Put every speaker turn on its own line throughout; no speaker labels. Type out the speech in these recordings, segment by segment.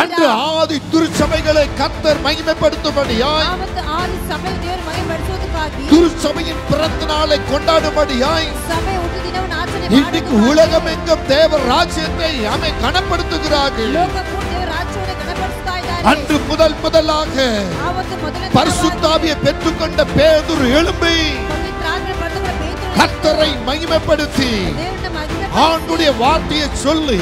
அன்று ஆதி திருச்சபைகளை கர்த்தர் மகிமைப்படுத்தும்படியாய் திருச்சபையின் பிறந்த நாளை கொண்டாடும்படியாய் இன்னைக்கு உலகம் எங்கும் தேவ ராஜ்யத்தை அமை கனப்படுத்துகிறார்கள். அன்று முதலாக பரிசுத்த ஆவியை பெற்றுக்கொண்ட பேதுரு எழும்பி கர்த்தரை மகிமைப்படுத்தி ஆண்டுடைய வார்த்தையை சொல்லி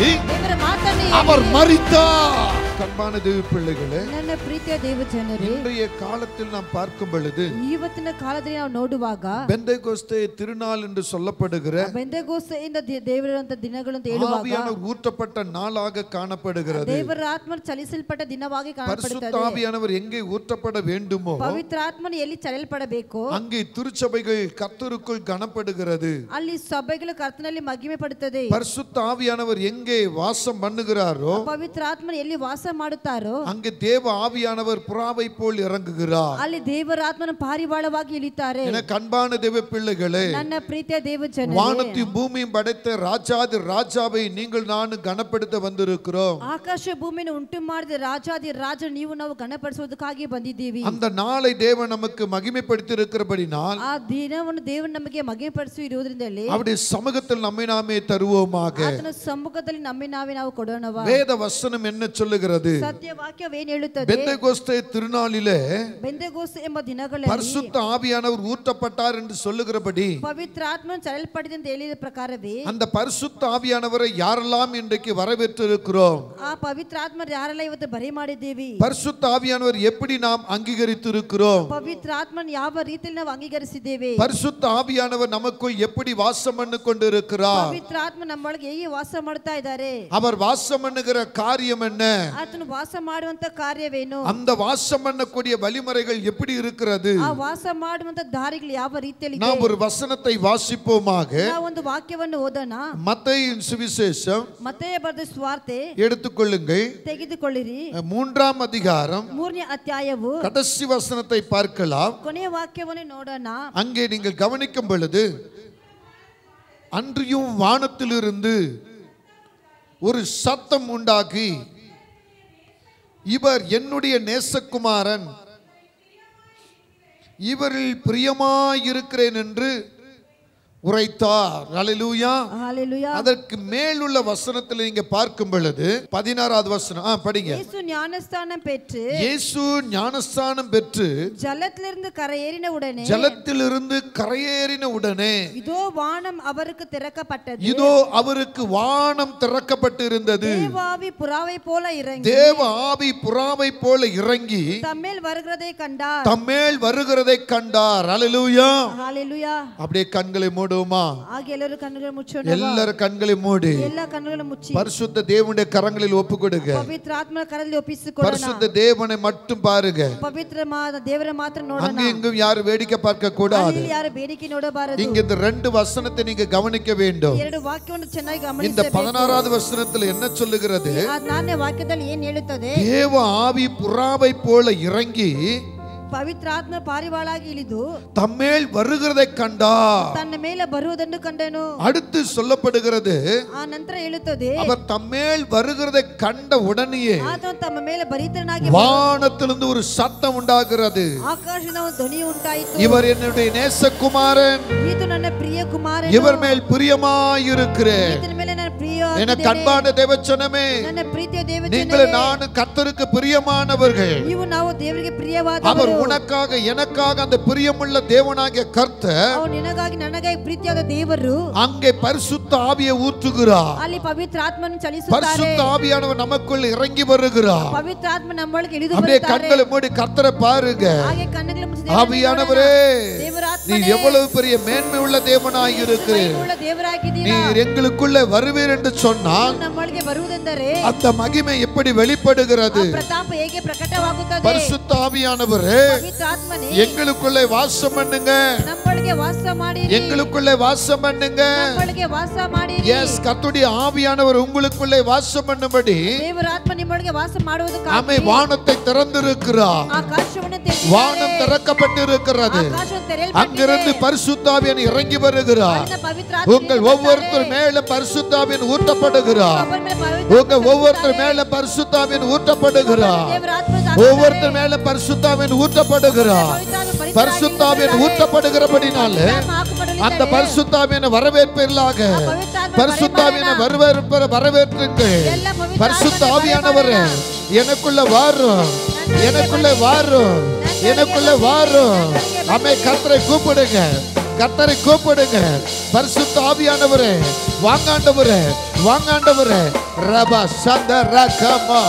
அவர் மரித்தார். கண்பான தேவ பிள்ளைகளே,
ನನ್ನ ಪ್ರೀತಿಯ ದೇವ ಜನರೇ,
இன்றைய காலத்தில் நாம் பார்க்கும் பொழுது
ಇವತ್ತಿನ ಕಾಲದಲ್ಲಿ ನಾವು ನೋಡುವಾಗ
பெந்தேகோஸ்தே திருநாள் என்று சொல்லப்படுகிற
ಬೆಂತೆಕೋಸ್ತೆಯಿಂದ ದೇವರಂತ ದಿನಗಳು ಅಂತ ಹೇಳುವಾಗ
ஆவியானவர் ஊற்றப்பட்ட நாளாக காணப்படுகிறது.
ದೇವರ ಆತ್ಮನು ಚಲಿಸಲ್ಪಟ್ಟ ದಿನವಾಗಿ ಕಾಣப்படுತ್ತದೆ.
பரிசுத்த ஆவியானவர் எங்கே ஊற்றப்பட வேண்டுமோ
ಪವಿತ್ರ ಆತ್ಮನು ಎಲ್ಲಿ ಚಲಿಸಲ್ಪಡಬೇಕು
அங்கே திருச்சபைகள் கர்த்தருக்குள் கனப்படுகிறது.
ಅಲ್ಲಿ ಸಭೆಗಳು ಕರ್ತನಲ್ಲಿ ಮಹಿಮೆ ಪಡುತ್ತದೆ.
பரிசுத்த ஆவியானவர் எங்கே வாசம் பண்ணுகிறாரோ
ಪವಿತ್ರ ಆತ್ಮನು ಎಲ್ಲಿ ವಾಸ ಮಾಡುತ್ತಾರೋ
அங்கே தேவ ஆவியானவர் புறாவை போல் இறங்குகிறார்.
ಅಲ್ಲಿ ದೇವರ ಆತ್ಮನು ಪಾರಿವಾಳವಾಗಿ ಇಳಿತಾರೆ.
என கண்பான தேவ பிள்ளைகளே,
ನನ್ನ ಪ್ರೀತಿಯ ದೇವ ಜನರೇ,
வானத்தையும் பூமியும் படைத்த ராஜாதி ராஜாவை நீங்கள் நானும் கனப்படுத்த வந்திருக்கிறோம்.
ಆಕಾಶ ಭೂಮಿಯನ್ನು ಉಂಟು ಮಾಡಿದ ರಾಜಾದಿ ರಾಜ ನೀವು ನಾವು ಗಣಪಡಿಸುವುದಕ್ಕಾಗಿ ಬಂದಿದ್ದೀವಿ.
அந்த நாளை தேவன் நமக்கு மகிமைப்படுத்தி இருக்கிறபடினால்
ಆ ದಿನವನ್ನು ದೇವರು ನಮಗೆ ಮಹಿಮೆಪಡಿಸಿ ಇರುವುದರಿಂದಲೇ
அவருடைய சமூகத்தில் நம்மை நாமே தருவோமாக.
ಆತನ ಸಮ್ಮುಖದಲ್ಲಿ ನಮ್ಮೆ ನಾವೇ ನಾವು ಕೊಡೋಣವಾ.
வேத வசனம் என்ன சொல்லுகிறது?
ಸತ್ಯ ವಾಕ್ಯವೇನು ಹೇಳುತ್ತದೆ?
பெந்தேகோஸ்தே திருநாளிலே
ಬೆಂತೆಕೋಸ್ತೆ ಎಂಬ ದಿನಗಳಲ್ಲಿ
பரிசுத்த ஆவியானவர் ஊற்றப்பட்டார் என்று சொல்லுகிறபடி
ಪವಿತ್ರ ಆತ್ಮನು ಚಲಿಸಲ್ಪಟ್ಟಿದೆ ಅಂತ ಹೇಳಿದ ಪ್ರಕಾರವೇ
அந்த பரிசுத்த ஆவியானவரை யாரெல்லாம் இன்றைக்கு வரவேற்றிருக்கிறோம்?
ಆ ಪವಿತ್ರ ಆತ್ಮರು ಯಾರೆಲ್ಲ ಇವತ್ತು ಬರಿ ಮಾಡಿದ್ದೀವಿ?
பரிசுத்த ஆவியானவர் எப்படி நாம் அங்கீகரித்திருக்கிறோம்?
ಪವಿತ್ರ ಆತ್ಮನ ಯಾವ ರೀತಿಯಲ್ಲಿ ನಾವು ಅಂಗೀಕರಿಸಿದ್ದೇವೆ?
பரிசுத்த ஆவியானவர் நமக்குள் எப்படி வாசம் பண்ணி கொண்டிருக்கிறார்?
ಪವಿತ್ರ ಆತ್ಮ ನಮ್ಮೊಳಗೆ ಹೇಗೆ ವಾಸ ಮಾಡ್ತಾ ಇದ್ದಾರೆ?
அவர் வாசம் பண்ணுகிற காரியம் என்ன?
ಆತನು ವಾಸ ಮಾಡುವಂತ ಕಾರ್ಯವೇನು?
அந்த வாசம் பண்ணக்கூடிய வழிமுறைகள் எப்படி இருக்கிறது?
ಆ ವಾಸ ಮಾಡುವಂತ ದಾರಿಗಳು ಯಾವ ರೀತಿಯಲ್ಲಿ
நாம் ஒரு வசனத்தை வாசிப்போமாக.
ನಾವು ಒಂದು ವಾಕ್ಯವನ್ನು ಓದೋಣ.
மத்தேயுவின் சுவிசேஷம்
ಮತ್ತೇಯ ಬರೆದ ಸುವಾರ್ತೆ
எடுத்துக்கொள்ளுங்கள்.
ತೆಗೆದುಕೊಳ್ಳಿರಿ.
3ஆம் அதிகாரம்
3ನೇ ಅಧ್ಯಾಯವು
கடைசி வசனத்தை பார்க்கலாம்.
ಕೊನೆಯ ವಾಕ್ಯವನ್ನು ನೋಡೋಣ.
அங்கே நீங்கள் கவனிக்கும் பொழுது அன்றியும் வானத்திலிருந்து ஒரு சத்தம் உண்டாகி, இவர் என்னுடைய நேசகுமாரன், இவரில் பிரியமாயிருக்கிறேன் என்று உரைத்தார். ஹல்லேலூயா.
ஹல்லேலூயா.
அதற்கு மேலுள்ள வசனத்தில் நீங்க பார்க்கும் பொழுது 16வது வசனம் படிங்க.
இயேசு ஞானஸ்தானம் பெற்று
இயேசு ஞானஸ்தானம் பெற்று
ஜலத்திலிருந்து கரையேறின உடனே
ஜலத்திலிருந்து கரையேறின உடனே
இதோ வானம் அவருக்கு திறக்கப்பட்டது.
இதோ அவருக்கு வானம் திறக்கப்பட்டிருந்தது.
தேவாவி புறாவை போல இறங்கி
தேவ ஆவி புறாவை போல இறங்கி
தம்மேல் வருகிறதை கண்டார்.
தம்மேல் வருகிறதை கண்டார். ஹல்லேலூயா.
ஹல்லேலூயா.
அப்படியே கண்களை மூடுவோமா?
ஆக எல்லாரும் கண்களை மூடணும்.
எல்லாரும் கண்களை மூடி
எல்லா கண்களும் முச்சி
பரிசுத்த தேவனுடைய கரங்களில் ஒப்பு கொடுங்க.
ಪವಿತ್ರ ಆತ್ಮನ ಕರದಲ್ಲಿ ಒಪ್ಪಿಸಿಕೊಳ್ಳೋಣ.
பரிசுத்த தேவனை மட்டும் பாருங்க.
ಪವಿತ್ರವಾದ ದೇವರ ಮಾತ್ರ ನೋಡೋಣ.
அங்க இங்கும் யாரும் வேடிக்கை பார்க்க கூடாது.
ಅಲ್ಲಿ ಯಾರು ಬೇಡಿಕೆ ನೋಡಬಾರದು.
இங்க இந்த ரெண்டு வசனத்தை நீங்க கவனிக்க வேண்டும்.
ಎರಡು ವಾಕ್ಯವನ್ನು ಚೆನ್ನಾಗಿ
இந்த
ಗಮನಿಸಬೇಕು.
16வது வசனத்தில் என்ன சொல்லுகிறது?
ಆ 4ನೇ ವಾಕ್ಯದಲ್ಲಿ ಏನು ಹೇಳುತ್ತದೆ?
தேவ ஆவி புறாவை போல இறங்கி
ಪವಿತ್ರ ಆತ್ಮ ಪಾರಿವಾಳಾಗಿ ಇಳಿದು
தம்மேல் வருகிறதை கண்டார்.
ತನ್ನ ಮೇಲೆ ಬರುವುದನ್ನು ಕಂಡನು.
அடுத்து சொல்லப்படுகிறது,
ಆ ನಂತರ ಹೇಳುತ್ತದೆ,
அவர் தம்மேல் வருகிறதை கண்ட உடனேயே
ಆತನು ತಮ್ಮ ಮೇಲೆ ಬರಿತನಾಗಿ
வானத்திலிருந்து ஒரு சத்தம் உண்டாகிறது.
ಆಕಾಶದಿಂದ ಒಂದು ಧ್ವನಿ ಉಂಟಾಯಿತು.
இவர் என்னுடைய நேசகுமாரன்,
ಈತ ನನ್ನ ಪ್ರಿಯ ಕುಮಾರನು,
இவர் மேல் பிரியமாயிருக்கிறேன்.
ಈತನ ಮೇಲೆ ನನ್ನ ಪ್ರಿಯ
என கண்பான தேவச்சனமே,
ನನ್ನ ಪ್ರೀತಿಯ ದೇವಜನರೇ,
நீங்கள் நான் கர்த்தருக்கு பிரியமானவர்கள்.
ನೀವು ನಾವು ದೇವರಿಗೆ ಪ್ರಿಯವಾದವರು.
அவர் உனக்காக எனக்காக அந்த பிரியமுள்ள தேவனாகிய கர்த்தர்
ಅವನು ನಿನಗಾಗಿ ನನಗಾಗಿ ಪ್ರೀತಿಯಾದ ದೇವರು
அங்கே பரிசுத்த ஆவியை ஊற்றுகிறார்.
ಅಲ್ಲಿ ಪವಿತ್ರ ಆತ್ಮನು ಚಲಿಸುತ್ತಾರೆ.
பரிசுத்த ஆவியானவர் நமக்குள் இறங்கி வருகிறார்.
ಪವಿತ್ರ ಆತ್ಮ ನಮ್ಮೊಳಗೆ ಇಳಿದು
அப்படியே
ಬರುತ್ತಾರೆ.
கண்களை மூடி கர்த்தரை பாருங்க.
ಹಾಗೆ ಕಣ್ಣುಗಳನ್ನು ಮುಚ್ಚಿ
ஆவியானவரே,
ದೇವರ
நீ
ಆತ್ಮನೇ,
எவ்வளவு பெரிய மேன்மை உள்ள தேவனாய் இருக்கிறீர்.
ಮಹಿಮೆಯುಳ್ಳ ದೇವರಾಗಿದ್ದೀರಾ.
நீர் எங்களுக்குள்ளே வருவீர் என்று சொன்னால்
ನಮ್ಮೊಳಗೆ ಬರುವುದೆಂದರೆ
அந்த மகிமை எப்படி வெளிப்படுகிறது?
ಆ ಪ್ರತಾಪ ಹೇಗೆ ಪ್ರಕಟವಾಗುತ್ತದೆ?
பரிசுத்த ஆவியானவரே,
ಪವಿತ್ರ ಆತ್ಮನೇ,
எங்களுக்குள்ளே வாசம் பண்ணுங்க.
ನಮ್ಮೊಳಗೆ ನಮ್ಮೊಳಗೆ ವಾಸ ಮಾಡಿರಿ.
எங்களுக்குள்ளே வாசம் பண்ணுங்க.
ನಮ್ಮೊಳಗೆ ವಾಸ ಮಾಡಿರಿ.
எஸ், கர்த்தருடைய ஆவியானவர் உங்களுக்குள்ளே வாசம் பண்ணும்படி
ದೇವರ ಆತ್ಮ ನಿಮ್ಮೊಳಗೆ ವಾಸ ಮಾಡುವುದಕ್ಕಾಗಿ
ஆமே வானத்தை திறந்திருக்கிறார்.
ಆಕಾಶವನ್ನು ತೆರೆದಿದ್ದಾನೆ.
வானம் திறக்கப்பட்டிருக்கிறது.
ಆಕಾಶವು ತೆರೆಯಲ್ಪಟ್ಟಿದೆ.
அங்கிருந்து பரிசுத்த ஆவியானவர் இறங்கி வருகிறார்.
ಅಲ್ಲಿಂದ ಪವಿತ್ರ ಆತ್ಮ
உங்கள் ஒவ்வொருத்தர் மேல பரிசுத்த ஆவியானவர் ஊற்றப்படுகிறார். உங்க ஒவ்வொருத்தர் மேல பரிசுத்த ஆவியானவர் ஊற்றப்படுகிறார். ஒவ்வொருத்தர் மேல பரிசுத்த ஆவியானவர் ஊற்றப்படுகிறார். பரிசுத்த ஆவியானவர் ஊற்றப்படுகிறபடினால அந்த பரிசுத்த ஆவியானவர் வரவேற்பீர்களாக. பரிசுத்த ஆவியானவர் வரவேற்றுங்கள். பரிசுத்த ஆவியானவரே எனக்குள்ள வாரும், எனக்குள்ள வாரும், எனக்குள்ள வாரும். ஆமே, கர்த்தரை கூப்பிடுங்க, கர்த்தரை கூப்பிடுங்க. பரிசுத்த ஆவியானவரே வாங்காண்டவரே, வாங்காண்டவரே. ரபா சதரகமா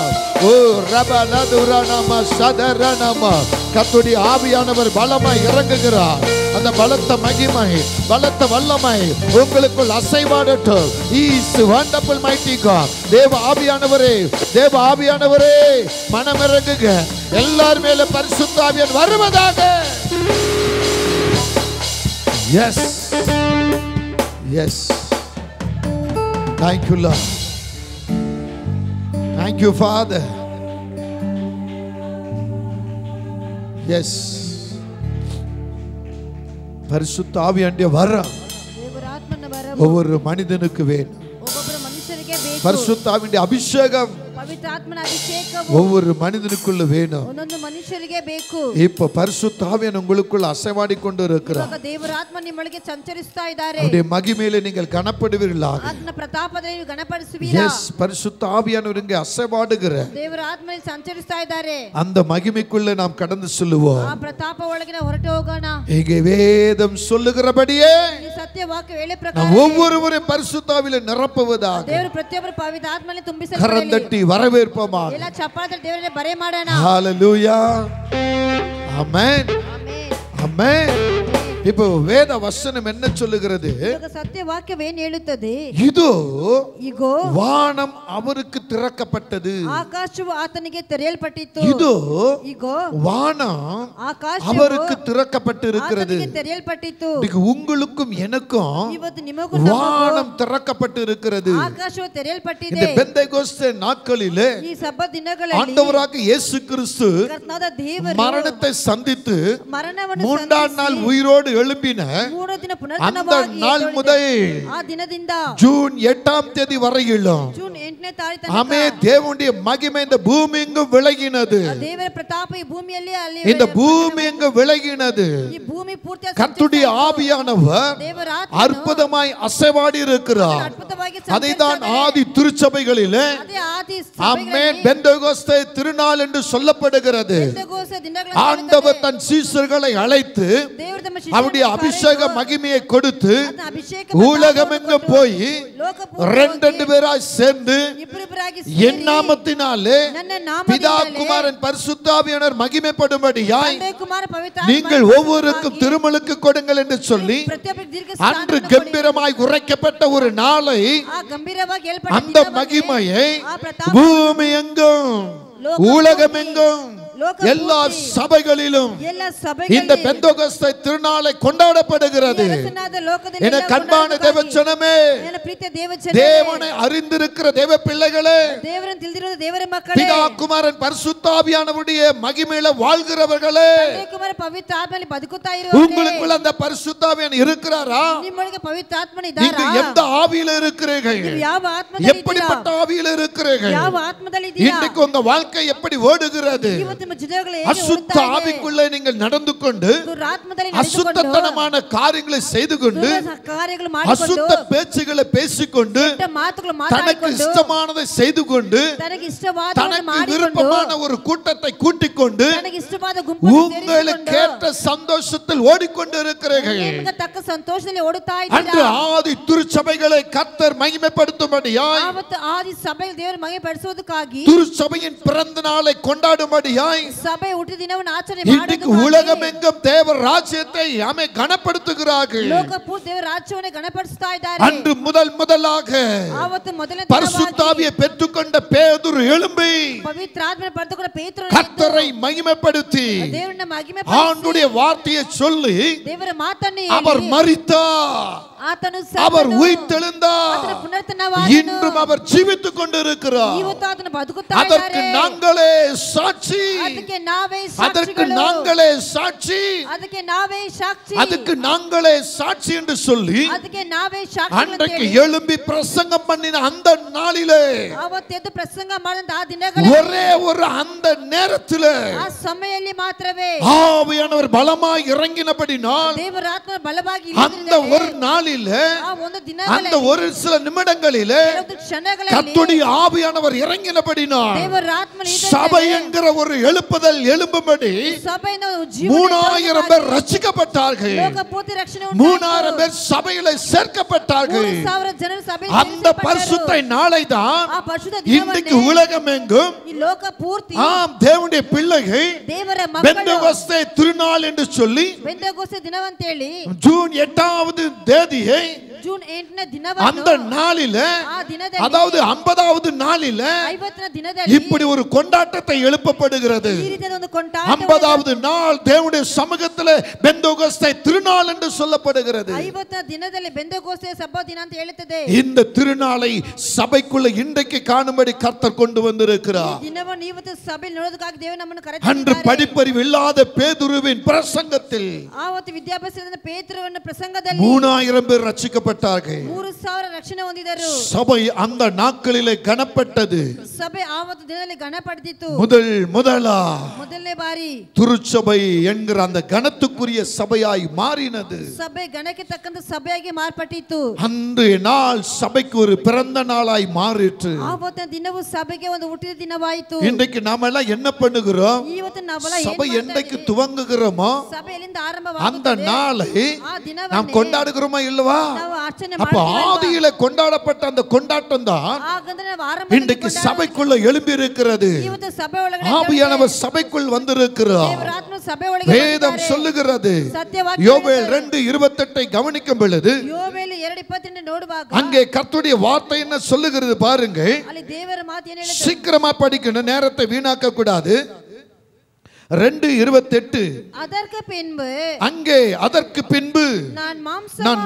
ஓ ரபா லதுரானமா சதரனமா. கர்த்தருடைய ஆவியானவர் பலமாய் இறங்குகிறார். அந்த பலத்த மகிமை, பலத்த வல்லமை உங்களுக்குள் அசைவாடட்டும். Is wonderful mighty God. தேவ ஆவியானவரே, தேவ ஆவியானவரே மனமிறங்குங்க. எல்லார் மேல பரிசுத்த ஆவியானவர் வருவதாக. Yes, yes. Thank you, Lord. Thank you, Father. Yes. பரிசுத்த ஆவியானவருடைய வரம்
ದೇವರ ಆತ್ಮನ ವರವು
ஒவ்வொரு மனிதனுக்கு வேணும்.
ಒಬ್ಬೊಬ್ಬರ ಮನುಷ್ಯರಿಗೆ ಬೇಕು.
பரிசுத்த ஆவியானவருடைய அபிஷேகம்
ಪವಿತ್ರ ಆತ್ಮನ ಅಭಿಷೇಕವು
ஒவ்வொரு மனிதனுக்குள்ள வேணும்.
ಒಂದೊಂದು ಮನುಷ್ಯರಿಗೆ ಬೇಕು.
இப்ப பரிசுத்த ஆவியானவர் உங்களுக்குள்ள அசைவாடி கொண்டு இருக்கிறார்.
ಇವಾಗ ದೇವರ ಆತ್ಮ ನಿಮ್ಮೊಳಗೆ ಸಂಚರಿಸ್ತಾ ಇದ್ದಾರೆ.
அவருடைய மகிமையிலே நீங்கள் கனப்படுவீர்களாக.
ಆತನ ಪ್ರತಾಪದಲ್ಲಿ ನೀವು ಗಣಪಡಿಸುವಿರಾ.
எஸ், பரிசுத்த ஆவியானவர் இங்கே அசைவாடுகிற
ದೇವರ ಆತ್ಮದಲ್ಲಿ ಸಂಚರಿಸ್ತಾ ಇದ್ದಾರೆ.
அந்த மகிமைக்குள்ள நாம் கடந்து செல்லுவோம்.
ಆ ಪ್ರತಾಪ ಒಳಗಿನ ಹೊರಟು ಹೋಗೋಣ.
இங்கே வேதம் சொல்லுகிறபடியே
ಈ ಸತ್ಯ ವಾಕ್ಯ ವೇಳೆ ಪ್ರಕಾರ
நாம் ஒவ்வொருவரையும் பரிசுத்த ஆவியிலே நிரப்புவதாக
ದೇವರು ಪ್ರತಿಯೊಬ್ಬರು ಪವಿತ್ರ ಆತ್ಮನಲ್ಲಿ
கரம்
ತುಂಬಿಸಲ್ಪಡಲಿ.
தட்டி வரவேற்போமாக.
ಎಲ್ಲ ಚಪ್ಪಾಳೆ ದೇವರೇ ಬರೆ ಮಾಡೋಣ.
ஹalleluya, ஆமென், ஆமென். இப்போ வேத வசனம் என்ன சொல்லுகிறது?
ಇವಾಗ ಸತ್ಯ ವಾಕ್ಯವೇನು ಹೇಳುತ್ತದೆ?
இதோ
ಇಗೋ
வானம் அவருக்கு திறக்கப்பட்டது.
ಆಕಾಶವು ಆತನಿಗೆ ತೆರೆಯಲ್ಪಟ್ಟಿತು.
இதோ
ಇಗೋ
வானம்
ಆಕಾಶವು
அவருக்கு திறக்கப்பட்டிருக்கிறது.
ಆತನಿಗೆ ತೆರೆಯಲ್ಪಟ್ಟಿತು.
இன்னைக்கு உங்களுக்கும் எனக்கும்
ಇವತ್ತು ನಿಮಗೂ
வானம் திறக்கப்பட்டு இருக்கிறது.
ಆಕಾಶವು ತೆರೆಯಲ್ಪಟ್ಟಿದೆ.
இந்த பெந்தேகோஸ்தே நாட்களிலே
ಈ ಸಬ್ಬತ್ ದಿನಗಳಲ್ಲಿ
ஆண்டவராக இயேசு கிறிஸ்து
ಕರ್ತನಾದ ದೇವರು
மரணத்தை சந்தித்து
ಮರಣವನ್ನು
மூன்றாம் நாள் உயிரோடு எழும்பின
ಮೂರು ದಿನ
அந்த
ಪುನರುತ್ಥಾನವಾಗಿ
நாள் முதல்
ಆ ದಿನದಿಂದ
ஜூன் 8ஆம் தேதி வரையிலும்
ಜೂನ್ 8ನೇ ತಾರೀಕು
ஆமே தேவனுடைய மகிமை இந்த பூமி எங்கும் விளங்கினது.
ದೇವರ ಪ್ರತಾಪ ಈ ಭೂಮಿಯಲ್ಲಿ ಅಲ್ಲಿ
இந்த பூமி எங்கும் விளங்கினது.
ಈ ಭೂಮಿ ಪೂರ್ತಿ
கர்த்தருடைய ஆவியானவர்
ದೇವರ ಆತ್ಮ
அற்புதமாய் அசைவாடி இருக்கிறார்.
ಅದ್ಭುತವಾಗಿ
அதைதான் ஆதி திருச்சபைகளிலே
ಅದೇ ಆದಿ
ஆமென் பெந்தேகோஸ்தே திருநாள் என்று சொல்லப்படுகிறது.
ಪೆಂತೆಕೋಸ್ತೆ ದಿನಗಳ
ஆண்டவர் தன் சீஷர்களை அழைத்து
ದೇವರು ತಮ್ಮ
அவருடைய அபிஷேக மகிமையை கொடுத்து
ಅಭಿಷೇಕ
உலகமெங்கும் போய் ரெண்டு பேராய் சேர்ந்து
ಇಬ್ಬರಿಬ್ಬರಾಗಿ
என் நாமத்தினாலே
ನನ್ನ ನಾಮ
பிதா குமாரன் பரிசுத்த ஆவியானவர் மகிமைப்படும்படியாய்
ತಂದೆ ಕುಮಾರ ಪವಿತ್ರ
நீங்கள் ஒவ்வொருக்கும் திருமுழுக்கு கொடுங்கள் என்று சொல்லி
ಪ್ರತಿಯೊಬ್ಬರಿಗೆ ದೀರ್ಘ
அன்று கம்பீரமாய் உரைக்கப்பட்ட ஒரு நாளை
ಆ ಗಂಭೀರವಾಗಿ
அந்த மகிமையை பூமி எங்கும் உலகமெங்கும் எல்லா சபைகளிலும்
ಎಲ್ಲ
இந்த பெந்தேகோஸ்தே திருநாளை கொண்டாடப்படுகிறது. என கண்பான தேவஜனமே,
ನನ್ನ ಪ್ರೀತಿಯ ದೇವಜನರೇ,
தேவனை அறிந்திருக்கிற தேவ பிள்ளைகளே,
ದೇವರನ್ನು ತಿಳಿದಿರುವ ದೇವರ ಮಕ್ಕಳೇ,
பிதா குமாரன் பரிசுத்த ஆவியானவருடைய மகிமையில வாழ்கிறவர்களே,
ತಂದೆ ಕುಮಾರ ಪವಿತ್ರ ಆತ್ಮನಲ್ಲಿ ಬದುಕುತ್ತಾ ಇರುವವರೇ,
உங்களுக்குள்ள அந்த பரிசுத்த ஆவியானவர் இருக்கிறாரா?
ನಿಮ್ಮೊಳಗೆ ಪವಿತ್ರ ಆತ್ಮನ
நீங்க
ಇದ್ದಾರಾ?
எந்த ஆவியில இருக்கிறீர்கள்?
ನೀವು ಯಾವ ಆತ್ಮದಲ್ಲಿ
எப்படிப்பட்ட ஆவியில இருக்கிறீர்கள்?
ಯಾವ ಆತ್ಮದಲ್ಲಿ ಇದ್ದೀರಾ?
இன்றைக்கு உங்க வாழ்க்கை எப்படி ஓடுகிறது?
ಇವತ್ತು ನಿಮ್ಮ ಜೀವನಗಳು ಹೇಗೆ
அசுத்த
ಓಡ್ತಾ ಇದೆ?
ஆவிக்குள்ளே நீங்கள் நடந்து கொண்டு
ದುರಾತ್ಮದಲ್ಲಿ ನಡೆದುಕೊಂಡು
அசுத்தத்தனமான காரியங்களை செய்து கொண்டு
ಕಾರ್ಯಗಳು ಮಾಡಿಕೊಂಡು
அசுத்த பேச்சுகளை பேசிக்கொண்டு
ಕೆಟ್ಟ ಮಾತುಗಳು
தனக்கு
ಮಾತಾಡಿಕೊಂಡು
இஷ்டமானதை செய்து கொண்டு
ತನಗೆ ಇಷ್ಟವಾದವನ್ನು
தனக்கு
ಮಾಡಿಕೊಂಡು
விருப்பமான ஒரு கூட்டத்தை கூட்டிக் கொண்டு
ತನಗೆ ಇಷ್ಟವಾದ ಗುಂಪನ್ನು
உங்களுக்கு ஏற்ற சந்தோஷத்தில் ஓடிக்கொண்டு இருக்கிறீர்கள்.
ನಿಮಗೆ ತಕ್ಕ ಸಂತೋಷದಲ್ಲಿ ಓಡುತ್ತಾ
அன்று
ಇದ್ದೀರಾ?
ஆதி திருச்சபைகளை கர்த்தர் மகிமைப்படுத்தும்படியாய்,
ಆವತ್ತು ಆದಿ ಸಭೆ ದೇವರು ಮಹಿಮೆ ಪಡಿಸುವುದಕ್ಕಾಗಿ,
திருச்சபையின் பிறந்த நாளை கொண்டாடும்படியாய்
ಸಭೆ ಹುಟ್ಟಿದ ದಿನವನ್ನು ಆಚರಣೆ
இன்றைக்கு உலகம் எங்கும் தேவ ராஜ்யத்தை ஆமே கனப்படுத்துகிறார்கள்.
ಲೋಕ ಪೂರ್ತಿ ದೇವರ ರಾಜ್ಯವನ್ನು ಗಣಪಡಿಸ್ತಾ ಇದ್ದಾರೆ.
அன்று முதலாக
ಆವತ್ತು ಮೊದಲನೇ
பரிசுத்த ஆவியை பெற்றுக்கொண்ட பேதுரு எழும்பி
ಪವಿತ್ರ ಆತ್ಮನ ಪಡೆದುಕೊಂಡ ಪೇತ್ರನು
கர்த்தரை மகிமைப்படுத்தி
ದೇವರನ್ನ ಮಹಿಮೆಪಡಿಸಿ
ஆண்டுடைய வார்த்தையை சொல்லி
ದೇವರ ಮಾತನ್ನು
அவர்
ಹೇಳಿ
மரித்தார்,
ಆತನು
அவர்
ಸತ್ತನು,
ಉಯಿತೆಳುந்தார்,
ಆತನು ಪುನರುತ್ಥಾನವಾದನು,
இன்றும் அவர் ಜೀವಿத்துக் கொண்டிருக்கிறார்.
ಇವತ್ತು ಆತನು ಬದುಕುತ್ತಾ
அதற்கு
ಇದ್ದಾರೆ.
நாங்களே சாட்சி,
ಅದಕ್ಕೆ ನಾವೇ
அதற்கு
ಸಾಕ್ಷಿಗಳು,
நாங்களே சாட்சி,
ಅದಕ್ಕೆ ನಾವೇ ಸಾಕ್ಷಿ,
அதுக்கு நாங்களே சாட்சி என்று சொல்லி
ಅದಕ್ಕೆ ನಾವೇ ಸಾಕ್ಷಿ
அன்றைக்கு எழும்பி பிரசங்கம் பண்ணின அந்த நாளிலே
ಅವತ್ತೆದ್ದು ಪ್ರಸಂಗ ಮಾಡಿದ ಆ ದಿನಗಳಲ್ಲಿ
ஒரே ஒரு அந்த நேரத்திலே
ಆ ಸಮಯದಲ್ಲಿ ಮಾತ್ರವೇ
ஆவியானவர் பலமாய் இறங்கினபடினால்
ದೇವರ ಆತ್ಮ ಬಲವಾಗಿ
அந்த ஒரு நாளிலே
ಆ ಒಂದು
அந்த
ದಿನಗಳಲ್ಲಿ
ஒரு சில நிமிடங்களிலே
ಕೆಲವು ಕ್ಷಣಗಳಲ್ಲಿ
கர்த்தருடைய ஆவியானவர் இறங்கினபடினால்
ದೇವರ ಆತ್ಮನು
சபை என்கிற ஒரு எழுப்புதல் எழும்பும்படி
ಸಭೆಯಿಂದ
3000 பேர் ரட்சிக்கப்பட்டார்கள்.
ಲೋಕ ಪೂರ್ತಿ ರಕ್ಷಣೆ
3000 பேர் சபையிலே சேர்க்கப்பட்டார்கள்.
3000 ಜನರು ಸಭೆಯಲ್ಲಿ
அந்த பரிசுத்த நாளை தான்
ಆ ಪರಿಶುದ್ಧ
இன்றைக்கு
ದಿನವನ್ನೇ
உலகமெங்கும்
ಈ ಲೋಕ ಪೂರ್ತಿ
தேவனுடைய பிள்ளைகள்
ದೇವರ ಮಕ್ಕಳು
பெந்தெகோஸ்தே திருநாள் என்று சொல்லி
ಬೆಂತೆಕೋಸ್ತೆ ದಿನವಂತ ಹೇಳಿ
ஜூன் 8வது தேதியை
ಜೂನ್ 8ನೇ
அந்த
ದಿನವನ್ನು
நாளில,
ಆ ದಿನದಲ್ಲಿ
அதாவது 50வது நாளில
50ನೇ ದಿನದಲ್ಲಿ
இப்படி ஒரு கொண்டாட்டத்தை எழுப்பப்படுகிறது.
ಈ ರೀತಿಯ ಒಂದು ಕೊಂಟಾಟ
50வது நாள் தேவனுடைய சமூகத்திலே பெந்தெகோஸ்தே திருநாள் என்று சொல்லப்படுகிறது.
50ನೇ ದಿನದಲ್ಲಿ ಬೆಂತೆಕೋಸ್ತೆ ಸಬ್ಬ ದಿನ ಅಂತ ಹೇಳುತ್ತದೆ.
இந்த திருநாளை சபைக்குள்ள இன்றைக்கு காணும்படி கர்த்தர் கொண்டு வந்திருக்கிறார்.
ಈ ದಿನವನ್ನು ಇವತ್ತು ಸಭೆಯಲ್ಲಿ ನೋಡೋದಕ್ಕಾಗಿ ದೇವರು ನಮ್ಮನ್ನು
அன்று
ಕರೆದಿದ್ದಾರೆ.
படிப்பறிவு இல்லாத பேதுருவின் பிரசங்கத்தில்
ಆವತ್ತು ವಿದ್ಯಾಭ್ಯಾಸದ ಪೇತ್ರನ ಪ್ರಸಂಗದಲ್ಲಿ
3000 பேர் ரட்சிக்கப்பட்டார்கள்.
3000 ರಕ್ಷಣೆ ಹೊಂದಿದರು.
சபை அந்த நாட்களிலே கனப்பட்டது.
ಸಭೆ ಆವತ್ತು ದಿನದಲ್ಲಿ ಗಣ ಪಡೆದಿತ್ತು. ಮೊದಲನೇ ಬಾರಿ
திருச்சபை என்கிற அந்த கனத்துக்குரிய சபையாய் மாறினது.
ಸಭೆ ಗಣಕ್ಕೆ ತಕ್ಕಂತ ಸಭೆಯಾಗಿ ಮಾರ್ಪಟ್ಟಿತ್ತು.
அன்றைய நாள் சபைக்கு ஒரு பிறந்த நாளாய் மாறிற்று.
ಆವತ್ತಿನ ದಿನವು ಸಭೆಗೆ ಒಂದು ಹುಟ್ಟಿದ ದಿನವಾಯಿತು.
இன்றைக்கு நாம எல்லாம் என்ன பண்ணுகிறோம்?
ಇವತ್ತು ನಾವೆಲ್ಲ
சபை என்றைக்கு துவங்குகிறோமோ
ಸಭೆ ಎಲ್ಲಿಂದ
அந்த
ಆರಂಭವಾಗುತ್ತದೆ
நாளை
ಆ ದಿನವನ್ನೇ
நாம் கொண்டாடுகிறோமா இல்லவா?
ನಾವು ಆಚರಣೆ
அப்ப
ಮಾಡ್ತೀವಿ.
ஆதியில கொண்டாடப்பட்ட அந்த கொண்டாட்டம் தான்
ಹಾಗಂದ್ರೆ ನಾವು ಆರಂಭದಲ್ಲಿ
இன்றைக்கு சபைக்குள்ள எழும்பி இருக்கிறது.
ಇವತ್ತು ಸಭೆ ಒಳಗಡೆ
ஆவியானவர் சபைக்குள் வந்திருக்கிறார்.
ದೇವರ ಆತ್ಮ ಸಭೆ ಒಳಗೆ
வேதம்
ಬಂದಿದ್ದಾರೆ.
சொல்லுகிறது.
ಸತ್ಯವಾಕ್ಯ
யோவேல் 2:28 கவனிக்கும் பொழுது
ಯೋವೇಲ್ 2:28 ನೋಡುವಾಗ
அங்கே கர்த்தருடைய வார்த்தை என்ன சொல்லுகிறது பாருங்க.
ಅಲ್ಲಿ ದೇವರ ಮಾತು ಏನು ಹೇಳುತ್ತೆ?
சீக்கிரமா படிக்கணும், நேரத்தை வீணாக்க கூடாது. 2:28
அதற்கு பின்பு
அங்கே அதற்கு பின்பு
நான்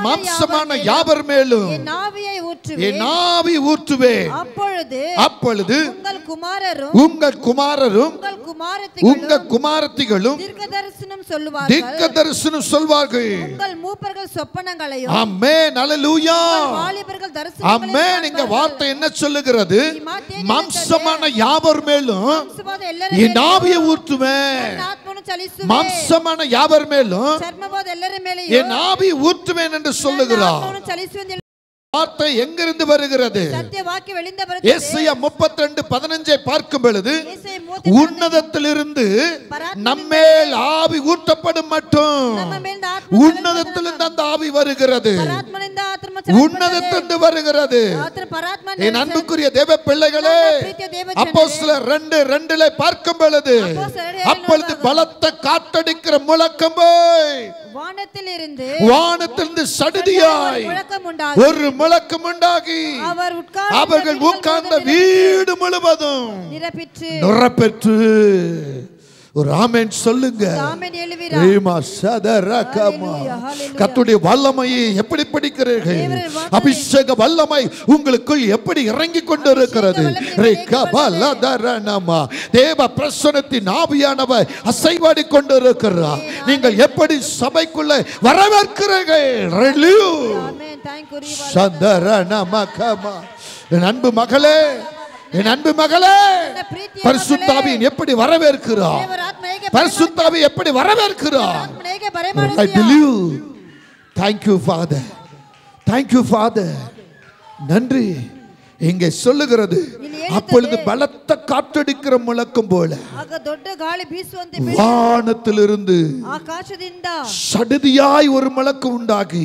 மாம்சமான யாவர் மேலும்
என் ஆவியை
என் ஆவி ஊற்றுவேன். அப்பொழுது
உங்கள் குமாரரும்
உங்கள் குமாரரும் உங்கள் குமாரத்திகளும்
தீர்க்கதரிசனம்
சொல்வார்கள்.
உங்கள் மூப்பர்கள் சொப்பனங்களையும்
ஆமென், அல்லேலூயா,
வாலிபர்கள் தரிசனங்களையும்
ஆமென். இங்க வார்த்தை என்ன சொல்லுகிறது? மாம்சமான யாவர் மேலும் என் ஆவியை ஊற்றுவேன். மாம்சமான யாவர் மேலும் என் ஆவி ஊற்றுவேன் என்று சொல்லுகிறார். வார்த்தை எங்கிருந்து வருகிறது? ஏசாயா 32:15 பார்க்கும் பொழுது உன்னதத்திலிருந்து நம்மேல் ஆவி ஊற்றப்படும் மட்டும் உன்னதத்திலிருந்து அந்த ஆவி வருகிறது. உன்னதத்திலிருந்து வருகிறது. என் அன்புக்குரிய தேவ பிள்ளைகளே, அப்போஸ்தலர் 2:2 பார்க்கும் பொழுது அப்பொழுது பலத்த காற்றடிக்கிற முழக்கம் போய் வானத்திலிருந்து சடுதியாய் ஒரு முழக்கம் உண்டாகி அவர்கள் உட்கார்ந்த வீடு முழுவதும் நிரப்பெற்று ஒரு ஆமென் சொல்லுங்க. கர்த்தருடைய வல்லமையை எப்படி படிக்கிறீர்கள்? அபிஷேக வல்லமை உங்களுக்குள் எப்படி இறங்கி கொண்டிருக்கிறது? தேவ பிரசன்னத்தின் ஆவியானவர் அசைவாடி கொண்டிருக்கிறார். நீங்கள் எப்படி சபைக்குள்ள வரவேற்கிறீர்கள்? என் அன்பு மகளே, என் அன்பு மகளே, பரிசுத்த ஆவியை எப்படி வரவேற்கிறார்? பரிசுத்த ஆவியை எப்படி வரவேற்கிறார்? I believe. Thank you Father. Thank you Father. நன்றி. இங்கே சொல்லுகிறது அப்பொழுது பலத்த காற்றடிக்கிற முழக்கம் போல வானத்திலிருந்து சடுதியாய் ஒரு முழக்கம் உண்டாகி,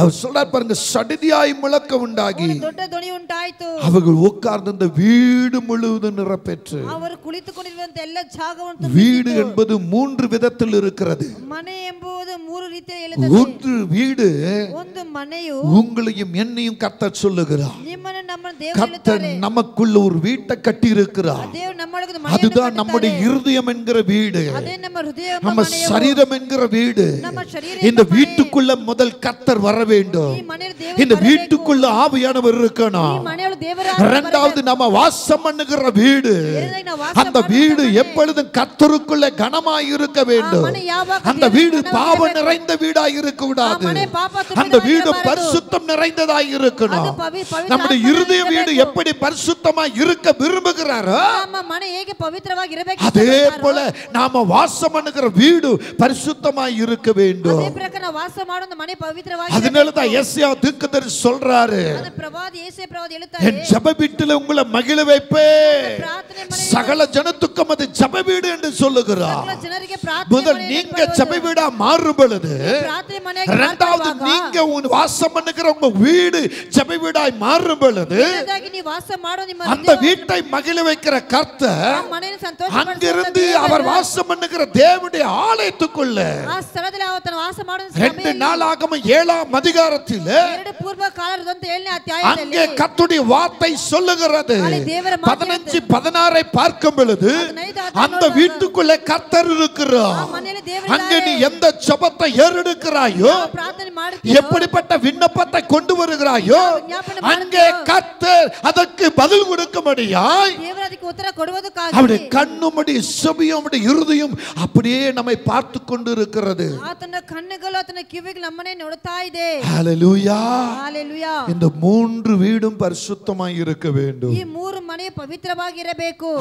அவர் சொல்றார் பாருங்க, சடுதியாய் முழக்கம் உண்டாகி அவர்கள் உட்கார்ந்த வீடு முழுவதும் நிரப்பெற்று. வீடு என்பது 3 விதத்தில் இருக்கிறது. ஒன்று வீடு உங்களையும் என்னையும் கர்த்தர் சொல்லுகிறார். கர்த்தர் நமக்குள்ள ஒரு வீட்டை கட்டி இருக்கிறார். அதுதான் நம்முடைய இருதயம் என்கிற வீடு, நம்ம சரீரம் என்கிற வீடு. இந்த வீட்டுக்குள்ள முதல் கர்த்தர் வர வேண்டும். இந்த வீட்டுக்குள்ள ஆவியானவர் இருக்கணும். இரண்டாவது நம்ம வாசம் பண்ணுகிற வீடு, அந்த வீடு எப்பொழுதும் கர்த்தருக்குள்ள கனமாய் இருக்க வேண்டும். அந்த வீடு பாவம் நிறைந்த வீடாய் இருக்க கூடாது. அந்த வீடு பரிசுத்தம் நிறைந்ததாய் இருக்கணும். நம்முடைய இருதய வீடு எப்படி பரிசுத்தமாய் இருக்க விரும்புகிறாரோ அதே போல நாம வாசம் பண்ணுகிற வீடு பரிசுத்தமாய் இருக்க வேண்டும். அதனாலதான் எஸ்ஐயா தீர்க்கதரிசி சொல்றாரு, என் ஜெப வீட்டில் உங்களை மகிழ வைப்பேன், சகல ஜனத்துக்கும் அது ஜெப வீடு என்று சொல்லுகிறார். முதல் நீங்க ஜெப வீடா மாறும் பொழுது, இரண்டாவது நீங்க வாசம் பண்ணுகிற உங்க வீடு ஜெப வீடாய் மாறும் பொழுது, அந்த வீட்டை மகிழ வைக்கிற கர்த்தர் அங்கிருந்து அவர் வாசம் பண்ணுகிற தேவனுடைய ஆலயத்துக்குள்ள 2 நாளாகமம் 7ஆம் அதிகாரத்தில் அங்கே கர்த்தருடைய வார்த்தை சொல்லுகிறது. 15-16 பார்க்கும் பொழுது அந்த வீட்டுக்குள்ள கர்த்தர் இருக்கிறார். அங்கே நீ எந்த ஜெபத்தை ஏறெடுக்கிறாயோ, எப்படிப்பட்ட விண்ணப்பத்தை கொண்டு வருகிறாயோ, அங்கே கர்த்தர் அதற்கு பதில் கொடுக்கும்படியாய் அவருடைய கண்ணுமடி செவியுமடி இருதயம் அப்படியே நம்மை பார்த்து கொண்டு இருக்கிறது. ஹல்லேலூயா. இந்த 3 வீடும் பரிசுத்தமாய் இருக்க வேண்டும்.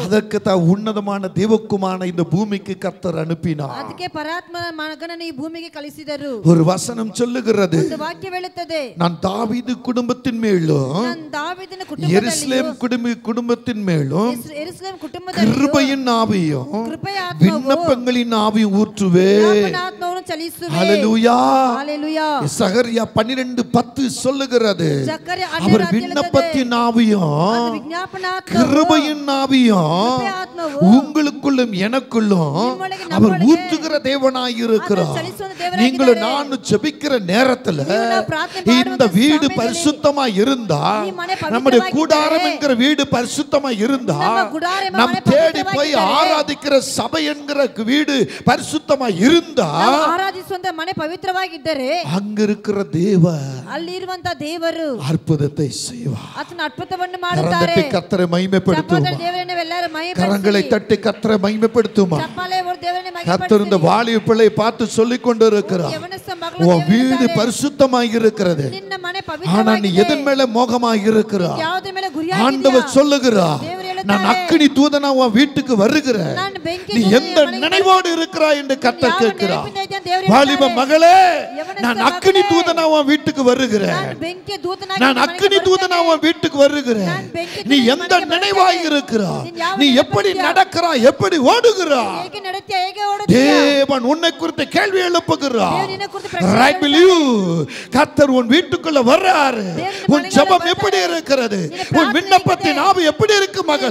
அதற்கு தான் உன்னதமான தேவகுமாரனை இந்த பூமிக்கு கர்த்தர் அனுப்பினார். ஒரு வசனம் சொல்லுகிறது, நான் தாவீது குடும்பத்தின் மேலும் எருசலேம் குடும்பத்தின் மேலும் கிருபையின் ஆவியும் விண்ணப்பங்களின் ஆவியும் ஊற்றுவேன். ஹல்லேலூயா. சகரியா 12:10 சொல்லுகிறது, அவர் விண்ணப்பத்தின் ஆவியும் கிருபையின் ஆவியும் உங்களுக்குள்ளும் எனக்குள்ளும் அவர் ஊற்றுகிற தேவனாய் இருக்கிறார். நீங்களும் நானும் ஜெபிக்கிற நேரத்தில் இந்த வீடு பரிசுத்தமாய் இருந்தா, நம்முடைய கூடாரம் என்கிற வீடு பரிசுத்தமாய் இருந்தா, நாம் தேடி போய் ஆராதிக்கிற சபை என்கிற வீடு பரிசுத்தமாய் இருந்தா, அங்க இருக்கிற தேவர் அற்புதத்தை செய்வார். கர்த்தரை மகிமைப்படுத்துவோம். கரங்களை தட்டி கர்த்தரை மகிமைப்படுத்துவோம். கர்த்தர் இந்த வாலிப பிள்ளை பார்த்து சொல்லிக் கொண்டு இருக்கிறார், உன் வீடு பரிசுத்தமாய் இருக்கிறது, ஆனா நீ எதன் மேல மோகமாய் இருக்கிறார். ஆண்டவர் சொல்லுகிறார், நான் அக்கினி தூதனா உன் வீட்டுக்கு வருகிறேன், நீ எந்த நினைவோடு இருக்கிறாய் என்று கர்த்தர் கேட்கிறார். வாலிப மகளே, நான் அக்கினி தூதனா உன் வீட்டுக்கு வருகிறேன், நான் அக்கினி தூதனா உன் வீட்டுக்கு வருகிறேன், நீ எந்த நினைவாய் இருக்கிறாய், நீ எப்படி நடக்கிறாய், எப்படி ஓடுகிறாய். தேவன் உன்னை குறித்து கேள்வி எழுப்புகிறார். கர்த்தர் உன் வீட்டுக்குள்ள வர்றாரு. உன் ஜெபம் எப்படி இருக்கிறது, உன் விண்ணப்பத்தின் ஆவி எப்படி இருக்கு மகளே?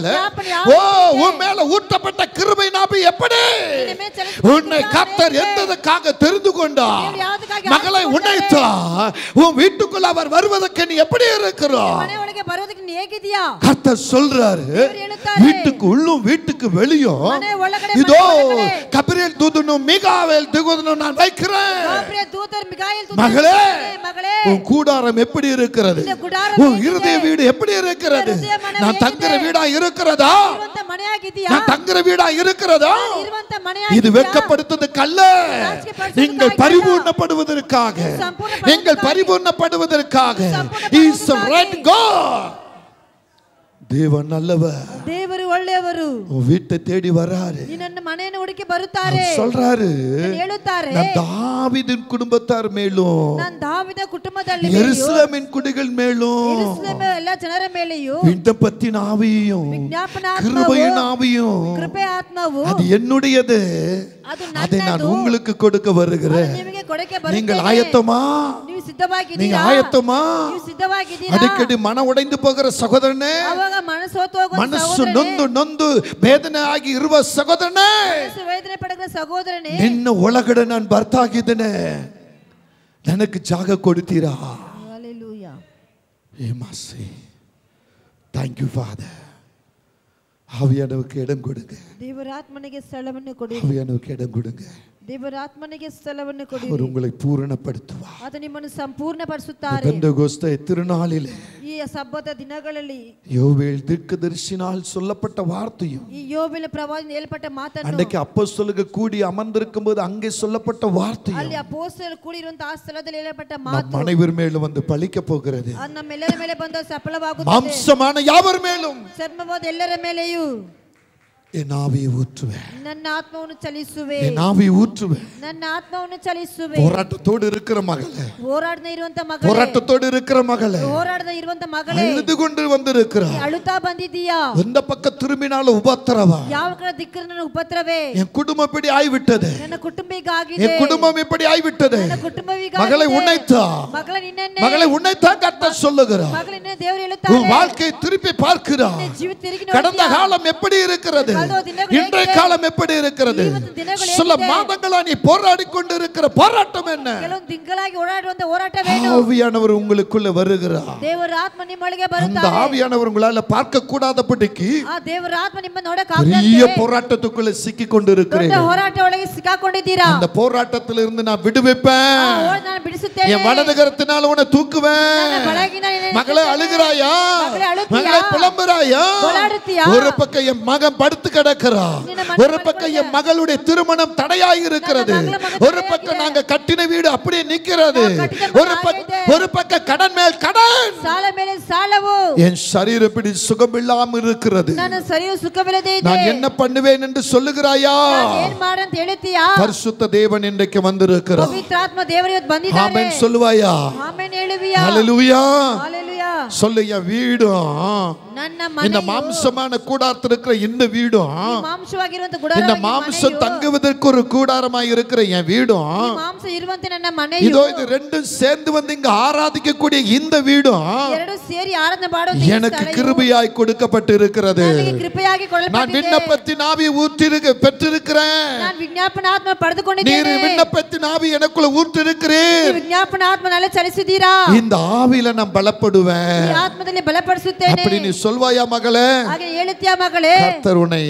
ஓ, உன் மேல ஊற்றப்பட்ட கிருபை ஆவி எப்படி? உன்னை கர்த்தர் எந்ததற்காக தெரிந்து கொண்டார் மகளை? உன்னைத்தா உன் வீட்டுக்குள்ள அவர் வருவதற்கு நீ எப்படி இருக்கிறாய்? கர்த்தர் சொல்றாரு, வீட்டுக்கு உள்ளும் வீட்டுக்கு வெளியும் இதோ கபிரியேல் தூதனும் மிகாவேல் தூதனும் நான் வைக்கிறேன். மகளே, உன் கூடாரம் எப்படி இருக்கிறது, உன் இருதய வீடு எப்படி இருக்கிறது? நான் தங்குற வீடா இருக்கிறதா? நான் தங்குற வீடா இருக்கிறதா? இது வெட்கப்படுத்துவதற்கல்ல, நீங்கள் பரிபூர்ணப்படுவதற்காக, நீங்கள் பரிபூர்ணப்படுவதற்காக. He is a right God. ದೇವ நல்லவர், ದೇವರು ಒಳ್ಳೆಯವರು. வீட்டை தேடி வராரு, ನಿನ್ನನ್ನು ಮನೆಯನ್ನು ಹುಡುಕಿ ಬರುತ್ತಾರೆ, சொல்றாரு, ಹೇಳುತ್ತಾರೆ, நான் தாவீதின் குடும்பத்தார் மேலும், நான் தாவீದ ಕುಟುಂಬದಲ್ಲಿ ಯೆರೂಸಲೇಮಿನ ಕುಡಿಗಳ ಮೇலும், ಯೆರೂಸಲೇಮಿನ ಎಲ್ಲ ಜನರ ಮೇಲೆಯೂ விண்ணப்பத்தின் ஆவியும் கிருபையின் ஆவியும் கிருபை ஆத்மாவும் அது என்னுடையது, அதை நான் உங்களுக்கு கொடுக்க வருகிறேன். நீங்கள் ஆயத்தமா? நீங்க ஆயத்தமா? அடிக்கடி மன உடைந்து போகிற சகோதரனே, ಮನಸ್ಸು ನೊಂದು ನೊಂದು ವೇದನೆ ಆಗಿ ಇರುವ ಸಹೋದರನೇ, ನಿನ್ನ ಒಳಗಡೆ ನಾನು ಬರ್ತಾ ಇದ್ದೇನೆ, ನನಗೆ ಜಾಗ ಕೊಡ್ತೀರಾ? Thank you, Father. ஆவியானவருக்கு இடம் கொடுங்க.
ದೇವರ ಆತ್ಮನಿಗೆ ಸ್ಥಳವನ್ನು ಕೊಡಿ.
ஆவியானவருக்கு இடம் கொடுங்க.
ದೇವರ ಆತ್ಮನಿಗೆ ಸ್ಥಳವನ್ನು ಕೊಡಿ.
அவர் உங்களை பூரணப்படுத்துவார்.
ಆತ ನಿಮ್ಮನ್ನು ಸಂಪೂರ್ಣಪಡಿಸುತ್ತಾರೆ.
பெந்தெகோஸ்தே திருநாளிலே
ಈ ಸಬ್ಬತ ದಿನಗಳಲ್ಲಿ
யோவேல் தீர்க்கதரிசினால் சொல்லப்பட்ட வார்த்தையும்
ಈ ಯೋಬೇಲ ಪ್ರವಾದಿಯಿಂದ ಹೇಳಲ್ಪಟ್ಟ ಮಾತನ್ನು
அன்றைக்கு அப்போஸ்தலர்கள் கூடி அமர்ந்திருக்கும்போது அங்கே சொல்லப்பட்ட வார்த்தையும்
ಅಲ್ಲಿ ಅಪೊಸ್ತಲರು ಕೂಡಿರುವಂತ ಆ ಸ್ಥಳದಲ್ಲಿ ಹೇಳಲ್ಪಟ್ಟ ಮಾತು
நம் அனைவர் மேலும் வந்து பலிக்க போகிறது.
ಅದು ನಮ್ಮೆಲ್ಲರ ಮೇಲೆ ಬಂದು ಸಫಲವಾಗುತ್ತದೆ.
மாம்சமான யாவர் மேலும்
ಚರ್ಮವಾದ ಎಲ್ಲರ ಮೇಲೆಯೂ
என் ஆவியை ஊற்றுவேன்.
ನನ್ನ ಆತ್ಮವನ್ನು ಚಲಿಸುವೆ.
என் ஆவியை ஊற்றுவேன்.
ನನ್ನ ಆತ್ಮವನ್ನು ಚಲಿಸುವೆ.
போராட்டத்தோடு இருக்கிற மகளே,
ಹೋರಾಡದೆ ಇರುವಂತ ಮಗಳೇ,
போராட்டத்தோடு இருக்கிற மகளே,
ಹೋರಾಡದೆ ಇರುವಂತ ಮಗಳೇ,
அழுது கொண்டு வந்திருக்கிறாய்.
ಅಳುತ್ತಾ ಬಂದಿದ್ದೀಯಾ?
எந்த பக்கம் திரும்பினாலும் உபத்திரவம்.
ಯಾವ ಕಡೆ ದಿಕ್ಕಿನ ಉಪದ್ರವೇ.
என் குடும்பம் இப்படி ஆகிவிட்டது.
ನನ್ನ ಕುಟುಂಬಿಗಾಗಿದೆ.
என் குடும்பம் இப்படி ஆகிவிட்டது.
ನನ್ನ ಕುಟುಂಬವಿಗಾಗಿದೆ.
மகளை உன்னைத்தா,
ಮಗಳ ನಿನ್ನನ್ನೇ,
மகளை உன்னைத்தா கர்த்தர் சொல்லுகிறார்.
ಮಗಳ ನಿನ್ನೆ ದೇವರು ಹೇಳುತ್ತಾರೆ.
உன் வாழ்க்கையை திருப்பி பார்க்கிறார்.
ಜೀವಿತ ತಿರುಗಿ
கடந்த காலம் எப்படி இருக்கிறது, இன்றைய காலம் எப்படி இருக்கிறது, சில மாதங்களா நீ போராடி கொண்டு இருக்கிற போராட்டம் என்ன?
ಕೆಲವು ತಿಂಗಳಾಗಿ ಓಡಾಡುವಂತ ಹೋರಾಟವೇನು?
ஆவியானவர் உங்களுக்குள்ள வருகிறார்.
ದೇವರ ಆತ್ಮ ನಿಮ್ಮೊಳಗೆ
அந்த
ಬರುತ್ತಾರೆ.
ஆவியானவர் உங்களால பார்க்க கூடாதபடிக்கு
ಆ ದೇವರ ಆತ್ಮ ನಿಮ್ಮ ನೋಡಕ
பெரிய போராட்டத்துக்குள்ள சிக்கி கொண்டு இருக்கிறீங்க.
ದೊಡ್ಡ ಹೋರಾಟ ಒಳಗೆ ಸಿಕ್ಕಾಕೊಂಡಿದ್ದೀರಾ.
அந்த போராட்டத்தில் இருந்து நான் விடுவிப்பேன்.
ನಾನು ಬಿಡಿಸುತ್ತೇನೆ.
என் வலது கரத்தினால உன்னை தூக்குவேன். மகளே அழுகிறாயா, மகளே புலம்புறாயா? ஒரு பக்கம் என் மகன் படுத்து கிடக்கிறான், ஒரு பக்கம் என் மகளுடைய திருமணம் தடையாகி இருக்கிறது, ஒரு பக்கம் நாங்க கட்டின வீடு அப்படியே நிக்கிறது, ஒரு பக்கம் கடன் மேல் கடன்,
ಸಾಲ ಮೇಲೆ ಸಾಲವು,
என் சரீரம் இப்படி சுகமில்லாமல் இருக்கிறது,
ನನ್ನ ಶರೀರ ಸುಖವಿಲ್ಲದೆ ಇದೆ,
நான் என்ன பண்ணுவேன் என்று சொல்லுகிறாயா?
ಏನು ಮಾಡು ಅಂತ ಹೇಳುತ್ತೀಯಾ?
பரிசுத்த தேவன் இன்றைக்கு வந்திருக்கிறார்.
ಪವಿತ್ರಾತ್ಮ ದೇವರು ಇವತ್ತು ಬಂದಿದ್ದಾರೆ.
ஆமென் சொல்லுவாயா?
ಆಮೆನ್ ಹೇಳುವಿಯಾ?
ஹல்லேலூயா.
ஹalleluya.
சொல்லு, என் வீடும்,
ನನ್ನ
இந்த
ಮನೆಯು,
மாம்சமான கூடாரத்தில் இருக்கிற இந்த வீடும்,
ಮಾಂಸವಾಗಿರುವಂತ
இந்த
ಗುಡಾರವಾಗಿ
மாம்சம்
ಮನೆಯು,
தங்குவதற்கு ஒரு கூடாரமாய் இருக்கிற என் வீடும்,
ಮಾಂಸ ಇರುವಂತೆ ನನ್ನ ಮನೆಯು,
இதோ இது ரெண்டும் சேர்ந்து வந்து இங்க ஆராதிக்கக்கூடிய இந்த வீடும்
ಎರಡು ಸೇರಿ ಆರಾಧನೆ ಮಾಡುವಂತ
எனக்கு கிருபையாய் கொடுக்கப்பட்டு இருக்கிறது.
ನನಗೆ ಕೃಪೆಯಾಗಿ
நான்
ಕೊಡಲ್ಪಟ್ಟಿದೆ.
விண்ணப்பத்தின் ஆவியை பெற்றிருக்கிறேன்.
ನಾನು ವಿಜ್ಞಾಪನ ಆತ್ಮ
நீர்
ಪಡೆದುಕೊಂಡಿದ್ದೇನೆ.
விண்ணப்பத்தின் ஆவி எனக்குள்ள ஊற்றிருக்கிறேன்.
ವಿಜ್ಞಾಪನ ಆತ್ಮನಲ್ಲ ಚಲಿಸಿದ್ದೀರಾ.
இந்த ஆவியில நான் பலப்படுவேன்.
ಈ ಆತ್ಮದಲ್ಲಿ ಬಲಪಡಿಸುತ್ತೇನೆ.
அப்படி நீ சொல்வாயா மகளே?
ಹಾಗೆ ಹೇಳುತ್ತೀಯಾ ಮಗಳೇ?
கர்த்தர் உன்னை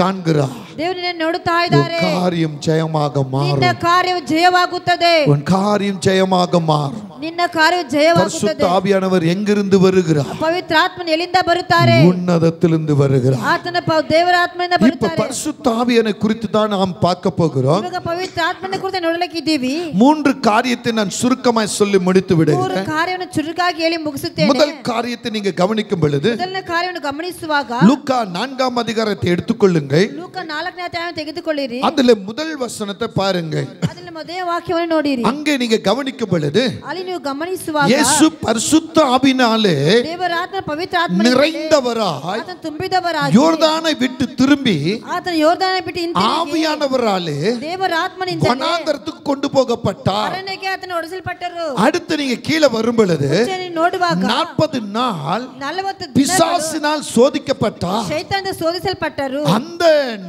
காண்கிறார்.
ದೇವರು ನಿನ್ನನ್ನು ನೋಡುತ್ತಾ ಇದ್ದಾರೆ.
உன் காரியம் ஜெயமாக மாறும்.
ನಿನ್ನ ಕಾರ್ಯವು ಜಯವಾಗುತ್ತದೆ.
உன் காரியம் ஜெயமாக மாறும்.
ನಿನ್ನ ಕಾರ್ಯವು ಜಯವಾಗುತ್ತದೆ.
பரிசுத்த ஆவியானவர் எங்கிருந்து வருகிறார்?
ಪವಿತ್ರ ಆತ್ಮನು ಎಲ್ಲಿಂದ ಬರುತ್ತಾರೆ?
உன்னதத்திலிருந்து வருகிறார்.
ಆತನ ದೇವರ ಆತ್ಮನಿಂದ
இப்ப
ಬರುತ್ತಾರೆ.
பரிசுத்த ஆவியானை குறித்து தான் நாம் பார்க்க போகிறோம்.
ಇವಾಗ ಪವಿತ್ರ ಆತ್ಮನ ಕುರಿತು ನೋಡಲಿಕ್ಕಿದ್ದೀವಿ.
3 காரியத்தை நான் சுருக்கமாய் சொல்லி முடித்து
3
விடுகிறேன்.
ಕಾರ್ಯವನ್ನು ಚುರುಕಾಗಿ ಹೇಳಿ ಮುಗಿಸುತ್ತೇನೆ.
முதல் காரியத்தை நீங்க கவனிக்கும் பொழுது
ಮೊದಲನೇ ಕಾರ್ಯವನ್ನು ಗಮನಿಸುವಾಗ
லூக்கா 4ஆம் அதிகாரத்தை எடுத்துக்கொள்ளுங்கள்.
ಲೂಕ 4ನೇ ಅಧ್ಯಾಯವನ್ನು ತೆಗೆದುಕೊಳ್ಳಿರಿ.
அதுல முதல் வசனத்தை பாருங்க.
ಅದರಲ್ಲಿ ಮೊದಲನೇ ವಾಕ್ಯವನ್ನು ನೋಡಿರಿ.
அங்கே நீங்க கவனிக்கும் பொழுது
ಅಲ್ಲಿ ನೀವು ಗಮನಿಸುವಾಗ
இயேசு பரிசுத்த ஆவியினாலே
ದೇವರ ಆತ್ಮ ಪವಿತ್ರ ಆತ್ಮ
நிறைந்தவராய்
ಆತನ ತುಂಬಿದವರಾಗಿ
யோர்தானை விட்டு திரும்பಿ
ಆತನ ಯೋರ್ದಾನ ಬಿಟ್ಟು ಹಿಂತಿರುಗಿ
ஆவியானவராலே
ದೇವರ ಆತ್ಮನಿಂದ
வனாந்தரத்துக்கு கொண்டு போகப்பட்டார்.
ಅರಣ್ಯಕ್ಕೆ ಆತನ ಒಡಿಸಲ್ಪಟ್ಟರು.
அடுத்து நீங்க கீழே வரும் பொழுது
ನೋಡುವಾಗ
40 நாள்
40
பிசாசினால் சோதிக்கப்பட்டார்.
ಶೈತಾನದಿಂದ ಶೋಧಿಸಲ್ಪಟ್ಟರು.
அந்த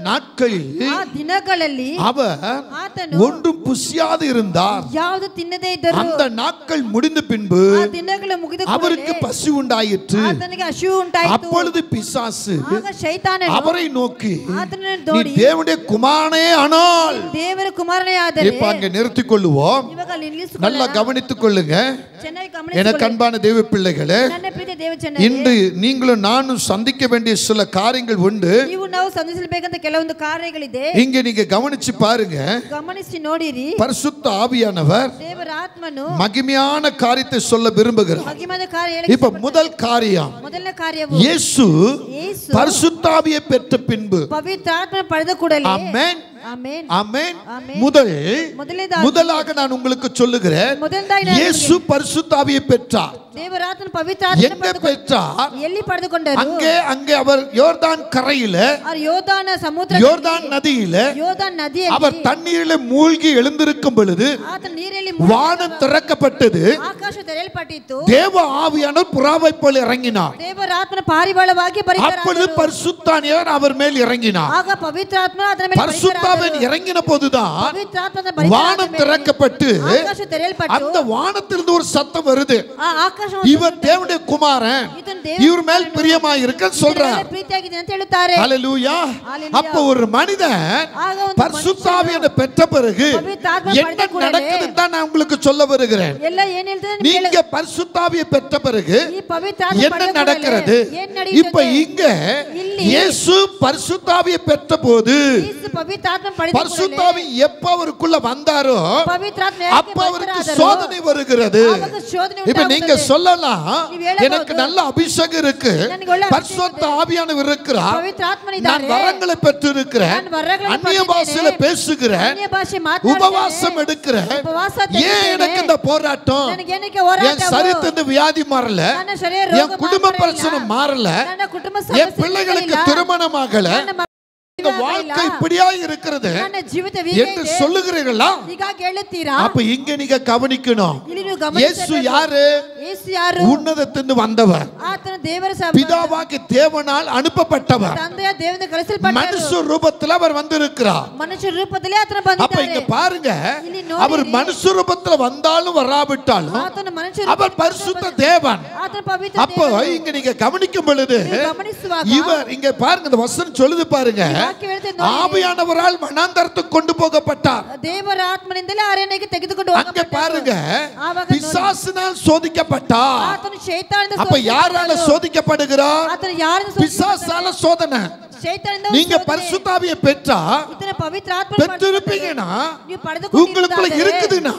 நாட்களில்
ಆ ದಿನಗಳಲ್ಲಿ
அவர்
ಆತನು
ஒன்றும் புசியாது இருந்தார்.
ಯಾವುದು ತಿನ್ನದೇ ಇದ್ದರು.
அந்த நாட்கள் முடிந்த பின்பு
ಆ ದಿನಗಳು ಮುಗಿದ
அவருக்கு பசி உண்டாயிற்று.
ಆತನಿಗೆ ಹಸಿವು ಉಂಟಾಯಿತು.
அப்பொழுது பிசாசு
ಆಗ ಶೈತಾನನು
அவரை நோக்கி,
ಆತನನ್ನು
நீ
ನೋಡಿ,
தேவனுடைய குமாரனே ஆனால்.
ದೇವರ ಕುಮಾರನೇ ಆದರೆ.
இப்ப அங்க நிறுத்திக் கொள்ளுவோம்.
ಇವಾಗ ನಿಲ್ಲಿಸಿಕೊಳ್ಳೋಣ.
நல்லா கவனித்துக் கொள்ளுங்க.
ಚೆನ್ನಾಗಿ
எனக்கு
ಗಮನಿಸಿಕೊಳ್ಳಿ.
அன்பான தேவ பிள்ளைகளே,
ನನ್ನ ಪ್ರೀತಿಯ ದೇವ ಜನರೇ,
இன்று நீங்களும் நானும் சந்திக்க வேண்டிய சில காரியங்கள் உண்டு.
ನೀವು ನಾವು ಸಂಧಿಸಬೇಕಂತ ಕೆಲವೊಂದು ಕಾರ್ಯಗಳಿದೆ.
இங்க நீங்க கவனிச்சு பாருங்க.
ಗಮನಿಸಿ ನೋಡಿರಿ.
பரிசுத்த ஆவியானவர்
ದೇವರ ಆತ್ಮನು
மகிமையான காரியத்தை சொல்ல விரும்புகிறார்.
ಮಹಿಮೆಯ ಕಾರ್ಯ ಹೇಳಕ್ಕೆ
இப்ப முதல் காரியம்,
ಮೊದಲನೇ ಕಾರ್ಯವು
இயேசு
ಯೇಸು
பரிசுத்த ஆவியை பெற்ற பின்பு,
ಪವಿತ್ರ ಆತ್ಮನ ಪಡೆದ ಕೂಡಲೇ,
ஆமென்
ಆಮೆನ್,
ஆமென்,
ஆமென்.
முதலாக நான் உங்களுக்கு சொல்லுகிறேன்,
ಮೊದಲನೇದಾಗಿ ನಾನು
இயேசு பரிசுத்த ஆவியை பெற்றார்.
ದೇವರ ಆತ್ಮನ ಪವಿತ್ರ ಆತ್ಮನ
எங்க பெற்றார்?
ಎಲ್ಲಿ ಪಡೆದುಕೊಂಡರು?
அங்கே அவர் யோர்தான் கரையில,
அவர் யோர்ದಾನ ಸಮುದ್ರ,
யோர்தான் நதியில
யோர்ದಾನ್ ನದಿಯಲ್ಲಿ
அவர் தண்ணீரில மூழ்கி எழுந்திருக்கும் பொழுது
ಆತನ ನೀರಲ್ಲಿ
வானம் திறக்கப்பட்டது.
ಆಕಾಶ ತೆರೆಯಲ್ಪಟ್ಟಿತು.
தேவ ஆவியானவர் புறாவை போல இறங்கினார்.
ದೇವರ ಆತ್ಮನ ಪಾರಿವಾಳವಾಗಿ
அப்பொழுது
ಪರಿಕರಾದರು.
பரிசுத்தாவியானவர் அவர் மேல் இறங்கினார்.
ಆಗ ಪವಿತ್ರ ಆತ್ಮ ಆತನ ಮೇಲೆ
பரிசுத்த தேவன் இறங்கின போதுதான் வானம் திறக்கப்பட்டு அந்த வானத்திலிருந்து ஒரு சத்தம் வருது, இவர் தேவனுடைய குமாரன், இவர் மேல் பிரியமாய் இருக்க சொல்றார். ஹல்லேலூயா. அப்ப ஒரு மனிதன் பரிசுத்த ஆவியை பெற்ற பிறகு என்ன நடக்குதுன்னு தான் நான் உங்களுக்கு சொல்ல வருகிறேன். நீங்க பரிசுத்த ஆவியை பெற்ற பிறகு என்ன நடக்கிறது? இப்ப இங்க இயேசு பரிசுத்த ஆவியை பெற்ற போது பரிசுத்த ஆவி எப்ப அவருக்குள்ள வந்தாரோ அப்ப அவருக்கு சோதனை வருகிறது. இப்ப நீங்க சொல்லலாம், எனக்கு நல்ல அபிஷேகம் இருக்கு, பரிசுத்த ஆவியானவர் இருக்கிறார், நான் வரங்களை பெற்று இருக்கிறேன், அந்நிய பாஷையில பேசுகிறேன், உபவாசம் எடுக்கிறேன், ஏன் எனக்கு இந்த போராட்டம்? என் சரீரத்திலிருந்து வியாதி மாறல, என் குடும்ப பிரச்சனை மாறல, என் பிள்ளைகளுக்கு திருமணம் ஆகல, வாழ்க்கை இப்படியா இருக்கிறது என்று சொல்லுகிறீர்களா? அப்ப இங்க நீங்க கவனிக்கணும், இயேசு யாரு? உன்னதத்திலிருந்து வந்தவர், பிதாவாகிய தேவனால் அனுப்பப்பட்டவர், மனுஷ ரூபத்தில் அவர் வந்திருக்கிறார். அப்ப இங்க பாருங்க, அவர் மனுஷ ரூபத்தில் வந்தாலும் வராவிட்டாலும் அவர் பரிசுத்த தேவன். அப்போ இங்க நீங்க கவனிக்கும் பொழுது இவர் இங்க பாருங்க, இந்த வசனம் சொல்லுது பாருங்க, ஆவியானவரால் வனாந்தரத்துக்கு கொண்டு போகப்பட்டார். அங்க பாருங்க, பிசாசினால் சோதிக்கப்பட்டார். அப்ப யாரால சோதிக்கப்படுகிறார்? பிசாசால சோதனை. நீங்க பரிசுத்த ஆவியை பெற்றா பெற்றிருப்பீங்கன்னா உங்களுக்குள்ள இருக்குதுன்னா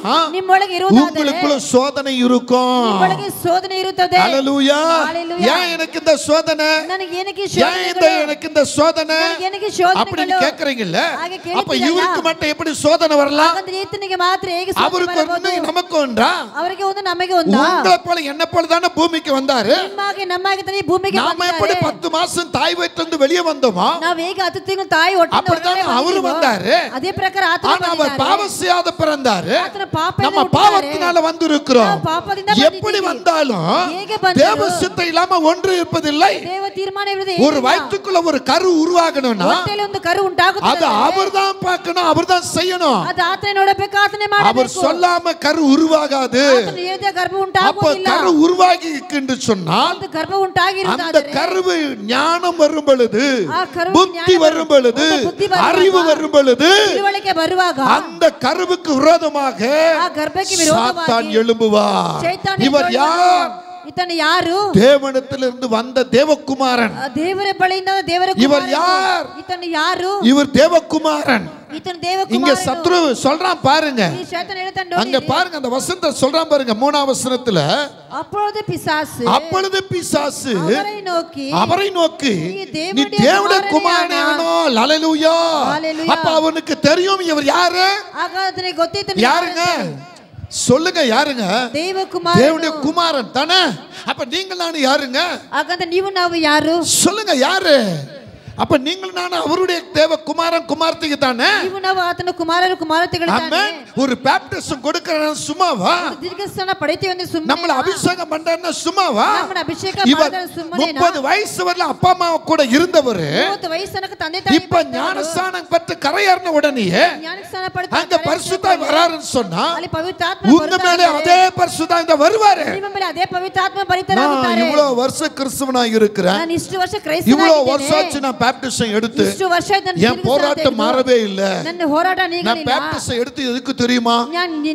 உங்களுக்குள்ள சோதனை இருக்கும். ஹல்லேலூயா. ஏன் எனக்கு இந்த சோதனை? ஏன் எனக்கு இந்த சோதனை அப்படின்னு கேக்குறீங்கல்ல? அப்ப இவருக்கு மட்டும் எப்படி சோதனை வரலாம்? அவருக்கு நமக்கு ஒன்றா? உங்களை போல என்ன போல தானே பூமிக்கு வந்தாரு. நாம எப்படி 10 மாசம் தாய் வயிற்றிலிருந்து வெளியே வந்தோம், அவரு வந்தாரு. அவர் பாவம் செய்யாத பிறந்தாரு, நம்ம பாவத்தினால வந்திருக்கிறோம். எப்படி வந்தாலும் தேவ சித்தம் இல்லாம ஒன்று இருப்பதில்லை. ஒரு வயிற்றுக்குள்ள ஒரு கரு உருவாகணும்னா அது அவர் தான் பார்க்கணும், அவர் தான் செய்யணும். அவர் சொல்லாம கரு உருவாகாது. அப்ப கரு உருவாகி என்று சொன்னால் அந்த கருவு ஞானம் வரும் பொழுது, புத்தி வரும் பொழுது, அறிவு வரும் பொழுது அந்த கருவுக்கு விரோதமாக சாத்தான் எழும்புவார். இவர் யார்? தேவனிடத்திலிருந்து வந்த தேவகுமாரன். இவர் யார்? இவர் தேவகுமாரன். இங்க சத்ரு சொல்றான் பாருங்க, அங்க பாருங்க, அந்த வசனத்தை சொல்றான் பாருங்க, 3ஆம் வசனத்துல, அப்பொழுது பிசாசு அவரை நோக்கி நீ தேவனுடைய குமாரனானோ? ஹல்லேலூயா. அப்ப அவனுக்கு தெரியும் இவர் யாரு. யாருங்க சொல்லுங்க? யாருங்க? தேவனுடைய குமாரன் தானே. அப்ப நீங்கள் நானும் யாருங்க? சொல்லுங்க, யாரு? அப்ப நீங்கள் நானும் அவருடைய தேவ குமாரன் குமார்த்திக்கு தானே. ஒரு பேப்டிசம் கொடுக்கறேன் சும்மாவா? நம்மள அபிஷேகம் பண்றேன்னா சும்மாவா? இவர் 30 வயசு வரல அப்பா அம்மா கூட இருந்தவர், இப்ப ஞானஸ்நானம் பெற்று கரையேறின உடனே அங்க பரிசுத்தாய் வராருன்னு சொன்னா உங்க மேலே அதே பரிசுத்தாய் வருவாரு. இவ்வளவு வருஷம் கிறிஸ்தவனா இருக்கிறேன், இவ்வளவு வருஷம் நான் பேப்டிசம் எடுத்து என் போராட்டம் மாறவே இல்லை. நான் பேப்டிசம் எடுத்து எதுக்கு தெரியுமா?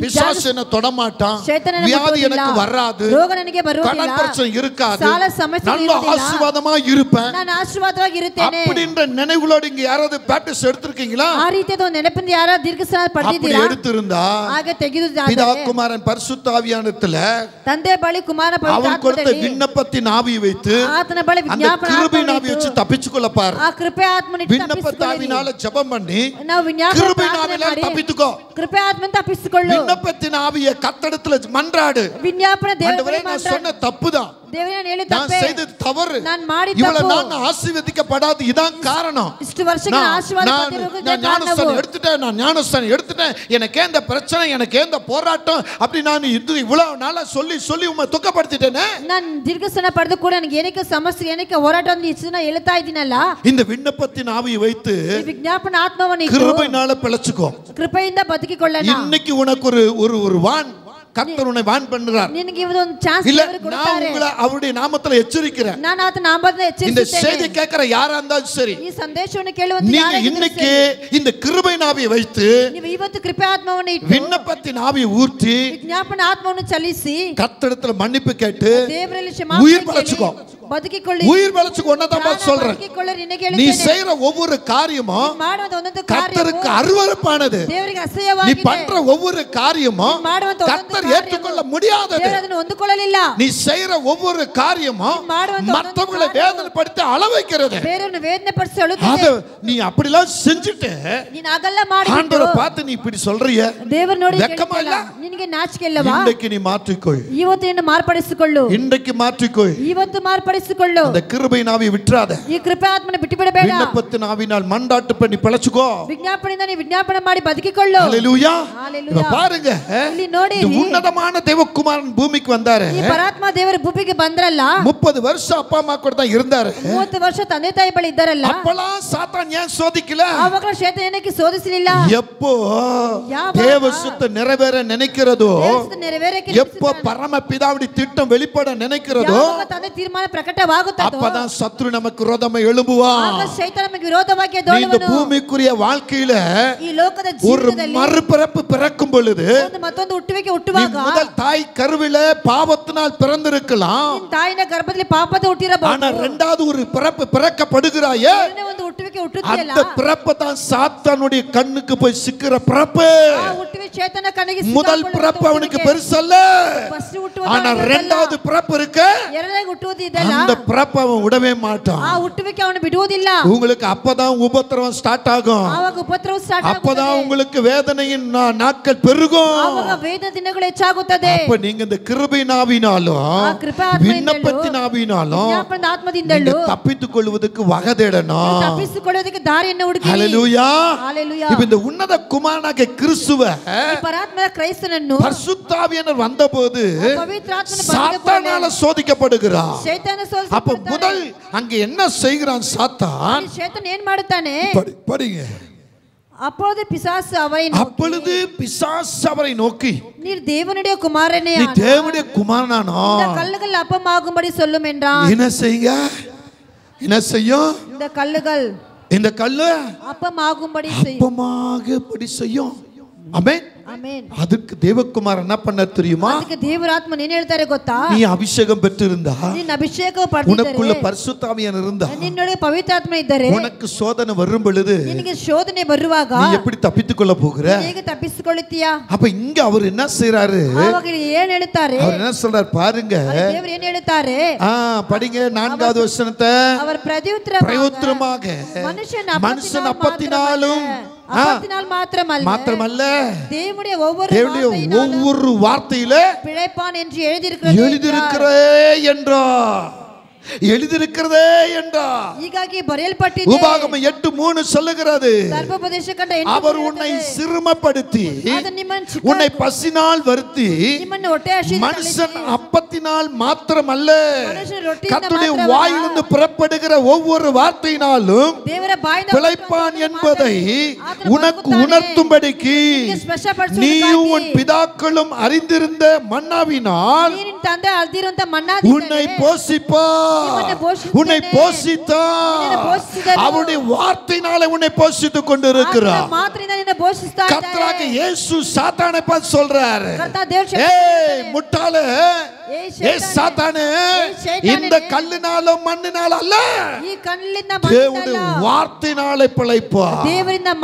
பிசாசு என்ன தொட மாட்டான், வியாதி எனக்கு வராது, கடன் பிரச்சனை இருக்காது, நல்ல ஆசீர்வாதமா இருப்பேன் அப்படின்ற நினைவுகளோடு இங்க யாராவது பேப்டிசம் எடுத்திருக்கீங்களா? அப்படி எடுத்திருந்தா பிதா குமாரன் பரிசுத்த ஆவியானத்துல அவன் கொடுத்த விண்ணப்பத்தின் ஆவியை வைத்து அந்த கிருபையின் ஆவியை வச்சு தப்பிச்சு கொள்ள பாரு. விண்ணப்பத்தாவினால ஜெபம் பண்ணி கிருபையினால தப்பித்துக்கோ. விண்ணப்பத்தின் ஆவியை கர்த்தரிடத்தில் மன்றாடு. ஆண்டவரே, நான் சொன்ன தப்புதான், நான் செய்தது தவறு, இவ்வளவு நான் ஆசீர்வதிக்கப்படாது, இதான் காரணம். நான் ஞானஸ்நானம் எடுத்துட்டேன், எனக்கு இந்த பிரச்சனை, எனக்கு இந்த போராட்டம் அப்படி நான் இவ்வளவு நாளா சொல்லி சொல்லி உம்மை துக்கப்படுத்திட்டேனே.
ನಾನು ದೀರ್ಘ ಸನ ಪಡೆದು ಕೂಡ ನನಗೆ ಏನಕ್ಕೆ ಸಮಸ್ಯೆ, ಏನಕ್ಕೆ ಹೋರಾಟ ಅಂತ ಇಷ್ಟನ ಹೇಳ್ತಾ ಇದ್ದೀನಲ್ಲ,
இந்த விண்ணப்பத்தின் ஆவியை வைத்து
ಈ ವಿಜ್ಞಾಪನ ಆತ್ಮವನ್ನು ಇಟ್ಟು
கிருபையினால பிழைச்சுக்கோ.
ಕೃಪೆಯಿಂದ ಬದುಕಿಕೊಳ್ಳೋಣ.
இன்னைக்கு உனக்கு ஒரு வான் கர்த்தர் உன்னை வான் பண்றார்.
ನಿನಗೆ ಒಂದು ಚಾನ್ಸ್
இல்ல
ದೇವರು
நான்
ಕೊಡ್ತಾರೆ.
உங்களை அவருடைய நாமத்துல எச்சரிக்கிறேன்.
ನಾನು ಆತನ ನಾಮದಿಂದ
இந்த
ಎಚ್ಚರಿಸುತ್ತೇನೆ.
செய்தி கேட்கிற யாரா இருந்தாலும் சரி,
ಈ ಸಂದೇಶವನ್ನು ಕೇಳುವಂತ
நீங்க
ಯಾರಾಗಿದ್ದರೂ
இன்னைக்கு
ಸರಿ,
இந்த கிருபையின் ஆவியை வைத்து
ನೀವು ಇವತ್ತು ಕೃಪೆ ಆತ್ಮವನ್ನು ಇಟ್ಟು
விண்ணப்பத்தின் ஆவியை ஊற்றி
ವಿಜ್ಞಾಪನ ಆತ್ಮವನ್ನು ಚಲಿಸಿ
கர்த்தரிடத்துல மன்னிப்பு கேட்டு
ದೇವರಲ್ಲಿ
உயிர்
ಕ್ಷಮಾಪಣೆ
பழச்சுக்கோ.
ಕೇಳಿ ಬದುಕಿಕೊಳ್ಳಿ.
உயிர் பழச்சுக்கோ. ஒன்னதான் பார்த்து சொல்றேன்.
ಬದುಕಿಕೊಳ್ಳಿ. ನಿನಗೆ
நீ
ಹೇಳುತ್ತೇನೆ,
செய்யற ஒவ்வொரு காரியமும்
ಮಾಡುವಂತ ಒಂದೊಂದು
கர்த்தருக்கு
ಕಾರ್ಯವು
அருவருப்பானது.
ದೇವರಿಗೆ
நீ
ಅಸಹ್ಯವಾಗಿದೆ.
பண்ற ஒவ்வொரு காரியமும்
ಮಾಡುವಂತ ಒಂದೊಂದು
கர்த்தர்
ಕಾರ್ಯವು
ஏற்றுக்கொள்ள முடியாதது.
ದೇವರು ಅದನ್ನು ಹೊಂದಿಕೊಳ್ಳಲಿಲ್ಲ.
நீ செய்யற ஒவ்வொரு காரியமும்
ಮಾಡುವಂತ
மற்றவங்களை
ಒಂದೊಂದು ಕಾರ್ಯವು
வேதனைப்படுத்தி அள வைக்கிறது.
ಬೇರೆಯವರನ್ನು ವೇದನೆ ಪಡಿಸಿ
அத
ಅಳುತ್ತದೆ.
நீ அப்படிலாம் செஞ்சுட்டு
ನೀನು ಆಗಲ್ಲ ಮಾಡಿಬಿಟ್ಟು
ஆண்டவரை பார்த்து நீ இப்படி சொல்றிய,
ದೇವರು ನೋಡಿ
வெக்கமா இல்ல?
ನಿನಗೆ ನಾಚಿಕೆ ಇಲ್ಲವಾ?
இன்றைக்கு நீ மாற்றிக்கொள்.
ಇವತ್ತು ನಿನ್ನ ಮಾರ್ಪಡಿಸಿಕೊಳ್ಳು.
இன்றைக்கு மாற்றிக்கொள்.
ಇವತ್ತು மார்படிಸಿಕೊಳ್ಳு.
அந்த கிருபையின் ஆவியை விட்டுறாத.
ಈ ಕೃಪೆ ಆತ್ಮನ ಬಿಟ್ಟು ಬಿಡಬೇಡ.
விண்ணப்பத்தின் ஆவியினால் மண்டாட்டு பண்ணி பிழைச்சுக்கோ.
ವಿಜ್ಞಾಪನೆಯಿಂದ ನೀ ವಿಜ್ಞಾಪನೆ ಮಾಡಿ ಬದುಕಿಕೊಳ್ಳು.
ஹல்லேலூயா.
ஹalleluya.
இப்ப பாருங்க,
ಇಲ್ಲಿ ನೋಡಿ,
இந்த உன்னதமான தேவகுமாரன் பூமிக்கு வந்தாரு.
ಈ ಪರಾತ್ಮ ದೇವರ ಭೂಮಿಗೆ ಬಂದ್ರಲ್ಲ,
30 வருஷம் அப்பா அம்மா கூட தான் இருந்தாரு.
30 ವರ್ಷ ತಂದೆ ತಾಯಿ ಬಳಿ ಇದ್ದಾರಲ್ಲ,
அப்பலாம் சாத்தான் ஏன் சோதிக்கல?
ಆವಾಗ ಶೇತಾನ ಏನಕ್ಕೆ ಸೋಧಿಸಲಿಲ್ಲ?
எப்போ
ಯಾವಾಗ
தேவ சித்தம் நிறைவேற நினைக்கிறதோ,
ದೇವರ ನೆರವೇರಕ್ಕೆ
எப்போ பரமபிதாவுடைய திட்டம் வெளிப்பட நினைக்கிறதோ,
ಯಾವಾಗ ತಂದೆ ತೀರ್ಮಾನ ಪ್ರಕಟವಾಗುತ್ತದೋ
அப்பதான் சத்ரு நமக்கு விரோதமா எழும்புவா.
ಆಗ ಶೈತಾನ ನಮಗೆ ವಿರೋಧವಾಗಿ
நீ இந்த
ಎದ್ದೇಳುವನು.
பூமிக்குரிய வாழ்க்கையில
ಈ ಲೋಕದ
ஒரு
ಜೀವನದಲ್ಲಿ
மறுபிறப்பு பிறக்கும் பொழுது,
ಒಂದು ಮತ್ತೊಂದು ಹುಟ್ಟುವಿಕೆ
நீ
ಹುಟ್ಟುವಾಗ
முதல் தாய் கருவில பாவத்தினால் பிறந்திருக்கலாம்.
ನಿನ್ನ ತಾಯಿನ ಗರ್ಭದಲ್ಲಿ ಪಾಪದ ಹುಟ್ಟಿರಬಹುದು.
ஆனா இரண்டாவது ஒரு பிறப்பு பிறக்கப்படுகிறாயே,
ಎರಡನೇ ಒಂದು ಹುಟ್ಟುವಿಕೆ ಹುಟ್ಟುತ್ತಿಲ್ಲ.
அந்த பிறப்பு தான் சாத்தானுடைய கண்ணுக்கு போய் சிக்கிற பிறப்பு.
ಆ ಹುಟ್ಟುವಿಕೆ ಶೇತಾನ ಕಣ್ಣಿಗೆ
முதல்
ಸಿಕ್ಕಾಕೊಳ್ಳುವಂತ
பிறப்பு அவனுக்கு
ಹುಟ್ಟುವಿಕೆ.
பெருசல்ல.
ಫಸ್ಟ್ ಹುಟ್ಟುವುದು
ஆனா
ದೊಡ್ಡದಲ್ಲ.
இரண்டாவது பிறப்பு இருக்க,
ಎರಡನೇ ಹುಟ್ಟುವುದು ಇದೆಲ್ಲ,
அந்த பிறப்பு அவன் விடவே மாட்டான்.
ಆ ಹುಟ್ಟುವಿಕೆ ಅವನು ಬಿಡುವುದಿಲ್ಲ.
உங்களுக்கு அப்பதான் உபத்திரவம் ஸ்டார்ட் ஆகும்.
ಆವಾಗ ಉಪದ್ರವ ಸ್ಟಾರ್ಟ್
அப்பதான்
ಆಗುತ್ತದೆ.
உங்களுக்கு வேதனையின் நாட்கள் பெருகும்.
ಆವಾಗ ವೇದನ ದಿನಗಳು ಹೆಚ್ಚಾಗುತ್ತದೆ.
அப்ப நீங்க இந்த கிருபையின் ஆவியினாலும்
ಆ ಕೃಪೆ ಆತ್ಮದಿಂದಲೂ
விண்ணப்பத்தின் ஆவியினாலும்
ವಿಜ್ಞಾಪನದ ಆತ್ಮದಿಂದಲೂ
நீங்க தப்பித்துக் கொள்வதற்கு வகை தேடணும்.
ತಪ್ಪಿಸಿಕೊಳ್ಳೋದಕ್ಕೆ ದಾರಿಯನ್ನು ಹುಡುಕಿ.
ஹல்லேலூயா.
ஹalleluya.
இப்ப இந்த உன்னத குமாரனாகிய கிறிஸ்துவ
ಈ ಪರಾತ್ಮನ ಕ್ರೈಸ್ತನನ್ನು
பரிசுத்த ஆவியானவர் வந்தபோது
ಪವಿತ್ರಾತ್ಮನ
சாத்தானால சோதிக்கப்படுகிறார்.
ಶೇತಾನ
அப்ப முதல் அங்க என்ன செய்கிறான் சாத்தான்?
ಶೇತಾನ ಏನ್ ಮಾಡುತ್ತಾನೆ?
படிங்க.
அப்பொழுது பிசாசு அவரை
அப்பொழுது பிசாசு அவரை நோக்கி,
நீர் தேவனுடைய குமாரனே,
நீ தேவனுடைய குமாரனானோ,
இந்த கல்லுகள் அப்பமாகும்படி சொல்லும் என்றான்.
என்ன செய்யுங்க? என்ன செய்யும்?
இந்த கல்லுகள்
இந்த கல்லு
அப்பமாகும்படி செய்யும்.
அப்பமாகும்படி செய்யும். ஆமென்.
ஆமென்.
அதுக்கு தேவகுமார் என்ன பண்ண தெரியுமா?
ಅದಕ್ಕೆ ದೇವರಾತ್ಮ ಏನು ಹೇಳ್ತಾರೆ ಗೊತ್ತಾ?
நீ அபிஷேகம் பெற்றிருந்தா,
ನೀನು ಅಭಿಷೇಕ ಪಡೆದಿದ್ದರೆ,
உனக்குள்ள பரிசுத்த ஆவியானவர் இருந்தா,
ನಿನ್ನೊಳಗೆ ಪವಿತ್ರಾತ್ಮ ಇದ್ದರೆ,
உனக்கு சோதனை வரும் பொழுது
ನಿನಗೆ ಶೋಧನೆ ಬರುವಾಗ
நீ எப்படி தப்பித்துக் கொள்ள போகிற?
ಹೇಗೆ ತಪ್ಪಿಸಿಕೊಳ್ಳುತ್ತೀಯಾ?
அப்ப இங்க அவர் என்ன செய்யறாரு?
ಆವಾಗ ಏನು ಹೇಳುತ್ತಾರೆ?
அவர் என்ன சொல்றார் பாருங்க.
ದೇವರು ಏನು ಹೇಳುತ್ತಾರೆ?
படிங்க 4வது வசனத்தை.
அவர்
பிரயுத்தரமாக மனுஷன் அப்பத்தினாலும் மாத்திரமல்ல தேவனுடைய ஒவ்வொரு வார்த்தையிலே
பிழைப்பான் என்று
எழுதியிருக்கிறே என்றார். எழுதியிருக்கிறதே என்றார்.
ಹೀಗಾಗಿ ಬರೆಯಲ್ಪಟ್ಟಿದೆ.
உபாகமம் 8:3 சொல்லுகிறது, அவர் உன்னை சிறுமப்படுத்தி உன்னை பசினால் வருத்தி மனுஷன் அப்பத்தினால் மாத்திரமல்ல கர்த்தருடைய வாயிலிருந்து புறப்படுகிற ஒவ்வொரு வார்த்தையினாலும் பிழைப்பான் என்பதை உனக்கு உணர்த்தும்படிக்கு நீயும் உன் பிதாக்களும் அறிந்திருந்த மன்னாவினால் உன்னை போஷிப்பார். உன்னை போஷித்தார். அவருடைய வார்த்தையினாலே உன்னை போஷித்துக் கொண்டிருக்கிறார். கர்த்தராகிய இயேசு சாத்தானை பார்த்து சொல்றாரு, ஏய் முட்டாளே, ஏய் சாத்தானே, இந்த கல்லினாலும் மண்ணினாலும் அல்ல, தேவனுடைய வார்த்தையினாலே பிழைப்பார். தேவனுடைய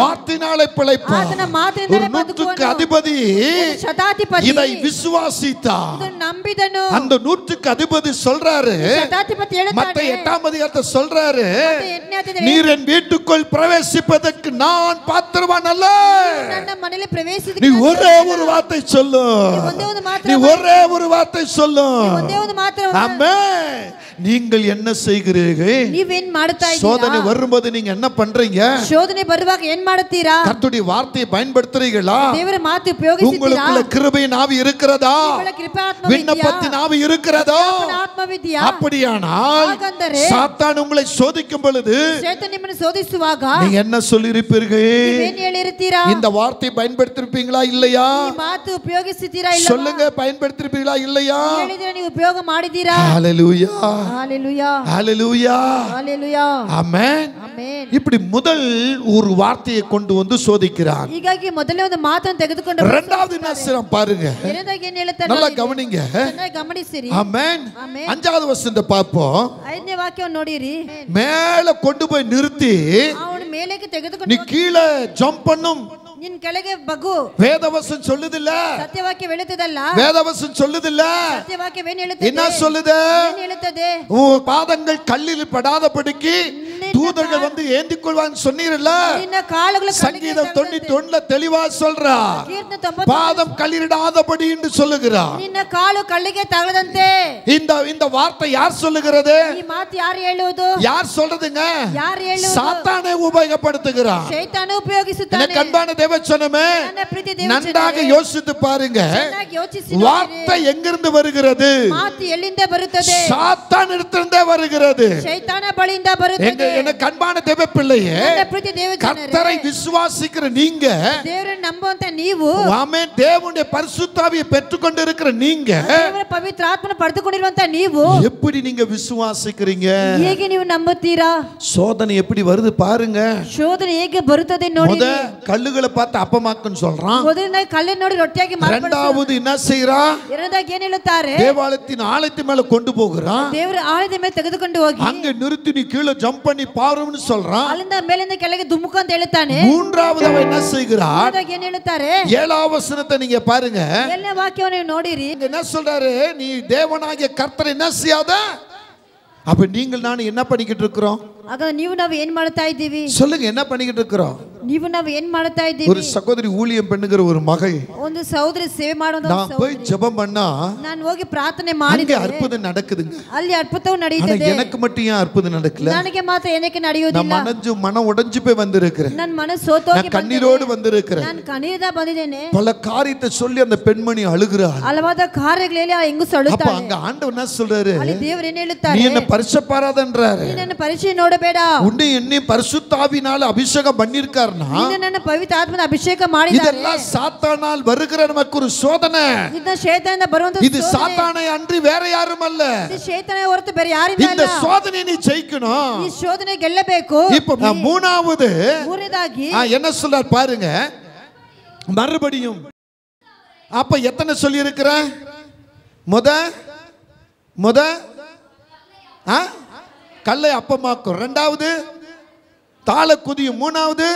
வார்த்தையினாலே பிழைப்பார். ஒரு நூற்றுக்கு அதிபதி இதை விசுவாசித்தார். அந்த நூற்றுக்கு அதிபதி சொல்றாரு, மத்த 8ஆம் அதிகாரத்தை சொல்றாரு, நீர் என் வீட்டுக்குள் பிரவேசிப்பதற்கு நான் பாத்திரவான் அல்ல. நீ ஒரே ஒரு வார்த்தை சொல்லு, நீ ஒரே ஒரு வார்த்தை சொல்லு. ஆமென். நீங்கள் என்ன செய்கிறீர்கள்?
ನೀವೇನ್ ಮಾಡ್ತಾ ಇದ್ದೀರಾ?
சோதனை வரும்போது நீங்க என்ன பண்றீங்க?
ಶೋಧನೆ ಬರುವಾಗ ಏನ್ ಮಾಡುತ್ತೀರಾ?
கர்த்தருடைய வார்த்தையை பயன்படுத்துறீங்களா?
ದೇವರ ಮಾತು ಉಪಯೋಗಿಸುತ್ತೀರಾ?
உங்களுக்குள்ள கிருபையின் ஆவி இருக்கிறதா? விண்ணப்பத்தின் ஆவி இருக்கிறதா? அப்படியானால் சாத்தான் உங்களை சோதிக்கும் பொழுது
ನಿಮ್ಮನ್ನು சோதிಸುವಾಗ
நீங்க என்ன சொல்லிருப்பீர்கள்?
ಏನು ಹೇಳಿರ್ತೀರಾ?
இந்த வார்த்தையை பயன்படுத்திருப்பீங்களா இல்லையா?
ಈ ಮಾತು ಉಪಯೋಗಿಸುತ್ತೀರಾ இல்லையா?
சொல்லுங்க, பயன்படுத்திருப்பீங்களா இல்லையா?
ಹೇಳಿದ್ರೆ ನೀವು ಉಪಯೋಗ ಮಾಡಿದ್ದೀರಾ?
ஹalleluya
ஹalleluya
ஹalleluya
ஹalleluya
ஆமென்
ஆமென்.
இப்படி முதல் ஒரு வார்த்தையை கொண்டு வந்து சோதிக்கிறார்.
ಹೀಗಾಗಿ ಮೊದಲನೇ ಒಂದು ಮಾತನ್ನು ತೆಗೆದುಕೊಂಡು
இரண்டாவது என்ன செய்றான் பாருங்க.
ಎರಡನೇದಾಗಿ ಏನು ಹೇಳ್ತಾನೆ?
நல்லா கவனிங்க.
ಚೆನ್ನಾಗಿ ಗಮನಿಸಿರಿ.
ஆமென்.
ಆಮೆನ್.
அஞ்சாவது வசனத்தை பாப்போம்.
5ನೇ ವಾಕ್ಯವನ್ನು ನೋಡಿರಿ.
மேல கொண்டு போய் நிறுத்தி
ಅವನು ಮೇಲಕ್ಕೆ
நீ
ತೆಗೆದುಕೊಂಡು
கீழே ஜம்ப் பண்ணும்.
ನಿನ್ನ ಕೆಳಗೆ ಬಗ್ಗು.
வேதவசனம் சொல்லுதில்ல?
ಸತ್ಯವಾಕ್ಯ ಹೇಳುತ್ತದಲ್ಲ?
வேதவசனம் சொல்லுதில்ல?
ಸತ್ಯವಾಕ್ಯವೇನು ಹೇಳುತ್ತದೆ?
என்ன சொல்லுது?
ಏನು ಹೇಳುತ್ತದೆ?
உன் பாதங்கள் கல்லில் படாதபடிக்கு தூதர்கள் வந்து ஏந்திக் கொள்வாங்க சொன்னீரல்ல?
ನಿನ್ನ ಕಾಲುಗಳು
சங்கீதம் 91ல தெளிவா சொல்றா.
ಕೀರ್ತನೆ 90
பாதம் கல்லிடாதபடி என்று சொல்லுகிறா.
ನಿನ್ನ ಕಾಲು ಕಲ್ಲಿಗೆ ತಗಲದಂತೆ.
இந்த வார்த்தை யார் சொல்லுகிறது?
ಈ ಮಾತು ಯಾರು ಹೇಳುವುದು?
யார் சொல்றதுங்க?
ಯಾರು ಹೇಳುವುದು?
சாத்தானே உபயோகப்படுத்துகிறான்.
ಶೈತಾನ ಉಪಯೋಗಿಸುತ್ತಾನೆ.
எனக்கு அன்பான தேவச்சனமே,
ನನ್ನ ಪ್ರೀತಿ ದೇವಜನರೇ,
நன்றாக யோசித்து பாருங்க.
ಚೆನ್ನಾಗಿ ಯೋಚಿಸಿ
வார்த்தை எங்கிருந்து வருகிறது?
ಮಾತು ಎಲ್ಲಿಂದ ಬರುತ್ತದೆ?
சாத்தான் இடத்திலிருந்தே வருகிறது.
ಶೈತಾನ ಬಳಿಯಿಂದ ಬರುತ್ತದೆ.
எனக்கு அன்பான தேவ பிள்ளையே,
ನನ್ನ ಪ್ರೀತಿ ದೇವಜನರೇ,
கர்த்தரை விசுவாசிக்கிற நீங்க,
ದೇವರನ್ನು ನಂಬುವಂತ ನೀವು,
ஆமென், தேவனுடைய பரிசுத்த ஆவியை பெற்றுக்கொண்டிருக்கிற நீங்க,
ದೇವರ ಪವಿತ್ರ ಆತ್ಮನ ಪಡೆದುಕೊಂಡಿರುವಂತ ನೀವು
எப்படி நீங்க விசுவாசிக்கிறீங்க?
ಹೇಗೆ ನೀವು ನಂಬುತ್ತೀರಾ?
சோதனை எப்படி வருது பாருங்க.
ಶೋಧನೆ ಹೇಗೆ ಬರುತ್ತದೆ ನೋಡಿ.
முத கல்லுகளை பார்த்து அப்பமாக்குன்னு சொல்றான்.
ಮೊದಲನೇ ಕಲ್ಲನ್ನು ನೋಡಿ ರೊಟ್ಟಿಯಾಗಿ ಮಾರ್ಪಡಿಸುತ್ತಾರೆ.
இரண்டாவது என்ன செய்றா?
ಎರಡನೇದಾಗಿ ಏನು ಹೇಳುತ್ತಾರೆ?
தேவாலயத்தின் ஆலயத்தின் மேல கொண்டு போகிறான்.
ದೇವರ ಆಲಯದ ಮೇಲೆ ತೆಗೆದುಕೊಂಡು ಹೋಗಿ
அங்க நிறுத்தி நீ கீழே ஜம்ப் பண்ணி பாருன்னு சொல்றான்.
ಅಲ್ಲಿಂದ ಮೇಲಿಂದ ಕೆಳಗೆ ದುಮ್ಮುಕು ಅಂತ ಹೇಳುತ್ತಾನೆ.
மூன்றாவது அவன் என்ன செய்கிறான்?
ಮೂರನೇದಾಗಿ ಏನು ಹೇಳುತ್ತಾರೆ?
7வது வசனத்தை நீங்க பாருங்க.
7ನೇ ವಾಕ್ಯವನ್ನು ನೀವು ನೋಡಿರಿ.
என்ன சொல்றாரு? நீ தேவனாகிய கர்த்தரை என்ன செய்யாத? அப்ப நீங்கள் நான் என்ன பண்ணிக்கிட்டு இருக்கிறோம்?
ಹಾಗಾದ್ರೆ ನೀವು ನಾವು ಏನ್ ಮಾಡ್ತಾ ಇದ್ದೀವಿ?
சொல்லுங்க, என்ன பண்ணிக்கிட்டு இருக்கிறோம்?
ನೀವು ನಾವು ಏನ್ ಮಾಡ್ತಾ ಇದ್ದೀವಿ?
ஒரு சகோதரி ஊழியம் பண்ணுகிற ஒரு மகள்,
ಒಂದು ಸಹೋದರಿ ಸೇವೆ ಮಾಡುವ
நான் போய் ஜெபம் பண்ணா
ನಾನು ಹೋಗಿ ಪ್ರಾರ್ಥನೆ
அங்க
ಮಾಡಿದೆ.
அற்புதம் நடக்குதுங்க.
ಅಲ್ಲಿ ಅದ್ಭುತವು
ஆனா
ನಡೆಯುತ್ತದೆ.
எனக்கு மட்டும் ஏன் அற்புதம் நடக்கல?
ನನಗೆ ಮಾತ್ರ ಏನಕ್ಕೆ
நான்
ನಡೆಯುವುದಿಲ್ಲ?
மனம் உடைஞ்சு போய் வந்திருக்கிறேன்.
ನನ್ನ ಮನಸ್ಸು ಸೋತೋಗಿ
நான் கண்ணீரோடு வந்திருக்கிறேன்.
ನಾನು ಕಣ್ಣೀರಿದ ಬಂದಿದ್ದೇನೆ.
பல காரியத்தை சொல்லி அந்த பெண்மணி அழுகிறாள்.
ಹಲವಾದ ಕಾರ್ಯಗಳಲ್ಲಿ ಆ ಹೆಂಗಸು
அப்ப
ಅಳುತ್ತಾಳೆ.
அங்க ஆண்டவர் என்ன சொல்றாரு?
ಅಲ್ಲಿ ದೇವರು ಏನು
நீ
ಹೇಳುತ್ತಾರೆ?
என்ன பரிசுத்தப்பாராதன்றாரு.
ನೀ ನನ್ನ ಪರಿಚಯ ನೋಡಬೇಡ.
உன்னை என்னை பரிசுத்த ஆவியினால அபிஷேகம் பண்ணிருக்காருன்னா,
ನೀನು ನನ್ನ ಪವಿತ್ರ ಆತ್ಮನ ಅಭಿಷೇಕ ಮಾಡಿದ್ದಾರೆ.
இதெல்லாம் சாத்தானால் வருகிற நமக்கு ஒரு சோதனை.
ಇದು ಶೇತಾನದಿಂದ ಬರುವಂತ
இது சாத்தானை அன்றி வேற யாரும் அல்ல.
ಇದು ಶೇತಾನ ಹೊರತು ಬೇರೆ ಯಾರಿಂದ
இந்த
ಅಲ್ಲ.
சோதனையை நீ ஜெயிக்கணும்.
ಈ ಶೋಧನೆ ಗೆಲ್ಲಬೇಕು.
இப்ப மூணாவது
ಮೂರನೇದಾಗಿ
என்ன சொல்றார் பாருங்க. மறுபடியும் அப்ப எத்தனை சொல்லி இருக்கிற? முத கல்லை அப்பமாக்கும். இரண்டாவது தாள குதியும். மூணாவது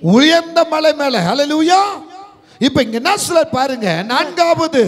உயர்ந்த மலை மேல. ஹல்லேலூயா. இப்ப இங்க என்ன சொல்ல பாருங்க. நான்காவது,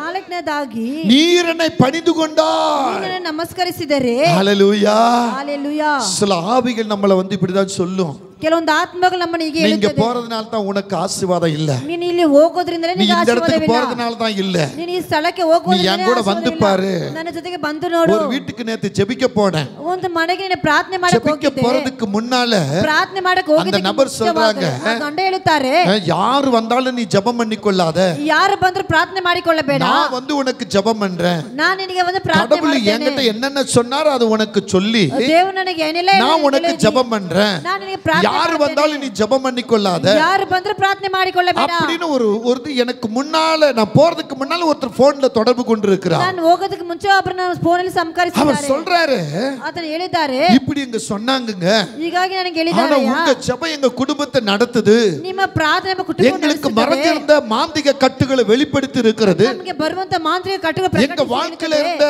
ನಾಲ್ಕನೇದಾಗಿ
நீரனை பணிந்து கொண்டார்.
ನೀನು ನಮಸ್ಕರಿಸಿದರೆ.
ஹல்லேலூயா.
ஹalleluya.
சில ஆவிகள் நம்மளை வந்து இப்படிதான் சொல்லும்.
ಕೆಲವೊಂದು ಆತ್ಮಗಳು ನಮ್ಮನ್ನು ಹೀಗೆ
நீங்க
ಹೇಳುತ್ತದೆ.
போறதுனால தான் உனக்கு ஆசீர்வாதம் இல்ல.
ನೀನು ಇಲ್ಲಿ ಹೋಗೋದ್ರಿಂದ
நீ
ನಿನಗೆ
இந்த இடத்துக்கு
ಆಶೀರ್ವಾದವಿಲ್ಲ.
போறதுனால தான் இல்ல.
ನೀನು ಈ ಸ್ಥಳಕ್ಕೆ
நீ
ಹೋಗೋದ್ರಿಂದ
என் கூட வந்து பாரு.
ನನ್ನ ಜೊತೆಗೆ ಬಂದು ನೋಡು.
ஒரு வீட்டுக்கு நேத்து ஜெபிக்க போனேன்.
ಒಂದು ಮನೆಗೆ ನೀನು ಪ್ರಾರ್ಥನೆ ಮಾಡಕ್ಕೆ
ஜெபிக்க
ಹೋಗಿದ್ದೆ.
போறதுக்கு முன்னால
ಪ್ರಾರ್ಥನೆ ಮಾಡಕ್ಕೆ
அந்த
ಹೋಗಿದ್ದೆ.
நபர் சொல்றாங்க,
ಗಂಡ ಹೇಳುತ್ತಾರೆ,
யாரு வந்தாலும் நீ ஜெபம் பண்ணி கொள்ளாத.
ಯಾರು ಬಂದರೂ ಪ್ರಾರ್ಥನೆ ಮಾಡಿಕೊಳ್ಳಬೇಡ.
நான் வந்து உனக்கு ஜெபம் பண்றேன்.
ನಾನು ನಿನಗೆ ಒಂದು ಪ್ರಾರ್ಥನೆ
கடவுள் என்கிட்ட
ಮಾಡ್ತೇನೆ.
என்னென்ன சொன்னாரோ அது உனக்கு சொல்லி
ದೇವರು ನನಗೆ ಏನೆಲ್ಲ
நான் உனக்கு ஜெபம் பண்றேன்.
ನಾನು ನಿನಗೆ ಪ್ರಾರ್ಥನೆ
யாரு வந்தாலும் நீ ஜெபம் பண்ணி கொள்ளாத.
ಯಾರು ಬಂದರೂ ಪ್ರಾರ್ಥನೆ ಮಾಡಿಕೊಳ್ಳಬೇಡ.
அப்படின்னு ஒரு எனக்கு முன்னால நான் போறதுக்கு முன்னால ஒருத்தர் போன்ல தொடர்பு கொண்டிருக்கிறார்.
ನಾನು ಹೋಗೋದಕ್ಕೆ ಮುಂಚೆ ಒಬ್ಬರು ನನ್ನ ಫೋನಲ್ಲಿ
அவர்
ಸಂಕರಿಸಿದ್ದಾರೆ.
சொல்றாரு,
ಆತನು ಹೇಳಿದ್ದಾರೆ,
இப்படி இங்க சொன்னாங்கங்க.
ಹೀಗಾಗಿ ನನಗೆ
ஆனா
ಹೇಳಿದ್ದಾರೆ,
உங்க ஜெபம் எங்க குடும்பத்தை நடத்துது.
ನಿಮ್ಮ ಪ್ರಾರ್ಥನೆ ನಮ್ಮ ಕುಟುಂಬವನ್ನು
எங்களுக்கு
ನಡೆಸುತ್ತದೆ.
மறைஞ்சிருந்த மாந்திக கட்டுகளை வெளிப்படுத்தி இருக்கிறது.
ನಮಗೆ ಬರುವಂತ ಮಾಂತ್ರಿಕ ಕಟ್ಟುಗಳು
எங்க வாழ்க்கையில இருந்த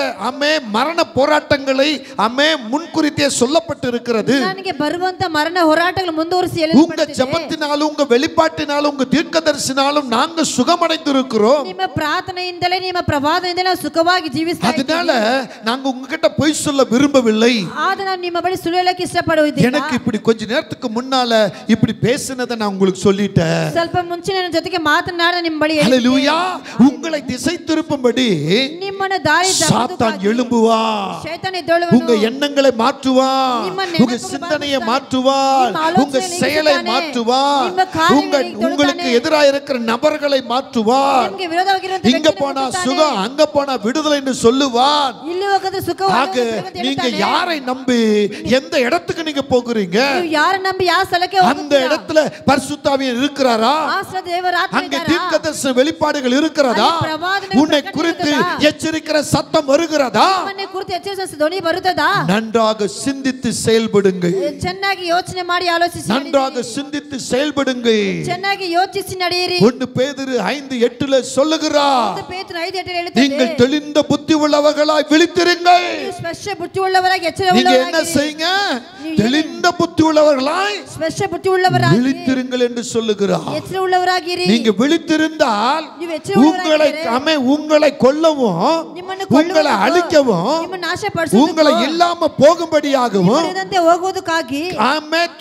மரண போராட்டங்களை முன்குறித்தே சொல்லப்பட்டு இருக்கிறது.
ನನಗೆ ಬರುವಂತ ಮರಣ ಹೋರಾಟಗಳು ಮುಂದುವರಿಸಿ
உங்க
ಹೇಳಲ್ಪಟ್ಟಿದೆ.
ஜெபத்தினாலும் உங்க வெளிப்பாட்டினாலும் உங்க தீர்க்கதரிசனாலும் நாங்க சுகமடைந்திருக்கிறோம்.
ನಿಮ್ಮ ಪ್ರಾರ್ಥನೆಯಿಂದಲೇ ನಿಮ್ಮ ಪ್ರವಾದದಿಂದಲೇ ನಾವು ಸುಖವಾಗಿ ಜೀವಿಸ್ತಾ
அதனால
ಇದ್ದೀವಿ.
நாங்க உங்ககிட்ட பொய் சொல்ல விரும்பவில்லை.
ಆದ್ರೆ ನಾವು ನಿಮ್ಮ ಬಳಿ ಸುಳ್ಳು ಹೇಳಕ್ಕೆ ಇಷ್ಟಪಡುವುದಿಲ್ಲ.
எனக்கு இப்படி கொஞ்ச நேரத்துக்கு முன்னால இப்படி பேசினதை நான் உங்களுக்கு சொல்லிட்டேன்.
ಸ್ವಲ್ಪ ಮುಂಚೆ ನನ್ನ ಜೊತೆಗೆ ಮಾತನಾಡ ನಿಮ್ಮ ಬಳಿ
ஹல்லேலூயா. உங்களை திசை திருப்பும்படி
ನಿಮ್ಮನ್ನು ದಾರಿ
சாத்தான் எழும்புவான்.
ಶೈತಾನ ಎದ್ದೇಳುವನು.
உங்க எண்ணங்களை மாற்றுவான், உங்க சிந்தனையை மாற்றுவான், உங்க செயலை மாற்றுவான், உங்களுக்கு எதிராக இருக்கிற நபர்களை மாற்றுவான். இங்க போனா சுகம், அங்க போனா விடுதலை என்று சொல்லுவான். ஆக நீங்க யாரை நம்பி எந்த இடத்துக்கு நீங்க போகிறீங்க?
யாரை நம்பி ಯಾವ ಸ್ಥಳಕ್ಕೆ ಹೋಗುತ್ತೀರಾ?
அந்த இடத்துல பரிசுத்த ஆவியானவர் இருக்கிறாரா? அங்க தீர்க்கதரிசன வெளிப்பாடுகள் இருக்கிறதா? உன்னை குறித்து எச்சரிக்கிற சத்தம் வருகிறதா?
உன்னை குறித்து எச்சரிக்கிற ಧ್ವನಿ ಬರುತ್ತದಾ?
நன்றாக சிந்தித்து செயல்படுங்கள்.
ಚೆನ್ನಾಗಿ ಯೋಚನೆ ಮಾಡಿ ಆಲೋಚಿಸಿ
நன்றாக சிந்தித்து செயல்படுங்கள்.
ಚೆನ್ನಾಗಿ ಯೋಚಿಸಿ ನಡೆಯಿರಿ.
1 பேதுரு 5:8 சொல்லுகிறார்,
1 பேதுரு 5:8 ಹೇಳುತ್ತದೆ,
நீங்கள் தெளிந்த புத்தி உள்ளவர்களாய் விழித்திருங்கள்.
ಸ್ಪಷ್ಟ ಬುದ್ಧಿ ಉಳ್ಳವರಾಗಿ ಎಚ್ಚರವುಳ್ಳವರಾಗಿ.
நீங்க என்ன செய்யுங்க? தெளிந்த புத்தி உள்ளவர்களாய்
ಸ್ಪಷ್ಟ ಬುದ್ಧಿ ಉಳ್ಳವರಾಗಿ
விழித்திருங்கள் என்று சொல்லுகிறார்.
ಎಚ್ಚರವುಳ್ಳವರಾಗಿರಿ.
நீங்க விழித்திருந்தால் உங்களை கொல்லவும், உங்களை அழிக்கவும், உங்களை இல்லாம போகும்படியாகவும்
ಹೋಗುವುದಕ್ಕಾಗಿ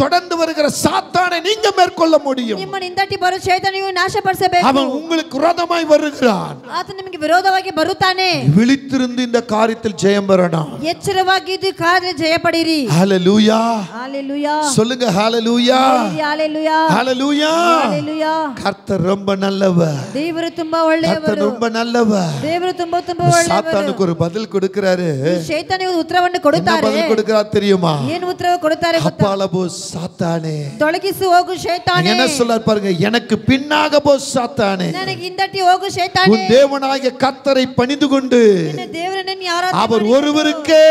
தொடர்ந்து வருகிற சாத்தானை நீங்க மேற்கொள்ள முடியும்.
ನಿಮ್ಮನ್ನು ಹಿಂದಟ್ಟಿ ಬರುವ ಶೈತಾನನು ನಾಶಪಡಿಸಬೇಕು.
அவன் உங்களுக்கு விரோதமாய் வருகிறான்.
ಆತನು ನಿಮಗೆ ವಿರೋಧವಾಗಿ ಬರುತ್ತಾನೆ.
விழித்திருந்து இந்த காரியத்தில் ஜெயம் பெறணும்.
ಎಚ್ಚರವಾಗಿ ಇದು ಕಾರ್ಯದಲ್ಲಿ ಜಯ ಪಡೆಯಿರಿ.
ஹalleluya,
ஹalleluya.
சொல்லுங்க ஹalleluya,
ஹalleluya,
ஹalleluya.
ஹalleluya.
கர்த்தர் ரொம்ப நல்லவர்.
தேவரு ತುಂಬಾ ಒಳ್ಳೆಯವರು.
கர்த்தர் ரொம்ப நல்லவர்.
ದೇವರು ತುಂಬಾ ಒಳ್ಳೆಯವರು.
சாத்தானுக்கு ஒரு பதில் கொடுக்கிறாரு.
ಶೈತಾನಿಗೆ ಉತ್ತರವನ್ನು ಕೊಡುತ್ತಾರೆ.
என்ன பதில் கொடுக்கிறார் தெரியுமா?
ಏನು ಉತ್ತರ ಕೊಡುತ್ತಾರೆ ಗೊತ್ತಾ?
அப்பால போ சாத்தானே,
ತೊಲಗಿಸಿ ಹೋಗು ಶೈತಾನೇ.
என்ன சொல்றார் பாருங்க, எனக்கு பின்னாக போ சாத்தானே,
ನನಗೆ ಹಿಂದಟ್ಟಿ ಹೋಗು ಶೈತಾನೇ.
உன் தேவனாகிய கர்த்தரை பணிந்து கொண்டு
ನಿನ್ನ ದೇವರನ್ನೇ ನೀ ಆರಾಧನೆ
அவர் ஒருவருக்கே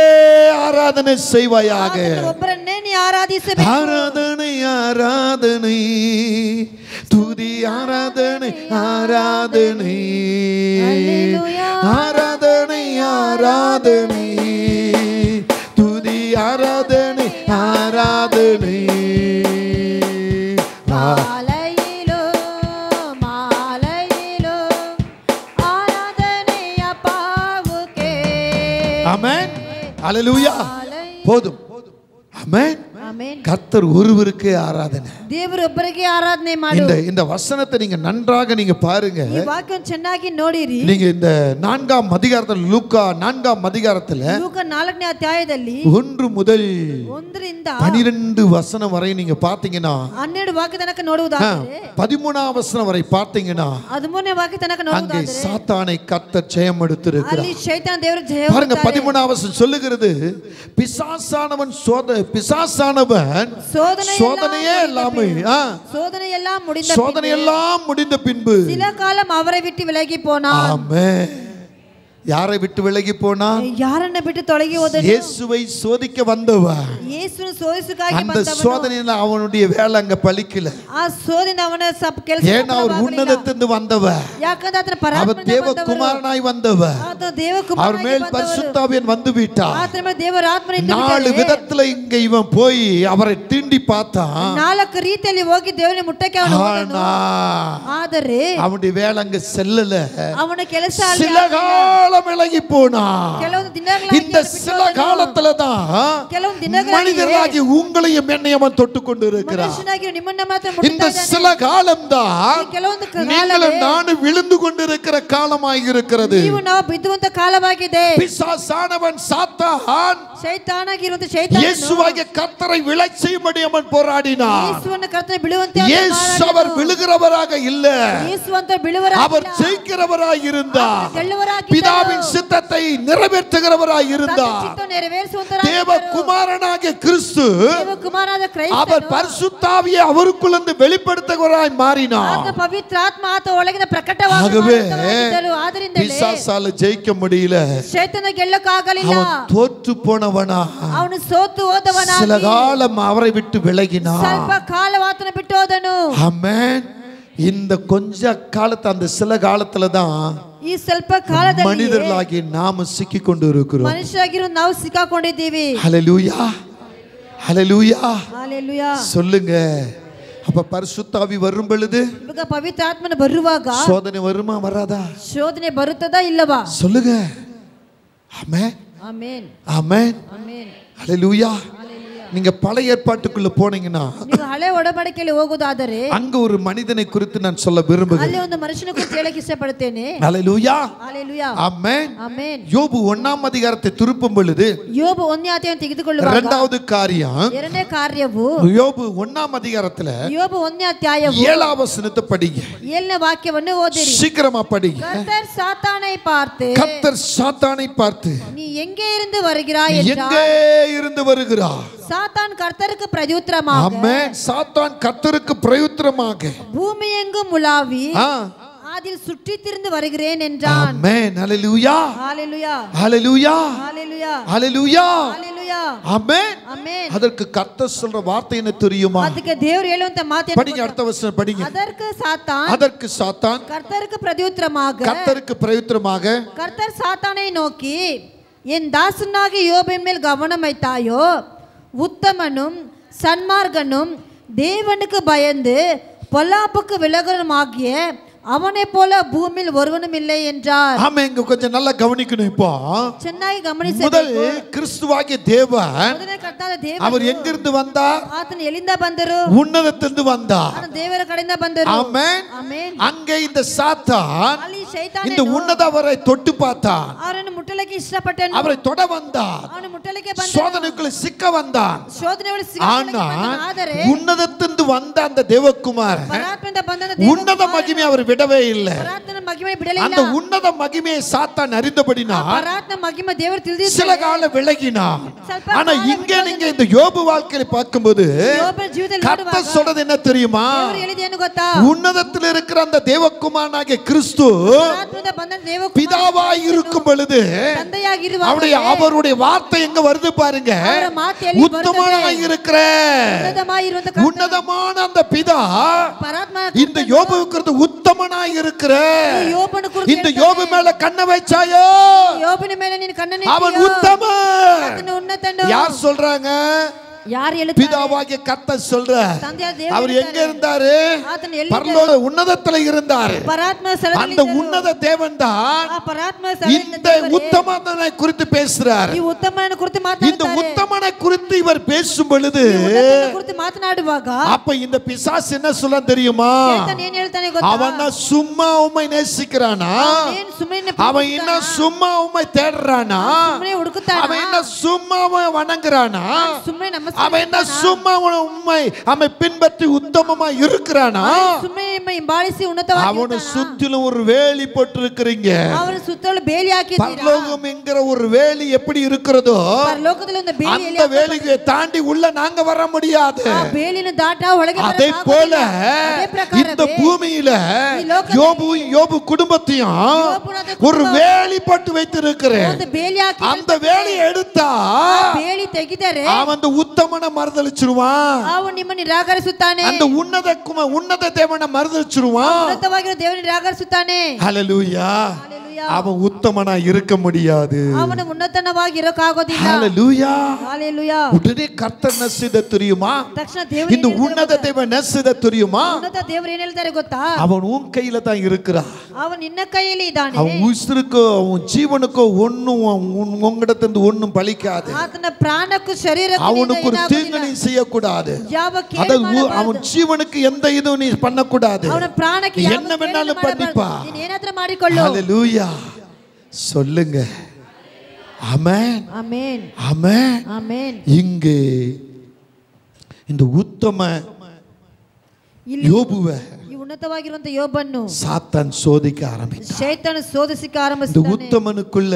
ஆராதனை செய்வாயாக.
ಒಬ್ಬರನ್ನೇ ನೀ ಆರಾಧಿಸಬೇಕು.
ஆராதனை ஆராதனை துதி ஆராதனை ஆராதனை ஆராதனை ஆராதனை துதி ஆராதனை ஆராதனை.
மாலையிலோ மாலையிலோ ஆராதனை அப்பாவுக்கே.
ஆமென், ஹalleluya. போதும். ஆமென்,
ஆமென்.
கர்த்தர் ஒருவருக்கே ஆராதனை.
ದೇವರೊಬ್ಬರಿಗೆ ಆರಾಧನೆ ಮಾಡು.
இந்த வசனத்தை நீங்க நன்றாக நீங்க பாருங்க.
ಈ ವಾಕ್ಯವನ್ನು ಚೆನ್ನಾಗಿ ನೋಡಿರಿ.
நீங்க இந்த 4ஆம் அதிகாரத்தில், லூக்கா 4ஆம் அதிகாரத்தில்
ಲೂಕ 4ನೇ ಅಧ್ಯಾಯದಲ್ಲಿ
1 முதல்
1ರಿಂದ
12 வசனம் வரை நீங்க பாத்தீங்கன்னா,
12 ವಾಕ್ಯ ತನಕ ನೋಡುವುದಾದರೆ,
13ஆம் வசனம் வரை பார்த்தீங்கன்னா,
13ನೇ ವಾಕ್ಯ ತನಕ
அங்கே
ನೋಡುವುದಾದರೆ
சாத்தானை கர்த்தர் ஜெயம் எடுத்திருக்கிறார்.
ಅಲ್ಲಿ ಶೈತಾನ ದೇವರು ಜಯ
பாருங்க, 13ஆம் வசனம் சொல்லுகிறது, பிசாசானவன் சோதனையே இல்லாம சோதனை எல்லாம் முடிந்த பின்பு
சில காலம் அவரை விட்டு விலகி போனான்.
ஆமென். யாரை விட்டு விலகி போனான்?
யாரನ್ನ ಬಿಟ್ಟು ತೊಲಗಿ ಹೋದನು?
இயேசுவை சோதிக்க வந்தவன்.
இயேசுவை சோதிಸುಕಾಗಿ
அந்த
ಬಂದವನು.
சோதனையில அவனுடைய வேலை அங்க பலிக்கல.
ಆ ಸೋದನೆ ಅವನ ಕೆಲಸ
ஏன்னா அவர் உன்னதத்திலிருந்து வந்தவன்.
ಯಾಕಂದ್ರೆ ಆತನ ಪರಮಾತ್ಮನಿಂದ
அவர் தேவகுமாரனாய் வந்தவன்.
ಆತ ದೇವಕುಮಾರನಾಗಿ
அவர் மேல் பரிசுத்த ஆவியானவர் வந்து விட்டார்.
ಆತನ ಮೇಲೆ ದೇವರ ಆತ್ಮ ಇದ್ದು
4 விதத்துல இங்க இவன் போய் அவரை தீண்டி பார்த்தான்.
4 ರೀತಿಯಲ್ಲಿ ಹೋಗಿ ದೇವರನ್ನು ಮುಟ್ಟಕ್ಕೆ ಅವನು ಹೋದನು. ಆದರೆ
அவனுடைய வேலை அங்க செல்லல.
ಅವನ ಕೆಲಸ
சில காலம் விலகி போனான்.
ಕೆಲವು ದಿನಗಳಾಗಿ
இந்த சில காலத்துல தான்
ಕೆಲವು ದಿನಗಳಾಗಿ
மனிதராகி உங்களையும் என்னையும் தொட்டு கொண்டு இருக்கிறார்.
ಮನುಷ್ಯನಾಗಿ ನಿಮ್ಮನ್ನ ಮಾತ್ರ
இந்த
ಮುಟ್ಟುತ್ತಾ ಇದ್ದಾನೆ.
சில காலம் தான்
ಕೆಲವೊಂದು
நீங்களும் நானும் விழுந்து கொண்டிருக்கிற காலமாய் இருக்கிறது.
ನೀವು ನಾವು ಬಿದ್ದುವಂತ ಕಾಲವಾಗಿದೆ.
பிசாசானவன் சாத்தான்
ಶೈತಾನಾಗಿರುವಂತ ಶೈತಾನನು
இயேசுவாகிய கர்த்தரை விழச் செய்யும்படி அவன் போராடினான்.
ಯೇಸುವನ್ನು ಕರ್ತனை ಬಿಳುವಂತೆ
இயேசு அவர் விழுகிறவராக இல்ல,
ಯೇಸು ಅಂತ ಬಿಳುವರಾಗಿಲ್ಲ.
அவர் ஜெயிக்கிறவராய் இருந்தார்.
ಗೆಲ್ಲುವರಾಗಿದ್ದರು.
பிதாவின் சித்தத்தை நிறைவேற்றுகிறவராய் இருந்தார்.
ಚಿತ್ತ ನೆರವೇರಿಸುವಂತರಾಗಿದ್ದರು.
தேவகுமாரனாகிய கிறிஸ்து
ದೇವಕುಮಾರನಾದ ಕ್ರೈಸ್ತನು
அவர் பரிசுத்த ஆவியை அவருக்குள்ளிருந்து வெளிப்படுத்துகிறவராய் மாறினார்.
ಆತ ಪವಿತ್ರ ಆತ್ಮ ಆತ ಒಳಗಿನ ಪ್ರಕಟವಾಗಿ
ஆகவே
ಆದ್ದರಿಂದಲೇ
பிசாசால ஜெயிக்க முடியல.
ಶೈತಾನ ಗೆಲ್ಲಕ್ಕಾಗಲಿಲ್ಲ.
அவன் தோற்று போனவனா,
ಅವನು ಸೋತು ಹೋದವನಾಗಿ
சில காலம் அவரை விட்டு விலகினான்.
ಸ್ವಲ್ಪ ಕಾಲ ಆತನ ಬಿಟ್ಟು ಹೋದನು.
ஆமென். இந்த கொஞ்ச காலத்து அந்த சில காலத்துல தான்
ಈ ಸ್ವಲ್ಪ ಕಾಲದಲ್ಲಿ
மனிதர்களாகி நாம சிக்கி கொண்டு இருக்கிறோம்.
ಮನುಷ್ಯರಾಗಿರೋ ನಾವು ಸಿಕ್ಕಾಕೊಂಡಿದ್ದೀವಿ.
ஹalleluya, ஹalleluya,
ஹalleluya.
சொல்லுங்க. அப்ப பரிசுத்த ஆவி வரும் பொழுது
ಇವಾಗ ಪವಿತ್ರ ಆತ್ಮನ ಬರುವಾಗ
சோதனை வருமா வராதா?
ಶೋಧನೆ ಬರುತ್ತದಾ ಇಲ್ಲವಾ?
சொல்லுங்க. ஆமென்,
ಆಮೆನ್,
ஆமென்,
ಆಮೆನ್.
ஹalleluya. நீங்க பழைய ஏற்பாட்டுக்குள்ள போனீங்கன்னா
ನೀವು ಹಳೆ ಒಡಂಬಡಿಕೆಯಲ್ಲಿ ಹೋಗೋದಾದರೆ
அங்க ஒரு மனிதனை குறித்து நான் சொல்ல விரும்புகிறேன்.
ಅಲ್ಲಿ ಒಂದು ಮನುಷ್ಯನ ಕುರಿತು ಹೇಳಕ್ಕೆ ಇಷ್ಟಪಡುತ್ತೇನೆ.
ஹalleluya.
ஹalleluya.
ஆமென்.
ஆமென்.
யோபு 1ஆம் அதிகாரத்தை திருப்பும் பொழுது
யோபு 1ನೇ ಅಧ್ಯಾಯವನ್ನು ತೆಗೆದುಕೊಳ್ಳುವಾಗ
இரண்டாவது காரியம்
ಎರಡನೇ ಕಾರ್ಯವು
யோபு 1ஆம் அதிகாரத்துல
யோபு 1ನೇ ಅಧ್ಯಾಯವು
7ஆம் வசனத்தை படிங்க.
7ನೇ ವಾಕ್ಯವನ್ನು ಓದಿರಿ.
சீக்கிரமா படிங்க.
கர்த்தர் சாத்தானை பார்த்து
கர்த்தர் சாத்தானை பார்த்து
நீ எங்கே இருந்து வருகிறாய் என்றார்.
எங்கே இருந்து வருகிறாய்?
சாத்தான் கர்த்தருக்கு பிரதியுத்தரமாக
ஆமென். சாத்தான் கர்த்தருக்கு பிரதியுத்தரமாக
பூமி எங்கும் உலாவி அதில் சுற்றி திரிந்து வருகிறேன் என்றான்.
ஆமென். ஹalleluya.
ஹalleluya.
ஹalleluya.
ஹalleluya.
ஹalleluya.
ஹalleluya.
ஆமென்.
ஆமென்.
அதற்கு கர்த்தர் சொல்ற வார்த்தை என்ன தெரியுமா?
ಅದಕ್ಕೆ ದೇವರು ಹೇಳುವಂತ ಮಾತು ಏನು?
படிங்க அடுத்த வசனம் படிங்க.
அதற்கு சாத்தான் கர்த்தருக்கு பிரதியுத்தரமாக கர்த்தர் சாத்தானை நோக்கி என் தாசனாகிய யோபின் மேல் கவனம் வைத்தாயோ? உத்தமனும் சன்மார்கனும் தேவனுக்கு பயந்து பொல்லாப்புக்கு விலகனுமாகிய அவனை போல பூமியில் ஒருவனும் இல்லை என்றார்.
ஆமென். இங்க கொஞ்சம் நல்லா கவனிக்கணும். இப்போ
ಚೆನ್ನಾಗಿ ಗಮನಿಸಿ.
முதல் கிறிஸ்துவாகிய தேவன் அவர் எங்கிருந்து வந்தார்?
ಆತನು ಎಲ್ಲಿಂದ ಬಂದರು?
ಉನ್ನತದಿಂದ வந்தார்.
ದೇವರ ಕಡೆಯಿಂದ ಬಂದರು.
ஆமென்.
ಆಮೆನ್.
அங்கே இந்த சாத்தான்
ಅಲ್ಲಿ ಶೈತಾನನು
இந்த ಉನ್ನತவரை தொட்டு பார்த்தான்.
ಅವರನ್ನು ಮುಟ್ಟಲಿಕ್ಕೆ ಇಷ್ಟಪಟ್ಟನು.
அவரை தொட வந்தான்.
ಅವನು ಮುಟ್ಟಲಿಕ್ಕೆ ಬಂದನು.
சோதனைக்குள்ள சிக்க வந்தான்.
ಶೋಧನೆಯಲ್ಲಿ ಸಿಕ್ಕಿಕೊಳ್ಳಲಿಕ್ಕೆ ಬಂದನು. ಆದರೆ
ಉನ್ನತದಿಂದ வந்த அந்த தேவகுமாரன்
ಪರಮಾತ್ಮನಿಂದ ಬಂದ
உன்னத மகிமை அவர் விடவே இல்லை.
ಪರಮಾತ್ಮನ ಮಹಿಮೆ ಬಿಡಲಿಲ್ಲ.
அந்த உன்னத மகிமையை சாத்தான் அறிந்தபடினார்
ಪರಮಾತ್ಮನ ಮಹಿಮೆ ದೇವರು ತಿಳಿದಿದ್ದರು.
சில கால விலகினார். ஆனா இங்க நீங்க இந்த யோபு வாழ்க்கையை பார்க்கும்போது
யோபு ஜீவிತದಲ್ಲಿ
கர்த்தர் சொல்றது என்ன தெரியுமா?
ದೇವರು ಹೇಳಿದ್ದು ಏನು ಗೊತ್ತಾ?
உன்னதத்தில் இருக்கிற அந்த தேவகுமாரனாகிய கிறிஸ்து
ಪರಮಾತ್ಮನಿಂದ ಬಂದ ದೇವಕುಮಾರ
பிதாவாய் இருக்கும் பொழுது
ತಂದೆಯಾಗಿರುವಾಗ
அவருடைய வார்த்தை எங்க வருது பாருங்க.
ಅವರ ಮಾತು ಎಲ್ಲಿ ಬರುತ್ತದೆ?
உத்தமனாய் இருக்கிற உன்னதமான அந்த பிதா இந்த யோபுவுக்கு உத்தமனாய் இருக்கிற இந்த யோபு மேல கண்ணை வைச்சாயோ?
யோபுவின் மேல நீ கண்ணை
அவன் உத்தமன். யார் சொல்றாங்க?
யார் எழுதி?
பிதாவாகிய கர்த்தர் சொல்றார். அவர் எங்க இருந்தாரு? பரலோக உன்னதத்துல இருந்தாரு. அந்த உன்னத தேவன் தான் இந்த உத்தமனை குறித்து பேசுறார். இந்த உத்தமனை குறித்து இவர் பேசும் பொழுது அப்ப இந்த பிசாசு என்ன சொல்ல தெரியுமா? அவன் சும்மா உம்மை நேசிக்கிறானா? அவன் என்ன சும்மா உம்மை தேடுறானா? அவன் என்ன சும்மா வணங்குறானா? அவன் என்ன சும்மா உம்மை அவனை பின்பற்றி உத்தமமா இருக்கிறானா? அவனை சுத்திலும் ஒரு வேலி போட்டு இருக்கிறீங்க. பரலோகம் என்கிற ஒரு வேலி எப்படி இருக்கிறதோ அந்த வேலியை தாண்டி உள்ள நாங்க வர முடியாது. அதே போல இந்த பூமியில யோபு குடும்பத்தையும் ஒரு வேலி போட்டு வைத்திருக்கிறேன். அந்த வேலியை எடுத்தா அவன் உத்தமனை மறுதலிச்சிருவான்.
ಅವನು ನಿಮ್ಮನ್ನು ನಿರಾಕರಿಸುತ್ತಾನೆ.
அந்த உன்னத தேவனை மறுதலிச்சிருவான்.
ಉನ್ನತವಾಗಿರುವ ದೇವರನ್ನು ನಿರಾಕರಿಸುತ್ತಾನೆ.
ஹalleluya. அவன் உத்தமனா இருக்க முடியாது.
அவன் உன்னதனாಗಿ ಇರಕಾಗೋದಿಲ್ಲ.
ஹalleluya.
ஹalleluya.
உடனே கர்த்தர் நசித தெரியுமா?
ತಕ್ಷಣ ದೇವರು
இந்த உன்னத தேவன் நசித தெரியுமா?
ಉನ್ನತ ದೇವರು ಏನು ಹೇಳ್ತಾರೆ ಗೊತ್ತಾ?
அவன் உன் கையில தான் இருக்கிறான்.
அவன் ನಿನ್ನ ಕೈಯಲ್ಲಿ ಇದ್ದಾನೆ.
அவன் உயிருக்கு அவன் ஜீவனுக்கு ஒண்ணும் உன்னிடத்திலிருந்து ஒண்ணும் பலிக்காது.
ಆತನ ಪ್ರಾಣಕ್ಕೂ ಶರೀರಕ್ಕೂ
அவனுக்கு ஒரு தீங்கு நீ செய்யக்கூடாது. அவன் ஜீவனுக்கு எந்த இதுவும் நீ பண்ணக்கூடாது.
ಅವನ ಪ್ರಾಣಕ್ಕೆ
என்ன வேணாலும் பண்ணிப்பா.
ನೀನು ಏನಾದರೂ ಮಾಡಿಕೊಳ್ಳು.
ஹalleluya. சொல்லுங்க ஆமென்.
ஆமென்.
ஆமென்.
ஆமென்.
இங்கே இந்த உத்தம யோபுவை
ಉನ್ನತವಾಗಿರುವಂತ ಯೋಬನ್ನು
சாத்தான் சோதிக்க ஆரம்பித்தான்.
ಶೈತಾನ ಶೋಧಿಸಿಕ
இந்த
ಆರಂಭಿಸಿದ್ದಾನೆ.
உத்தமனுக்குள்ள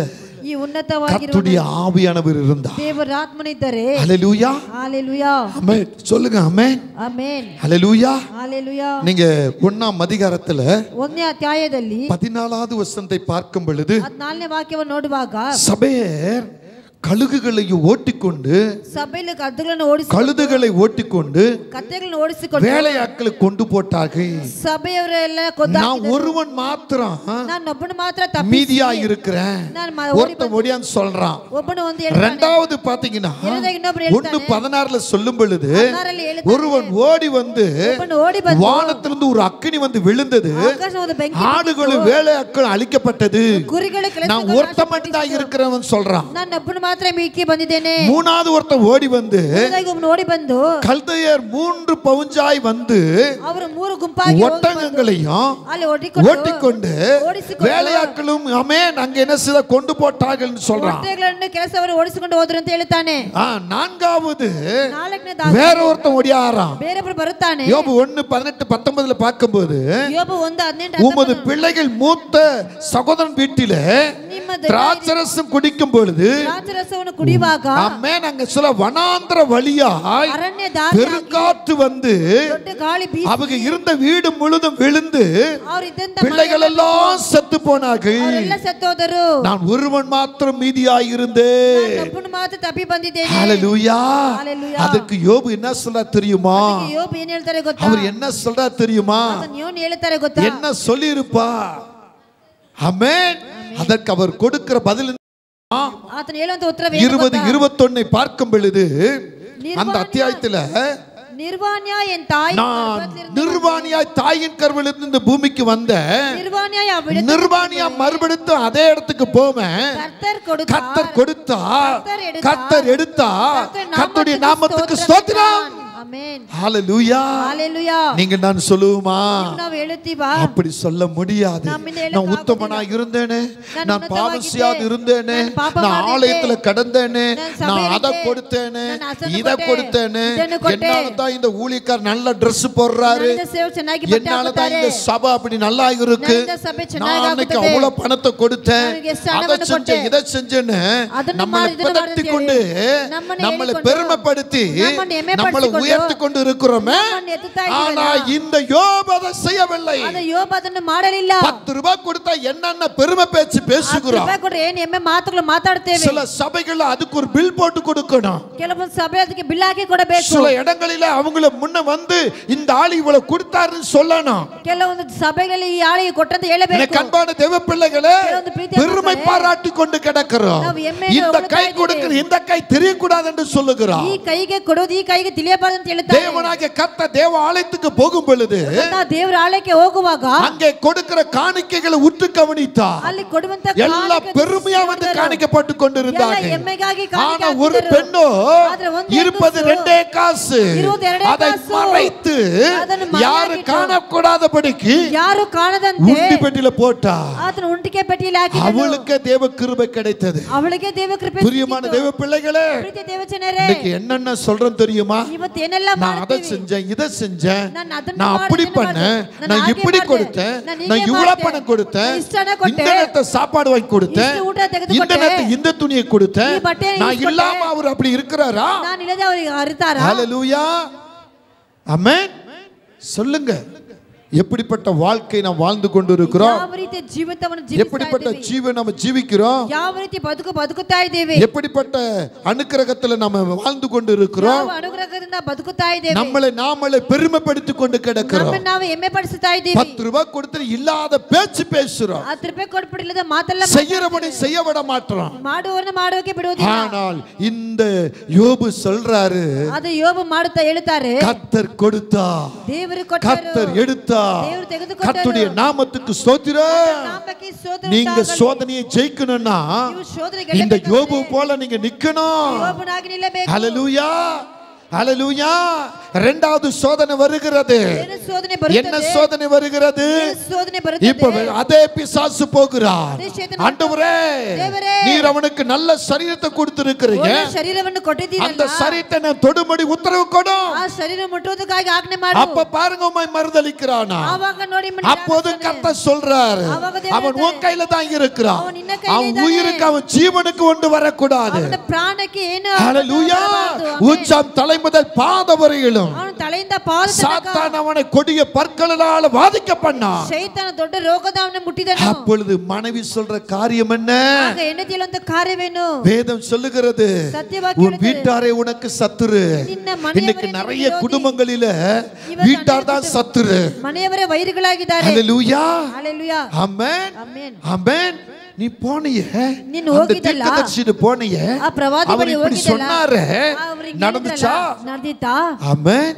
ಈ ಉನ್ನತವಾಗಿರುವ
கர்த்தருடைய ஆவியானவர் இருந்தார்.
ದೇವರ ಆತ್ಮನಿದ್ದಾರೆ.
ஹalleluya.
ஹalleluya.
ஆமென். சொல்லுங்க ஆமென்.
ஆமென்.
ஹalleluya.
ஹalleluya.
நீங்க 1ஆம் அதிகாரத்துல
1ನೇ ಅಧ್ಯಾಯದಲ್ಲಿ
14வது வசனத்தை பார்க்கும் பொழுது
14ನೇ ವಾಕ್ಯವನ್ನು ನೋಡುವಾಗ
சபையர் கழுகுகளையும் ஓட்டிக்கொண்டு
சபையில கழுதைಗಳನ್ನು ಓಡಿಸಿ
கழுதைகளை ஓட்டிக்கொண்டு
கத்தைಗಳನ್ನು ಓಡಿಸಿಕೊಂಡು
வேலையாட்களை கொண்டு போட்டார்கள்.
சபைಯವರೆಲ್ಲ ಕೊಂದಾಕಿದರು.
நான் ஒருவன் மாத்திரம்
நான் ಒಬ್ಬನು ಮಾತ್ರ ತಪ್ಪಿಸಿ
மீதியா இருக்கிறேன். ஒருத்தன் ஓடியான்னு சொல்றான்.
ಒಬ್ಬನು ಒಂದು ಹೇಳ್ತಾನೆ.
இரண்டாவது பாத்தீங்கன்னா 1:16ல சொல்லும் பொழுது ஒருவன் ஓடி வந்து வானத்திலிருந்து ஒரு அக்கினி வந்து விழுந்தது. ஆடுகளும் வேலையாட்களும் அழிக்கப்பட்டது. நான் ஒருத்தன் மட்டும் தான் இருக்கிறவன் சொல்றான்.
ಮಾತ್ರ ಮೀಕೆ ಬಂದಿದ್ದೇನೆ.
மூணாவது ஒருத்தன் ஓடி வந்து
ಓಡಿ ಬಂದು
கல்தையர் 3 பவுஞ்சாய் வந்து
ಅವರು 3 ಗುಂಪಾಗಿ
ஒட்டகங்களையும்
ಅಲ್ಲಿ
ஓட்டிக்கொண்டு வேலையாட்களும் ஆமென் அங்க என்ன செய்த கொண்டு போட்டார்கள்னு சொல்றான்.
ಒಟ್ಟೆಗಳನ್ನು ಕೆಲಸವರು ಓಡಿಸಿಕೊಂಡು ಹೋದ್ರು ಅಂತ ಹೇಳ್ತಾನೆ.
நான்காவது வேற ஒருத்தன் ஓடியாராம்.
ಬೇರೆಯವರು ಬರುತ್ತಾನೆ.
யோபு 1:18-19ல பாக்கும்போது
யோபு 1:18
உமது பிள்ளைகள் மூத்த சகோதரன் வீட்டிலே திராட்சரசம் குடிக்கும் பொழுது
திராட்சரசವನ್ನು ಕುಡಿಯುವಾಗ
ஆமென் அங்க சில வனாந்தர வழியாய் பெருங்காற்று வந்து அவங்க இருந்த வீடு முழுதும் விழுந்து பிள்ளைகள் எல்லாம் செத்து போனார்கள். நான் ஒருவன் மாத்திரம் மீதியாய் இருந்தேன். ஹல்லேலூயா. அதுக்கு யோபு என்ன சொல்றார் தெரியுமா? அவர் என்ன சொல்றார் தெரியுமா? என்ன சொல்லி இருப்பா? ஆமென். அதற்கு அவர் கொடுக்கிற பதில் 20-21 பார்க்கும் பொழுது அந்த அத்தியாயத்துல நிர்வாணியாய் தாயின் கருவிலிருந்து இந்த பூமிக்கு வந்த நிர்வாணியா மறுபடித்து அதே இடத்துக்கு போவேன். கர்த்தர் கொடுத்தா கர்த்தர் எடுத்தா கர்த்தருடைய நாமத்துக்கு ஸ்தோத்திரம். ஹல்லேலூயா. நீங்க நான் சொல்லுவோமா? அப்படி சொல்ல முடியாது. நான் உத்தமனா இருந்தேனே, நான் பாவசியாது இருந்தேனே, நான் ஆலயத்துல கடந்தேனே, நான் அதை கொடுத்தேனே, இதை கொடுத்தேனே, என்னால தான் இந்த ஊழியக்கார் நல்ல Dress போடுறாரு, என்னால தான் இந்த சபை அப்படி நல்லா இருக்கு, நான் அன்னைக்கு அவ்வளவு பணத்தை கொடுத்தேன், அதை செஞ்சேன், இதை செஞ்சேன்னு நம்மளை பதட்டி கொண்டு நம்மளை பெருமைப்படுத்தி நம்மளை உயர்த்தி கொண்டு இருக்கிறோமே. ஆனா இந்த யோபு அதை செய்யவில்லை. 10 ரூபாய் கொடுத்தா என்னென்ன பெருமை பேச்சு பேசுகிறோம். சில சபைகள் அதுக்கு ஒரு பில் போட்டு கொடுக்கணும். சில இடங்களில் அவங்கள முன்ன வந்து இந்த ஆளு இவ்வளவு கொடுத்தாருன்னு சொல்லணும். அன்பான தேவ பிள்ளைகளே, பெருமை பாராட்டி கொண்டு கிடக்கிறோம். இந்த கை கொடுக்கிற இந்த கை தெரியக்கூடாது என்று சொல்லுகிறோம். தேவனாகிய கர்த்தர் தேவ ஆலயத்துக்கு போகும் பொழுது
ದೇವರ ಆಲಯಕ್ಕೆ ಹೋಗುವಾಗ
அங்கே கொடுக்கிற காணிக்கைகளை உற்று கவனித்தார்.
ಅಲ್ಲಿ ಕೊಡುವಂತ
எல்லா பெருமையா வந்து காணிக்கப்பட்டு கொண்டிருந்தாங்க. ஆனா ஒரு பெண்ணோ இருப்பது 2 காசு அதை மறைத்து யாரு காணக்கூடாதபடிக்கு
யாரு காணದಂತೆ
உண்டி பெட்டியில போட்டா.
ಅದನ್ನು ಉಂಟಿಕೆ ಪೆಟ್ಟಿಯಲ್ಲಿ ಹಾಕಿದನು.
அவளுக்கு தேவ கிருபை கிடைத்தது.
அவளுக்கு தேவ கிருபை.
பிரியமான தேவ பிள்ளைகளே,
ಪ್ರೀತಿಯ ದೇವಜನರೇ,
இன்னைக்கு என்னென்ன சொல்றேன் தெரியுமா?
ಇವತ್ತು ಏನೆಲ್ಲ
நான் அதை செஞ்சேன், இதை செஞ்சேன், நான் அப்படி பண்ணேன், நான் இப்படி கொடுத்தேன், நான் இவ்வளவு பணம் கொடுத்தேன், இந்த நேரத்தை சாப்பாடு வாங்கி கொடுத்தேன், இந்த நேரத்தை இந்த துணியை கொடுத்தேன், நான் இல்லாம அவர் அப்படி இருக்கிறாரா?
நான் இல்லாத அவர் அறுத்தாரா?
ஹல்லேலூயா. ஆமென். சொல்லுங்க, எப்படிப்பட்ட வாழ்க்கை நாம் வாழ்ந்து கொண்டிருக்கிறோம்? எப்படிப்பட்ட ஜீவன் நாம் ஜீவிக்கிறோம்? எப்படிப்பட்ட அனுக்கிரகத்துல நாம் வாழ்ந்து கொண்டிருக்கிறோம்? நம்மளை நாமளே பெருமைப்படுத்திக் கொண்டு கிடக்கிறோம். 10 ரூபாய் கொடுத்து இல்லாத பேச்சு பேசுறோம். செய்யறவனை செய்ய விட மாட்டோம். ஆனால் இந்த யோபு சொல்றாரு, கர்த்தர் கொடுத்தா கர்த்தர் எடுத்தா கர்த்தருடைய நாமத்துக்கு ஸ்தோத்திரம். நீங்க சோதனையை ஜெயிக்கணும்னா இந்த யோபு போல நீங்க நிக்கணும். ஹல்லேலூயா. ஹல்லேலூயா. இரண்டாவது சோதனை வருகிறது. என்ன சோதனை வருகிறது? இப்போ அதே பிசாசு போகிறார். ஆண்டவரே, நீர் அவனுக்கு நல்ல சரீரத்தை கொடுத்திருக்கிறீங்க, அந்த சரீரத்தை நான் தொடும்படி உத்தரவு கொடு. அப்ப பாருங்க, உம்மை மறுதலிக்கிறானா? அப்போது கர்த்தர் சொல்றாரு, அவன் உன் கையில தான் இருக்கிறான், அவன் உயிருக்கு அவன் ஜீவனுக்கு ஒன்று வரக்கூடாது. ஹல்லேலூயா. உச்சம் தலை முதல் பாத வரையிலும் சாத்தான் அவனை கொடிய பற்களால் வாதிக்க பண்ணான். அப்பொழுது மனைவி சொல்ற காரியம் என்ன? வேதம் சொல்லுகிறது, உன் வீட்டாரே உனக்கு சத்துரு. இன்னைக்கு நிறைய குடும்பங்களில வீட்டார் தான் சத்துரு. ஹல்லேலூயா. ஆமென். ஆமென். நீ போனியே, அந்த தீர்க்கதரிசிட்டு போனியே, அவர் இப்படி சொன்னாரே, நடந்துச்சா? ஆமென்.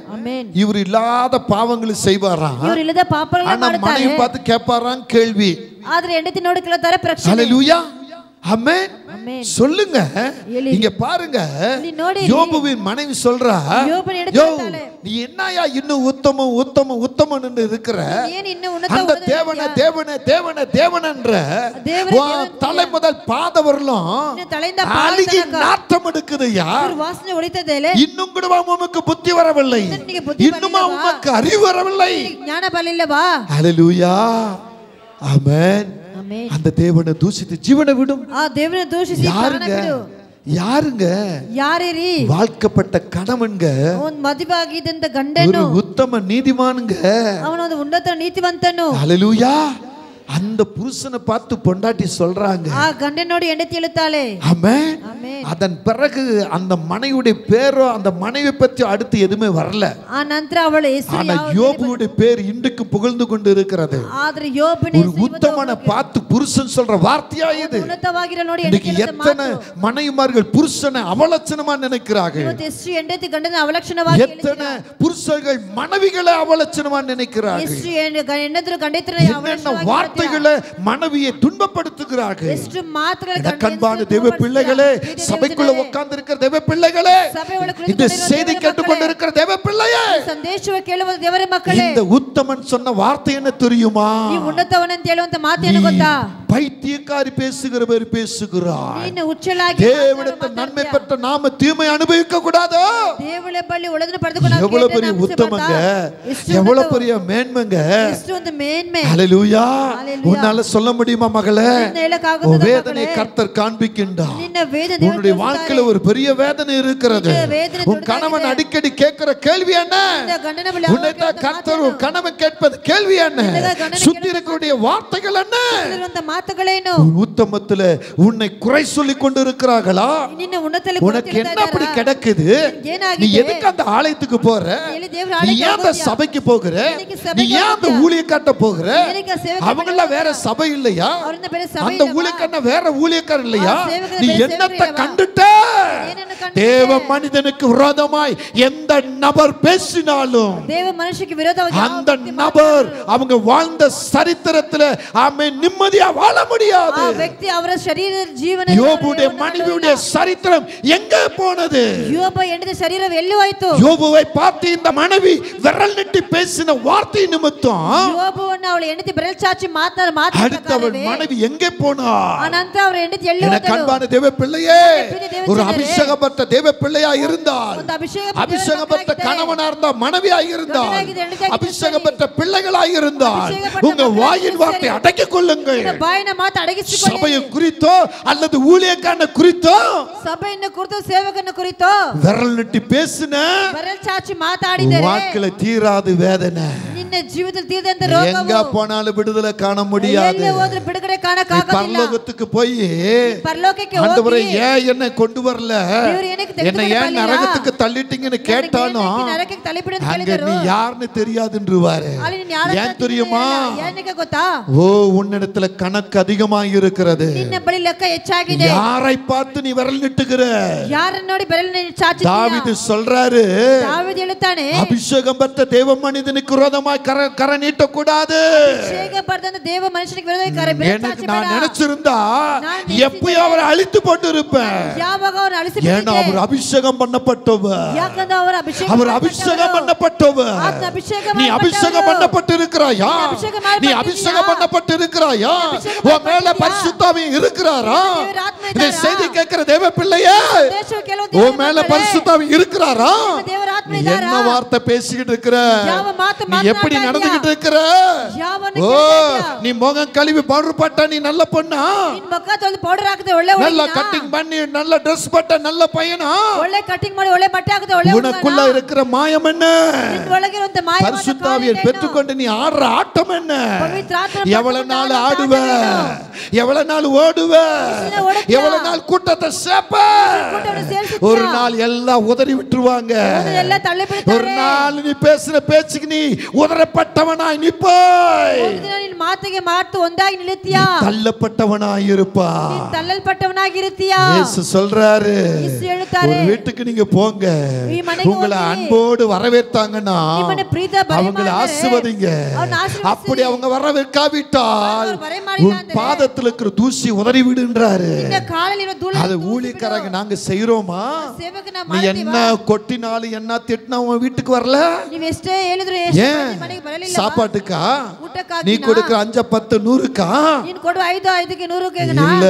இவர் இல்லாத பாவங்களை செய்வாராம். ஆனா மனைவி பார்த்து கேட்பாராம் கேள்வி. ஹல்லேலூயா. ஆமென். சொல்லுங்க. இங்க பாருங்க, யோபுவின் மனைவி சொல்றா, யோ நீ என்னையா இன்னும் உத்தமம் உத்தமம் உத்தமன் என்று இருக்கிற? அந்த தேவனை தேவனை தேவனை தேவனன்ற தலை முதல் பாதவரலும் அழுகி நாட்டம் எடுக்குதுயா. இன்னும் கூட உமக்கு புத்தி வரவில்லை, இன்னுமா உமக்கு அறிவு வரவில்லை. ஹல்லேலூயா, ஆமென். அந்த தேவனை தூஷித்து ஜீவனை விடும். யாருங்க ಯಾರುಂಗ ಯಾರೇರಿ ವಾಳ್ಕಪಟ್ಟ ಕಣವನ್ಗ ಒಂದು ಮದುವಾಗಿದ್ದಂತ ಗಂಡನು ಉತ್ತಮ ನೀತಿಮಾನ್ಗ ಅವನೊಂದು ಉನ್ನತ ನೀತಿವಂತನು. ಹಲ್ಲೆಲೂಯಾ. அந்த புருஷனை பார்த்து பொண்டாட்டி சொல்றாங்க, ஆ கண்டனோடு எண்டத்தி எழுத்தாளே. ஆமென். அதன் பிறகு அந்த மனைவியுடைய பேரோ அந்த மனைவி பத்தி அடுத்து எதுமே வரல. ஆ ನಂತರ ಅವಳು ಹೆಸರು ஆனா யோபுவுடைய பேர் இன்றைக்கு புகழ்ந்து கொண்டு இருக்கிறது. ஆದ್ರೆ யோபுவின் ஒரு உத்தமனை பார்த்து புருஷன் சொல்ற வார்த்தையா இது. உன்னதವಾಗಿರೋ ನೋಡಿ எண்டத்தி எத்தனை மனைவிமார்கள் புருஷனை அவலட்சணமா நினைக்கிறார்கள். ಇವತ್ತು ಎಷ್ಟು ಹೆಂಡತಿ ಗಂಡನ ಅವಲಕ್ಷಣವಾಗಿ ಎತ್ತನೆ புருஷர்கள் மனைவிகளை அவலட்சணமா நினைக்கிறார்கள். ಎಷ್ಟು ಹೆಣ್ಣದ್ರು ಗಂಡತಿರನ್ನ ಅವಲಕ್ಷಣವಾಗಿ மனைவியை துன்பப்படுத்துகிறார்கள். கண்பான தேவ பிள்ளைகளே, சபைக்குள்ள உட்கார்ந்து இருக்கிற தேவ பிள்ளைகளே, இந்த செய்தி கேட்டுக்கொண்டிருக்கிற தேவ பிள்ளையே, ಸಂದೇಶವ ಕೇಳುವ ದೇವರ ಮಕ್ಕಳೇ, இந்த உத்தமன் சொன்ன வார்த்தை என்ன தெரியுமா? ಈ ಉನ್ನತವನ ಅಂತ ಹೇಳುವಂತ ಮಾತು ಏನು ಗೊತ್ತಾ? பைத்தியக்காரி பேசுகிறவர் பேசுகிறார். ನೀನು ಉಚ್ಚಲಾಗಿ தேவனிடத்தில் நன்மை பெற்ற நாம தீமை அனுபவிக்க கூடாது. தேவளை பள்ளி உலகன படுத்துக்கணும். எவ்வளவு பெரிய உத்தமங்க, எவ்வளவு பெரிய மேன்மைங்க. ಎಷ್ಟು ಒಂದು ಮೇನ್ಮೆ. ஹல்லேலூயா. உன்னால சொல்ல முடியுமா மகளே? வேதனை கர்த்தர் காண்பிக்கின்றார். உன்னுடைய வாழ்க்கையில ஒரு பெரிய வேதனை இருக்கிறது. உன் கணவன் அடிக்கடி கேட்கிற கேள்வி என்ன? உன்னை கர்த்தர் உன் கணவன் கேட்பது கேள்வி என்ன? சுத்தி இருக்கக்கூடிய வார்த்தைகள் என்ன? உத்தமத்துல உன்னை குறை சொல்லிக் கொண்டிருக்கிறார்களா? உனக்கு என்ன அப்படி கிடக்குது? நீ எதுக்கு அந்த ஆலயத்துக்கு போற? நீ ஏன் அந்த சபைக்கு போகிற? நீ ஏன் அந்த ஊழியக்காட்ட போகிற? அவங்கள வேற சபை இல்லையா? அந்த ஊழியக்காரன் வேற ஊழியக்காரர் இல்லையா? நீ என்னத்தை கண்டுட்ட? தேவ மனிதனுக்கு விரோதமாய் எந்த நபர் பேசினாலும் தேவ மனுஷனுக்கு விரோதமாக அந்த நபர் அவங்க வாழ்ந்த சரித்திரத்துல ஆமென் நிம்மதியா வாழ முடியாது. ಆ ವ್ಯಕ್ತಿ ಅವರ ಶರೀರ ಜೀವನ யோபுடைய மனைவியுடைய சரித்திரம் எங்கே போனது? யோபு ಎಂದ ಶರೀರ ಎಲ್ಲಿ ಹೋಯಿತು? யோபுவை பார்த்து இந்த மனைவி விரல் நீட்டி பேசின வார்த்தை நிமித்தம் யோபுவನ್ನ ಅವಳು ಹೆಂಡತಿ ಬೆರಳು ಚಾಚಿ ಮಾತನಾಡಿದ அடுத்தவள் மனைவி எங்கே போனார்? ಅನಂತರ ಅವರ ಹೆಂಡತಿ ಎಲ್ಲಿ ಹೋದಳು? கண்பான தேவ பிள்ளையே, ஒரு அபிஷேகப்பட்ட தேவ பிள்ளையா இருந்தால், அபிஷேகப்பட்ட கணவனா இருந்தால், மனைவியா இருந்தால், அபிஷேகப்பட்ட பிள்ளைகளா இருந்தால் உங்க வாயின் வார்த்தை அடக்கிக் கொள்ளுங்கள். சபையை குறித்தோ அல்லது ஊழியக்காரனை குறித்தோ, சபையின் குறித்தோ சேவகனை குறித்தோ விரல் நீட்டி பேசின, விரல் சாச்சி மாತಾಡಿದರೆ வாழ்க்கையில தீராத வேதனை, ನಿನ್ನ ಜೀವಿತದಲ್ಲಿ ತೀರದಂತ ರೋಗವು எங்க போனாலும் விடுதலை காண முடியாது. ಎಲ್ಲಿ ಹೋದರೂ ಬಿಡುಗಡೆ ಕಾಣಕ್ಕಾಗೋದಿಲ್ಲ. பரலோகத்துக்கு போய் பரலோகಕ್ಕೆ ಹೋಗಿ ஆண்டவரே ஏன் என்னை கொண்டு வரல, என்னை ஏன் நரகத்துக்கு தள்ளிட்டீங்கன்னு கேட்டாலும் அங்க நீ யாருன்னு தெரியாதுன்றுவாரு. ஏன் தெரியுமா? ஓ உன்னிடத்துல கணக்கு அதிகமாக இருக்கிறது. யாரை பார்த்து நீ விரல் நீட்டுகிற? தாவீது சொல்றாரு, அபிஷேகம் பெற்ற தேவ மனிதனுக்கு விரோதமாய் கரை நீட்டக்கூடாது. நான் நினைச்சிருந்தா எப்பயும் அவரை அழித்து போட்டு இருப்பேன். ஏன்னா அவர் அபிஷேகம் பண்ணப்பட்டவர். அவர் அபிஷேகம் பண்ணப்பட்டவர். நீ அபிஷேகம் பண்ணப்பட்டு இருக்கிறாயா? நீ அபிஷேகம் பண்ணப்பட்டு இருக்கிறாயா? உன் மேல பரிசுத்த ஆவி இருக்கிறாரா? இந்த செய்தி கேட்கிற தேவ பிள்ளையே, உன் மேல பரிசுத்த ஆவி இருக்கிறாரா? என்ன வார்த்தை பேசிக்கிட்டு இருக்கிற? நீ எப்படி நடந்துகிட்டு இருக்கிற? ஓ நீ முகம் கழுவி பவுடர் போட்டா நீ நல்ல பொண்ணா? நல்ல கட்டிங் பண்ணி நல்ல ட்ரெஸ் போட்ட நல்ல பையனா? ಒಳ್ಳೆ ಕಟಿಂಗ್ ಮಾಡಿ ಒಳ್ಳೆ ಬಟ್ಟೆ ಹಾಕಿದ್ರೆ ಒಳ್ಳೆ ಹುಡುಗನ? உனக்குள்ள இருக்கிற மாயம் என்ன? ನಿನ್ನೊಳಗಿರುವಂತ ಮಾಯ பரிசுத்த ஆவியை பெற்றுக்கொண்டு நீ ஆடுற ஆட்டம் என்ன? எவ்வளவு நாள் ஆடுவ? எவ்வளவு நாள் ஓடுவ? எவ்வளவு நாள் கூட்டத்தை சேப்ப? ஒரு நாள் எல்லாம் உதறி விட்டுருவாங்க. ஒரு நாள் நீ பேசுற பேச்சுக்கு நீ உதறப்பட்டவனாய் நிப்பாய்.
ಮಾತಿಗೆ ಮಾತು ಒಂದಾಗಿ ನಿಲ್ಲುತ್ತೀಯಾ?
தள்ளப்பட்டவனாய் இருப்பா.
ನೀನು ತಳ್ಳಲ್ಪಟ್ಟವನಾಗಿ ಇರುತ್ತೀಯಾ?
இயேசு சொல்றாரு,
இயேசு ಹೇಳ್ತಾರೆ,
ஒரு வீட்டுக்கு நீங்க போங்க,
ಈ ಮನೆಗೆ
உங்களை
ಹೋಗಿ
அன்போடு வரவேற்றாங்கன்னா
ನಿಮ್ಮನ್ನ ಪ್ರೀತಿಯ
அவங்களை ஆசீர்வதிங்க. அப்படி அவங்க வரவேற்காவிட்டால் உன் பாதத்தில் இருக்கிற தூசி உதறி விடுன்றாரு. அது ஊழியக்காரங்க நாங்க செய்யறோமா? நீ என்ன கொட்டினாலும் என்ன திட்டினா உன் வீட்டுக்கு வரல? ஏன் சாப்பாட்டுக்கா? நீ கொடுக்கிற 5 10 100க்கா? இல்ல,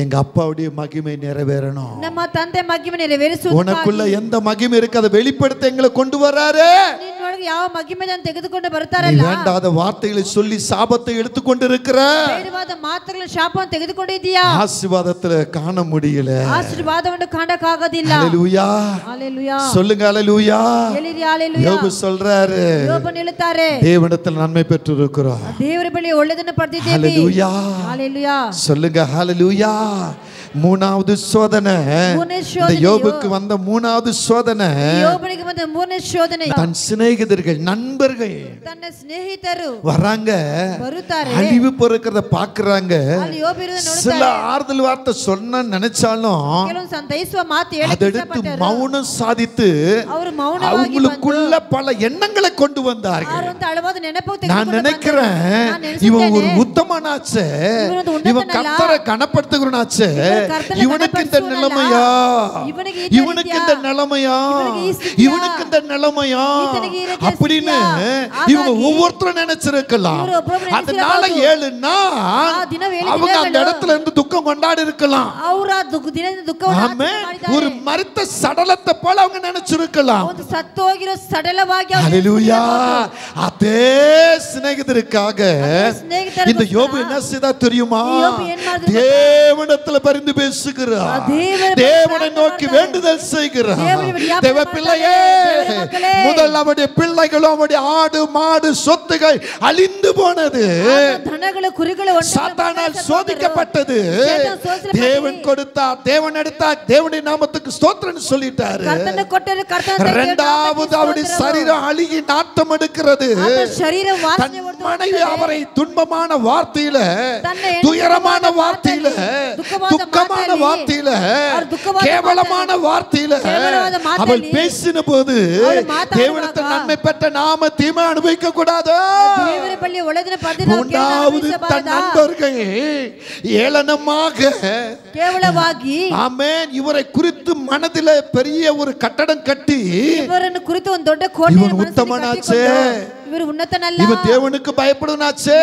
எங்க அப்பாவுடைய மகிமை நிறைவேறணும்.
நம்ம தந்தை மகிமை நிறைவேறிಸುವುದು.
உனக்குள்ள எந்த மகிமை இருக்கு அதை வெளிப்படுத்த எங்களை கொண்டு வராரு.
ನಿನ್ನೊಳಗೆ ಯಾವ ಮಹಿಮೆಯನ್ನು ತೆಗೆದುಕೊಂಡು ಬರ್ತಾರಲ್ಲ,
வேண்டாத வார்த்தைகளை சொல்லி சாபத்தை எடுத்து கொண்டிருக்கிற,
ಬೇಡವಾದ ಮಾತುಗಳನ್ನು ಶಾಪವನ್ನು ತೆಗೆದುಕೊಂಡಿದ್ದೀಯಾ?
ஆசீர்வாதத்துல காண முடியல,
ಆಶೀರ್ವಾದವನ್ನು ಕಾಣಕ್ಕಾಗೋದಿಲ್ಲ.
ஹalleluya,
ஹalleluya,
சொல்லுங்க ஹalleluya.
ಹೇಳಿರಿ ஹalleluya.
யோபு சொல்றாரு,
யோபு ಹೇಳುತ್ತಾರೆ,
தேவனிடத்தில் நன்மை பெற்றிருக்கிறோம்,
ದೇವರ ಬಳಿ ಒಳ್ಳೆಯದನ್ನು ಪಡೆದಿದ್ದೇವೆ.
ஹalleluya,
ஹalleluya,
சொல்லுங்க ஹalleluya. மூணாவது சோதனை, இந்த யோபுக்கு வந்த மூணாவது சோதனை,
யோபுக்கு வந்த மூணாவது சோதனை,
தன் சிநேகிதர்கள் நண்பர்கள்
தன்ன ಸ್ನೇಹಿತರು
வராங்க,
ಬರುತ್ತಾರೆ,
அழிவு பொறுக்கிறத பாக்குறாங்க.
ಅಲ್ಲಿ யோபು ಇರುವುದನ್ನು ನೋಡುತ್ತಾರೆ.
சில ஆறுதல் வார்த்தை சொன்ன நினைச்சாலும்
ಕೆಲವೊಂದು ಸಂತೈಸುವ ಮಾತು ಹೇಳಕ್ಕೆ
அதெடுத்து
ಇಷ್ಟಪಟ್ಟರು.
மௌனம் சாதித்து
ಅವರು ಮೌನವಾಗಿ
அவங்களுக்குள்ள பல எண்ணங்களை கொண்டு வந்தார்கள்.
ಅವರು ಒಂದು ಅಳವಾದ ನೆನಪು
நான்
ತೆಗೆದುಕೊಂಡು
நினைக்கிறேன், இவன் ஒரு உத்தமனாச்சே, இவன் கர்த்தரை கனப்படுத்துகிறனாச்சே, இவனுக்கு இந்த நிலைமையா, இவனுக்கு இந்த நிலைமையா, இவனுக்கு இந்த நிலைமையா அப்படின்னு இவங்க ஒவ்வொருத்தரும் நினைச்சிருக்கலாம். அதனால 7 நாள் அவங்க அந்த இடத்துல இருந்து துக்கம் கொண்டாடி இருக்கலாம். ஒரு மரித்த சடலத்தை போல அவங்க நினைச்சிருக்கலாம். ஹல்லேலூயா. அதே சிநேகிதருக்காக இந்த யோபு என்ன செய்தா தெரியுமா? தேவனிடத்தில் பரிந்து பேசுகிறார், தேவனை நோக்கி வேண்டுதல் செய்கிறார். தேவ பிள்ளையே, முதல் அவருடைய பிள்ளைகளும் அவருடைய ஆடு மாடு சொத்துகள் அழிந்து போனது, சாத்தானால் சோதிக்கப்பட்டது. தேவன் கொடுத்தார், தேவன் எடுத்தார், தேவனுடைய நாமத்துக்கு ஸ்தோத்திரம் சொல்லிட்டாரு. இரண்டாவது அவருடைய சரீரம் அழுகி நாட்டம் எடுக்கிறது. மனைவி அவரை துன்பமான வார்த்தையில, துயரமான வார்த்தையில, துக்கமான வார்த்தையில, கேவலமான வார்த்தையில அவள் பேசின போது தேவனுக்கு நன்மை பெற்ற நாம தீமை அனுபவிக்க கூடாது. மூன்றாவது தன் நண்பர்கள் ஏளனமாக, ஆமென், இவரை குறித்து மனதில பெரிய ஒரு கட்டடம் கட்டி,
ಇವರನ್ನು ಕುರಿತು ಒಂದು ದೊಡ್ಡ ಕೋಟೆ,
இவன் உத்தமனாச்சே,
ಇವರು ಉನ್ನತನಲ್ಲ,
இவன் தேவனுக்கு பயப்படுவனாச்சே,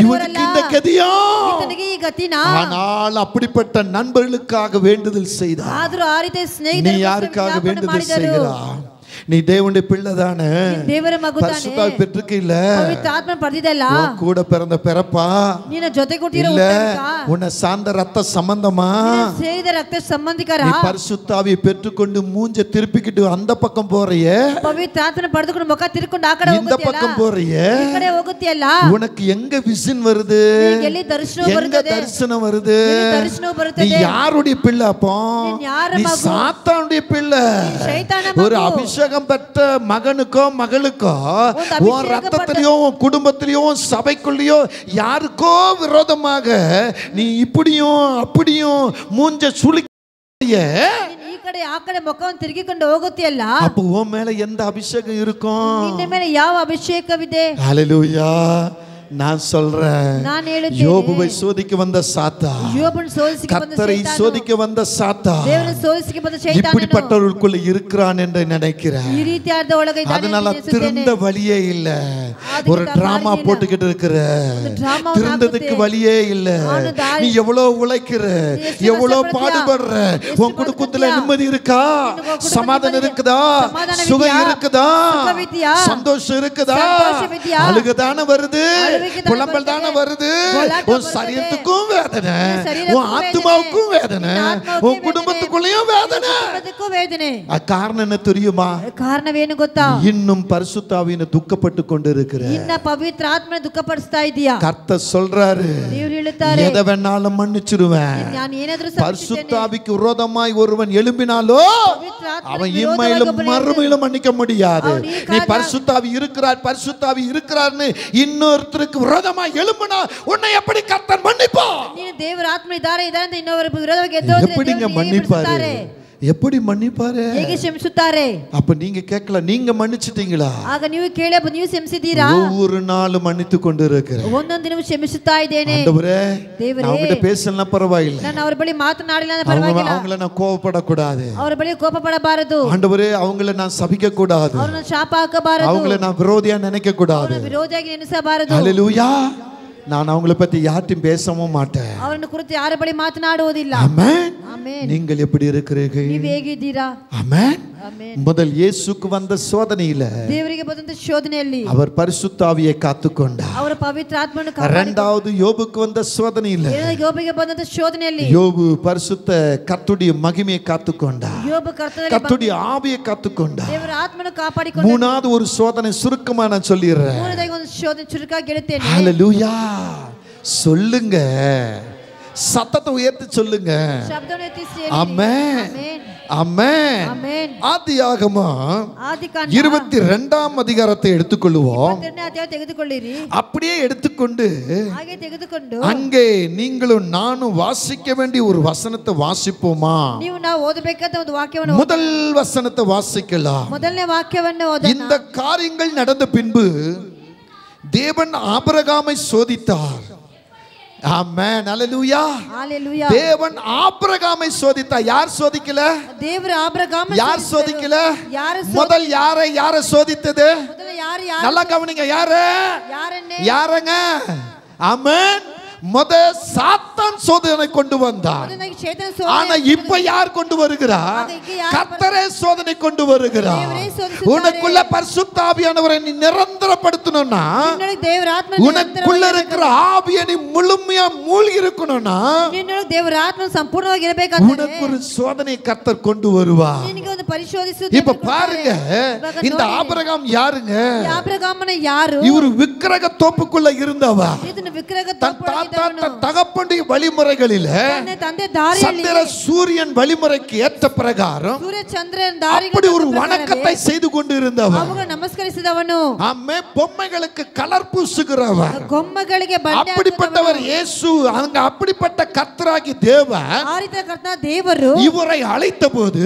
இவனுக்கு இந்த கதியா. ஆனால் அப்படிப்பட்ட நண்பர்களுக்காக வேண்டுதல் செய்தார்.
ಆದರೂ ಆ ರೀತಿ ಸ್ನೇಹಿತರು
நீ யாருக்காக வேண்டுதல் செய்கிறாய்? நீ தேவனுடைய பிள்ளை தானே,
ದೇವರ ಮಗು ತಾನೆ,
பரிசுத்தாவி பெற்றிருக்கீல்ல,
ಪವಿತ್ರ ಆತ್ಮ ಪಡೆದಿದಲ್ಲ,
கூட பிறந்த பிறப்பா,
ನಿನ್ನ ಜೊತೆ ಕೊಟ್ಟಿರೋ
இல்ல
ಉತ್ತಮ,
உன்னை சார்ந்த ரத்த சம்பந்தமா,
ಸೇರಿದ ರಕ್ತ ಸಂಬಂಧಿಕರ,
நீ பரிசுத்தாவியை பெற்றுக்கொண்டு மூஞ்ச திருப்பிக்கிட்டு அந்த பக்கம் போறியே,
ಪವಿತ್ರ ಆತ್ಮನ ಪಡೆದುಕೊಂಡು ಮುಖ ತಿರುಕೊಂಡು ಆ ಕಡೆ
இந்த பக்கம் போறியே,
ಈ ಕಡೆ ಹೋಗುತ್ತೀಯಲ್ಲ,
உனக்கு எங்க விசின் வருது?
ಎಲ್ಲಿ ದರ್ಶನ
எங்க
ಬರುತ್ತದೆ?
தரிசனம் வருது?
ದರ್ಶನ
நீ
ಬರುತ್ತದೆ.
யாருடைய பிள்ளை? அப்போ நீ சாத்தானுடைய பிள்ளை. ஒரு அபிஷேகம் பெற்ற மகனுக்கோ மகளுக்கோ உன் ரத்தத்திலயும் குடும்பத்திலயும் சபைக்குள்ளயோ யாருக்கோ விரோதமாக நீ இப்படியும் அப்படியும் மூஞ்ச சுளிக்க,
ಈ ಕಡೆ ಆ ಕಡೆ ಮುಖವನ್ನು ತಿರುಗಿಕೊಂಡು ಹೋಗುತ್ತೀಯಲ್ಲ,
அப்போ உன் மேல எந்த அபிஷேகம் இருக்கும்?
ನಿನ್ನ ಮೇಲೆ ಯಾವ ಅಭಿಷೇಕವಿದೆ?
ஹல்லேலூயா. நான் சொல்றேன், யோபுவை சோதிக்க வந்த சாத்தான், கர்த்தரை சோதிக்க வந்த சாத்தான் இப்படிப்பட்டவர்களுக்குள்ள இருக்கிறான் என்று நினைக்கிறேன். அதனால திருந்த வழியே இல்ல. ஒரு டிராமா போட்டுக்கிட்டு இருக்கிற, திருந்ததுக்கு வழியே இல்ல. நீ எவ்வளவு உழைக்கிற, எவ்வளவு பாடுபடுற, உன் குடும்பத்துல நிம்மதி இருக்கா? சமாதானம் இருக்குதா? சுகம் இருக்குதா? சந்தோஷம் இருக்குதா? அழுகதான வருது. புலம்பல் தானே வருது. உன் சரீரத்துக்கும் வேதனை, உன் ஆத்மாவுக்கும் வேதனை, உன் குடும்பத்துக்குள்ளேயும் வேதனை. காரணம் என்ன தெரியுமா?
ಕಾರಣವೇನು ಗೊತ್ತಾ?
இன்னும் பரிசுத்த ஆவியை துக்கப்பட்டு கொண்டிருக்கிற,
ಇನ್ನ ಪವಿತ್ರ ಆತ್ಮನ ದುಃಖಪಡಿಸ್ತಾ ಇದೀಯಾ?
கர்த்தர் சொல்றாரு,
ದೇವರು ಹೇಳುತ್ತಾರೆ,
எதை வேணாலும் மன்னிச்சிடுவேன்.
ನಾನು ಏನಾದರೂ
பரிசுத்த ஆவிக்கு விரோதமாய் ஒருவன் எழும்பினாலோ அவன் இம்மையிலும் மறுமையிலும் மன்னிக்க முடியாது. நீ பரிசுத்த ஆவி இருக்கிறார், பரிசுத்த ஆவி இருக்கிறார்னு இன்னொருத்தருக்கு விரோதமாய் எழும்பினா உன்னை எப்படி கர்த்தர் மன்னிப்பார்?
ನೀನು ದೇವರ ಆತ್ಮ ಇದ್ದಾರೆ ಅಂತ ಇನ್ನೊಬ್ಬರ ವಿರೋಧವಾಗಿ ಎದ್ದೋದ್ರೆ
எப்படிங்க மன்னிப்பாரு? எப்படி மன்னிப்பாரு?
ಹೇಗೆ ಕ್ಷಮಿಸುತ್ತಾರೆ?
அப்ப நீங்க கேட்கல, நீங்க மன்னிச்சிட்டீங்களா?
ಆಗ ನೀವು ಕೇಳಿ ನೀವು ಕ್ಷಮಿಸಿದ್ದೀರಾ?
ஒவ்வொரு நாளும் மன்னித்து கொண்டிருக்கிறேன்.
ಒಂದೊಂದು ದಿನ ಕ್ಷಮಿಸುತ್ತಾ ಇದ್ದೇನೆ.
ஆண்டவரೇ,
ದೇವರೇ,
நான் அவங்கட்ட பேசலனா பரவாயில்லை,
ನಾನು ಅವರ ಬಳಿ ಮಾತನಾಡಿಲ್ಲ ಅಂದ್ರೆ ಪರವಾಗಿಲ್ಲ,
அவங்கள நான் கோபப்படக்கூடாது,
ಅವರ ಬಳಿ ಕೋಪಪಡಬಾರದು.
ஆண்டவரே, அவங்கள நான் சபிக்க கூடாது,
ಅವರನ್ನು ಶಾಪ ಹಾಕಬಾರದು,
அவங்கள நான் விரோதியா நினைக்க கூடாது,
ವಿರೋಧಿಯಾಗಿ ನೆನೆಸಬಾರದು.
ஹalleluya. நான் அவங்கள பத்தி யார்ட்டும் பேசவும் மாட்டேன்.
ಅವರನ್ನು ಕುರಿತು ಯಾರ ಬಳಿ ಮಾತನಾಡುವುದಿಲ್ಲ.
ஆமென்.
ಆಮೆನ್.
நீங்கள் எப்படி இருக்கிறீர்கள்?
ನೀವು ಹೇಗಿದ್ದೀರಾ?
ஆமென்.
ಆಮೆನ್.
முதல் இயேசுக்கு வந்த சோதனையில
ದೇವರಿಗೆ ಬಂದಂತ ಶೋಧನೆಯಲ್ಲಿ
அவர் பரிசுத்த ஆவியை காத்துக்கொண்டார்.
ಅವರ ಪವಿತ್ರ ಆತ್ಮವನ್ನು ಕಾಪಾಡಿಕೊಂಡರು.
இரண்டாவது யோபுக்கு வந்த சோதனையில
ಯೋಬನಿಗೆ ಬಂದಂತ ಶೋಧನೆಯಲ್ಲಿ
யோபு பரிசுத்த கர்த்தருடைய மகிமையை காத்துக்கொண்டார்,
ಯೋಬ
கர்த்தருடைய ஆவியை காத்துக்கொண்டார்.
ದೇವರ ಆತ್ಮವನ್ನು ಕಾಪಾಡಿಕೊಂಡರು.
மூணாவது ஒரு சோதனை சுருக்கமா நான் சொல்லிடுறேன்.
ಮೂರನೇದಾಗಿ ಒಂದು ಶೋಧನೆ ಚುರುಕಾಗಿ ಹೇಳುತ್ತೇನೆ.
ஹalleluya. சொல்லுங்க, சத்தத்தை உயர்த்தி சொல்லுங்க.
ಶಬ್ದವನ್ನು ಎತ್ತಿಸಿ ಹೇಳಿ.
ஆமென்.
ಆಮೆನ್.
ஆமென்.
ಆಮೆನ್.
ஆதியாகமம்
ಆದಿಕಾಂಡ
22ஆம் அதிகாரத்தை எடுத்துக்கொள்வோம்.
22ನೇ ಅಧ್ಯಾಯ ತೆಗೆದುಕೊಳ್ಳಿರಿ.
அப்படியே எடுத்துக்கொண்டு
ಹಾಗೆ ತೆಗೆದುಕೊಂಡು
அங்கே நீங்களும் நானும் வாசிக்க வேண்டிய ஒரு வசனத்தை வாசிப்போமா?
ನೀವು ನಾವು ಓದಬೇಕಾದ ಒಂದು ವಾಕ್ಯವನ್ನು
முதல் வசனத்தை வாசிக்கலாம்.
ಮೊದಲನೇ ವಾಕ್ಯವನ್ನು ಓದೋಣ.
இந்த காரியங்கள் நடந்த பின்பு தேவன் ஆபிரகாமை சோதித்தார். ஆமென். ஹalleluya.
ஹalleluya.
தேவன் ஆபிரகாமை சோதித்தார். யார் சோதிக்கல?
ದೇವರು ಆಬ್ರಹಾಮನ
யார் சோதிக்கல?
ಯಾರು
முதல் யாரை சோதித்தது?
ಮೊದಲು ಯಾರು
நல்லா கவனிங்க.
ಯಾರನ್ನೇ
யாரங்க? ஆமென். முத சாத்தான் சோதனை கொண்டு வந்தார். ஆனா இப்ப யார் கொண்டு வருகிறார்? கர்த்தரே சோதனை கொண்டு வருகிறார். உனக்குள்ள பரிசுத்த ஆவியானவரை நீ நிரந்தரப்படுத்தணும்னா, உனக்குள்ள இருக்கிற ஆவியை நீ முழுமையா மூழ்கி இருக்கணும்னா,
ದೇವರ ಆತ್ಮ ಸಂಪೂರ್ಣವಾಗಿ ಇರಬೇಕಂದ್ರೆ
உனக்கு ஒரு சோதனை கர்த்தர் கொண்டு வருவார்.
ನಿನಗೆ ಒಂದು ಪರಿಶೋಧಿಸುವುದು.
இப்ப பாருங்க, இந்த ஆபிரகாம் யாருங்க?
ஆபிரகாமன யாரு?
இவர் விக்கிரக தோப்புக்குள்ள இருந்தவர்.
ಇದನ್ನ ವಿಗ್ರಹ
தகப்பனுடைய வழிமுறைகளில சந்திர சூரியன் வழிமுறைக்கு ஏற்ற பிரகாரம்
ಸೂರ್ಯ ಚಂದ್ರನ ದಾರಿಗೆ
அப்படி ஒரு வணக்கத்தை செய்து கொண்டு இருந்தவர்.
ಅವನು ನಮಸ್ಕರಿಸಿದವನು.
ஆமே. பொம்மைகளுக்கு கலர் பூசுகிறவர்.
ಗೊಂಬೆಗಳಿಗೆ ಬಣ್ಣ
அப்படிப்பட்டவர் இயேசு. அங்க அப்படிப்பட்ட கர்த்தராகி தேவன்
ಆರಿತ ಕರ್ತನ ದೇವರು
இவரை அழைத்தபோது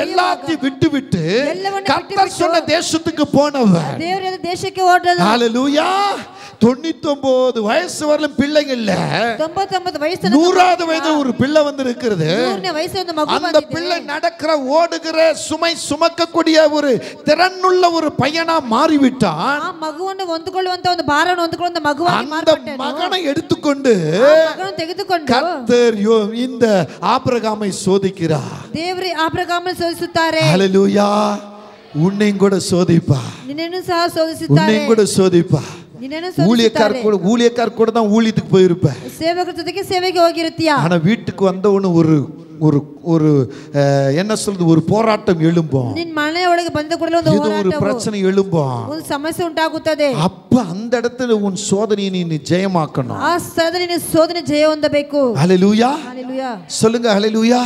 எல்லாத்தையும் விட்டுவிட்டு கர்த்தர் சொன்ன தேசத்துக்கு போனவர்.
ದೇವರ ದೇಶಕ್ಕೆ ಓಡಲು.
ஹalleluya. 99 வயசு வரலும் பிள்ளைங்க இல்ல.
99 வயசு
100வது வயது ஒரு பிள்ளை வந்து இருக்குது.
100ನೇ ವಯಸ್ಸು ಒಂದು ಮಗು ಬಂದಿದೆ.
அந்த பிள்ளை நடக்கிற ஓடுகிற சுமை சுமக்கக்கூடிய ஒரு திறனுள்ள ஒரு பையனா மாறிவிட்டான்.
ಆ ಮಗುವನ್ನು ಹೊಂದಿಕೊಳ್ಳುವಂತ ಒಂದು ಭಾರವನ್ನು ಹೊಂದಿಕೊಳ್ಳುವಂತ ಮಗುವಾಗಿ ಮಾರ್ಪಟ್ಟನು.
அந்த மகனை எடுத்துக்கொண்டு
ಮಗನನ್ನು ತೆಗೆದುಕೊಂಡು
கர்த்தர் இந்த ஆபிரகாமை சோதிக்கிறார்.
ದೇವರು ಆಬ್ರಹಾಮನ ಸೋಧಿಸುತ್ತಾರೆ.
ஹalleluya. உன்னையும் கூட சோதிப்பா.
ನಿನ್ನನ್ನು ಸಹ ಸೋಧಿಸುತ್ತಾರೆ.
உன்னையும் கூட சோதிப்பா. ஊழியக்கார கூட தான் ஊழியத்துக்கு போயிருப்ப.
சேவகர் ಜೊತೆಗೆ ಸೇವೆಗೆ ಹೋಗಿರುತ್ತೀಯಾ?
ஆனா வீட்டுக்கு வந்தவனு ஒரு என்ன சொல்றது, ஒரு போராட்டம் எழும்பும்.
ನಿನ್ನ ಮನೆ ಒಳಗೆ ಬಂದ ಕೂಡಲೇ ಒಂದು ಹೋರಾಟ,
ஒரு பிரச்சனை எழும்பும்.
ಒಂದು ಸಮಸ್ಯೆ ಉಂಟಾಗುತ್ತದೆ.
அப்ப அந்த இடத்துல உன் சோதனையை நீ ஜெயமாக்கணும்.
ಆ ಸ್ಥಳದಲ್ಲಿ ನೀನು ಸೋದನೆ ಜಯ ಹೊಂದಬೇಕು.
ஹalleluya.
ஹalleluya.
சொல்லுங்க ஹalleluya.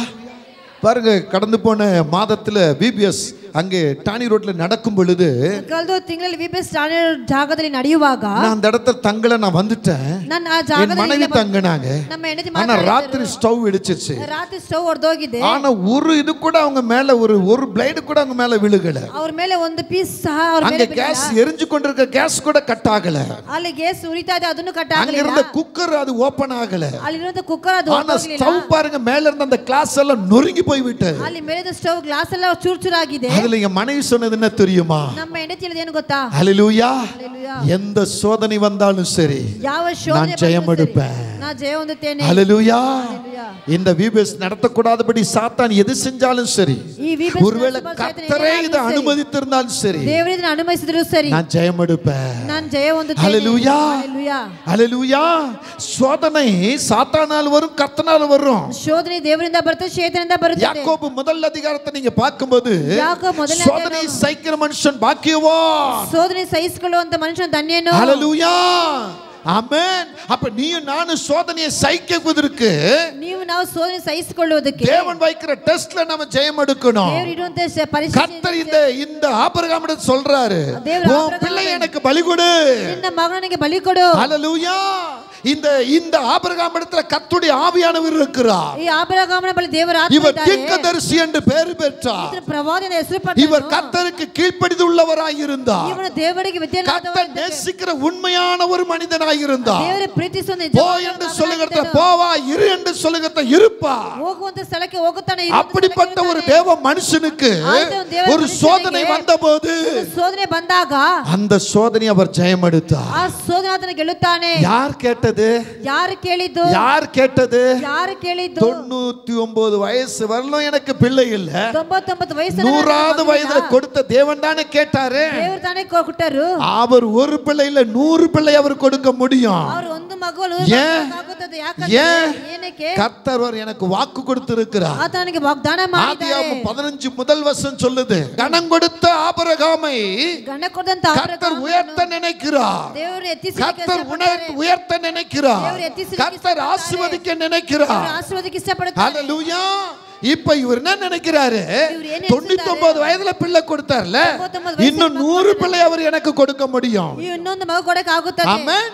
பாருங்க, கடந்து போன மாதத்துல பிபிஎஸ் அங்கே டானி ரோட்ல நடக்கும் பொழுது
ಕಳೆದ ತಿಂಗಳಲ್ಲಿ ವಿಬಿಎಸ್ ಟಾಣಿ ಜಾಗದಲ್ಲಿ ನಡೆಯುವಾಗ
நான் அந்த இடத்துல தங்கல, நான் வந்துட்டேன்.
ನಾನು ಆ ಜಾಗದಲ್ಲಿ
மனைவி தங்கினாங்க.
ನಮ್ಮ ಹೆಂಡತಿ
ஆனா ராத்திரி ஸ்டவ் வெடிச்சிச்சு.
ರಾತ್ರಿ ಸ್ಟವ್ ಹೊಡೆದೋಗಿದೆ.
ஆனா ஒரு இது கூட அவங்க மேல ஒரு பிளேடு கூட அவங்க மேல விழுகல.
ಅವ್ರ ಮೇಲೆ ಒಂದು ಪೀಸ್ ಸಹ ಅವ್ರ ಮೇಲೆ
அங்க கேஸ் எரிஞ்சு கொண்டிருக்க கேஸ் கூட கட் ஆகல.
ಅಲ್ಲಿ ಗ್ಯಾಸ್ ಉರಿತಾ ಇದೆ, ಅದನ್ನು ಕಟ್
அங்க
ಆಗಲಿಲ್ಲ.
இருந்த குக்கர் அது ஓபன் ஆகல.
ಅಲ್ಲಿರೋ ಕುಕ್ಕರ್ ಅದು
ஆனா
ಓಪನ್
ஸ்டவ் பாருங்க, மேல இருந்த அந்த கிளாஸ் எல்லாம் நொறுங்கி போய் விட்டது.
ಅಲ್ಲಿ ಮೇಲಿನ ಸ್ಟವ್ ಗ್ಲಾಸ್ ಎಲ್ಲ ಚೂರ್ ಚೂರಾಗಿದೆ.
அதுல என் மனைவி சொன்னது என்ன தெரியுமா?
ನಮ್ಮ ಹೆಂಡತಿ ಹೇಳಿದ ಏನು ಗೊತ್ತಾ?
ஹalleluya.
ஹalleluya.
எந்த சோதனை வந்தாலும் சரி
ಯಾವ ಶೋಧನೆ
நான் ஜெயம் எடுப்பேன்.
நான் ஜெயம் ಹೊಂದುತ್ತೇನೆ.
ஹalleluya.
ஹalleluya.
இந்த விபிஎஸ் நடத்தக்கூடாதபடி சாத்தான் எது செஞ்சாலும் சரி, ஒருவேளை கர்த்தரே இதை அனுமதித்திருந்தாலும் சரி,
தேவரே ಇದನ್ನು ಅನುಮತಿಸಿದ್ರು ಸರಿ,
நான் ஜெயம் எடுப்பேன்.
நான் ஜெயம் ಹೊಂದುತ್ತೇನೆ.
ஹalleluya.
ஹalleluya.
ஹalleluya. சோதனை சாத்தானால் வரும், கர்த்தனால் வரும்.
ಶೋಧನೆ ದೇವರಿಂದ ಬರುತ್ತೆ, ಶೇತಾನದಿಂದ ಬರುತ್ತೆ.
யாக்கோபு முதல் அதிகாரத்தை நீங்க பார்க்கும்போது சோதனை சகிக்கிற மனுஷன் பாக்கியவான்.
சோதனை ಸಹಿಸಿಕೊಳ್ಳುವಂತ ಮನುಷ್ಯನ ಧನ್ಯನು.
ஹalleluya. ஆமென். அப்ப நீயும் நானும் சோதனையை சகிக்குவதற்கு,
ನಾವು சோதனை ಸಹಿಸಿಕೊಳ್ಳುವುದಕ್ಕೆ
தேவன் வைக்கிற டெஸ்ட்ல நம்ம ஜெயம் எடுக்கணும்.
ದೇವರು ಇಡುವಂತ ಪರೀಕ್ಷೆ
கர்த்தர் இந்த ஆபிரகாமிடம் சொல்றாரு, உன் பிள்ளை எனக்கு பலி கொடு,
ನಿನ್ನ ಮಗನಿಗೆ ಬಲಿ ಕೊಡು.
ஹalleluya. இந்த ஆபிரகாமிடத்துல கர்த்தருடைய ஆவியானவர் இருக்கிறார்.
ಈ ಆಬ್ರಹಾಮನ ಬಳಿ ದೇವರ ಆತ್ಮ
இவர்
ಇದ್ದಾರೆ.
தீர்க்கதரிசி என்று பெயர் பெற்றார்.
ಇದರ ಪ್ರವಾದಿಯ ಹೆಸರು ಪಡೆದನು.
இவர் கர்த்தருக்கு கீழ்ப்படிந்துள்ளவராய் இருந்தார்.
ಇವನು ದೇವರಿಗೆ ವಿಧೇಯನಾದವನು.
கர்த்தர் நேசிக்கிற உண்மையான ஒரு மனிதனாய் இருந்தார்.
ದೇವರ ಪ್ರೀತಿಸುವ
போ என்று சொல்லுகிறத போவா, இரு என்று சொல்லுகிறத இருப்பா.
ಹೋಗುವಂತ ಸ್ಥಳಕ್ಕೆ ಹೋಗುತ್ತಾನೆ.
அப்படிப்பட்ட ஒரு தேவ மனுஷனுக்கு ஒரு சோதனை வந்தபோது,
சோதனை ಬಂದಾಗ
அந்த சோதனை அவர் ஜெயம் எடுத்தார்.
ಆ ಸೋದನೆ ಆತನ ಗೆಲ್ಲುತ್ತಾನೆ.
யார் கேட்டது?
யாரு ಕೇಳಿದ್ದು?
யார் கேட்டது?
யாரு ಕೇಳಿದ್ದು?
99 வயசு வரலும் எனக்கு பிள்ளை இல்ல,
99 ವಯಸ್ಸಿನ
100வது வயதுல கொடுத்த தேவன் தானே கேட்டாரு.
ದೇವರು ತಾನೇ ಕೊಟ್ಟರು.
அவர் ஒரு பிள்ளை இல்ல 100 பிள்ளை அவர் கொடுக்க முடியும்.
அவர் ಒಂದು ಮಗು ಆಗುತ್ತದೆ.
ಏನಕ್ಕೆ? கர்த்தர் எனக்கு வாக்கு கொடுத்திருக்கிறார்.
ಆತನಿಗೆ ವಾಗ್ದಾನ ಮಾಡಿದ್ದಾರೆ.
ஆதியாகமம் 15 முதல் வசனம் சொல்லுது, கனம் கொடுத்த ஆபிரகாமை
ಗಣ ಕೊದಂತ
கர்த்தர் உயர்த்த நினைக்கிறார்.
ದೇವರು
கர்த்தர் உயர்த்த நினைக்கிறார். கர்த்தர் ஆசீர்வதிக்க நினைக்கிறார்.
ಆಶೀರ್ವಾದಕ್ಕೆ ಇಷ್ಟಪಡುತ್ತಾರೆ.
ஹalleluya. இப்ப இவர் என்ன நினைக்கிறாரு? 99 வயதுல பிள்ளை கொடுத்தார்ல, இன்னும் 100 பிள்ளை அவர் எனக்கு கொடுக்க முடியும்.
ಇನ್ನೊಂದು ಮಗು ಕೊಡಕ್ಕೆ ಆಗುತ್ತದೆ.
ஆமென்.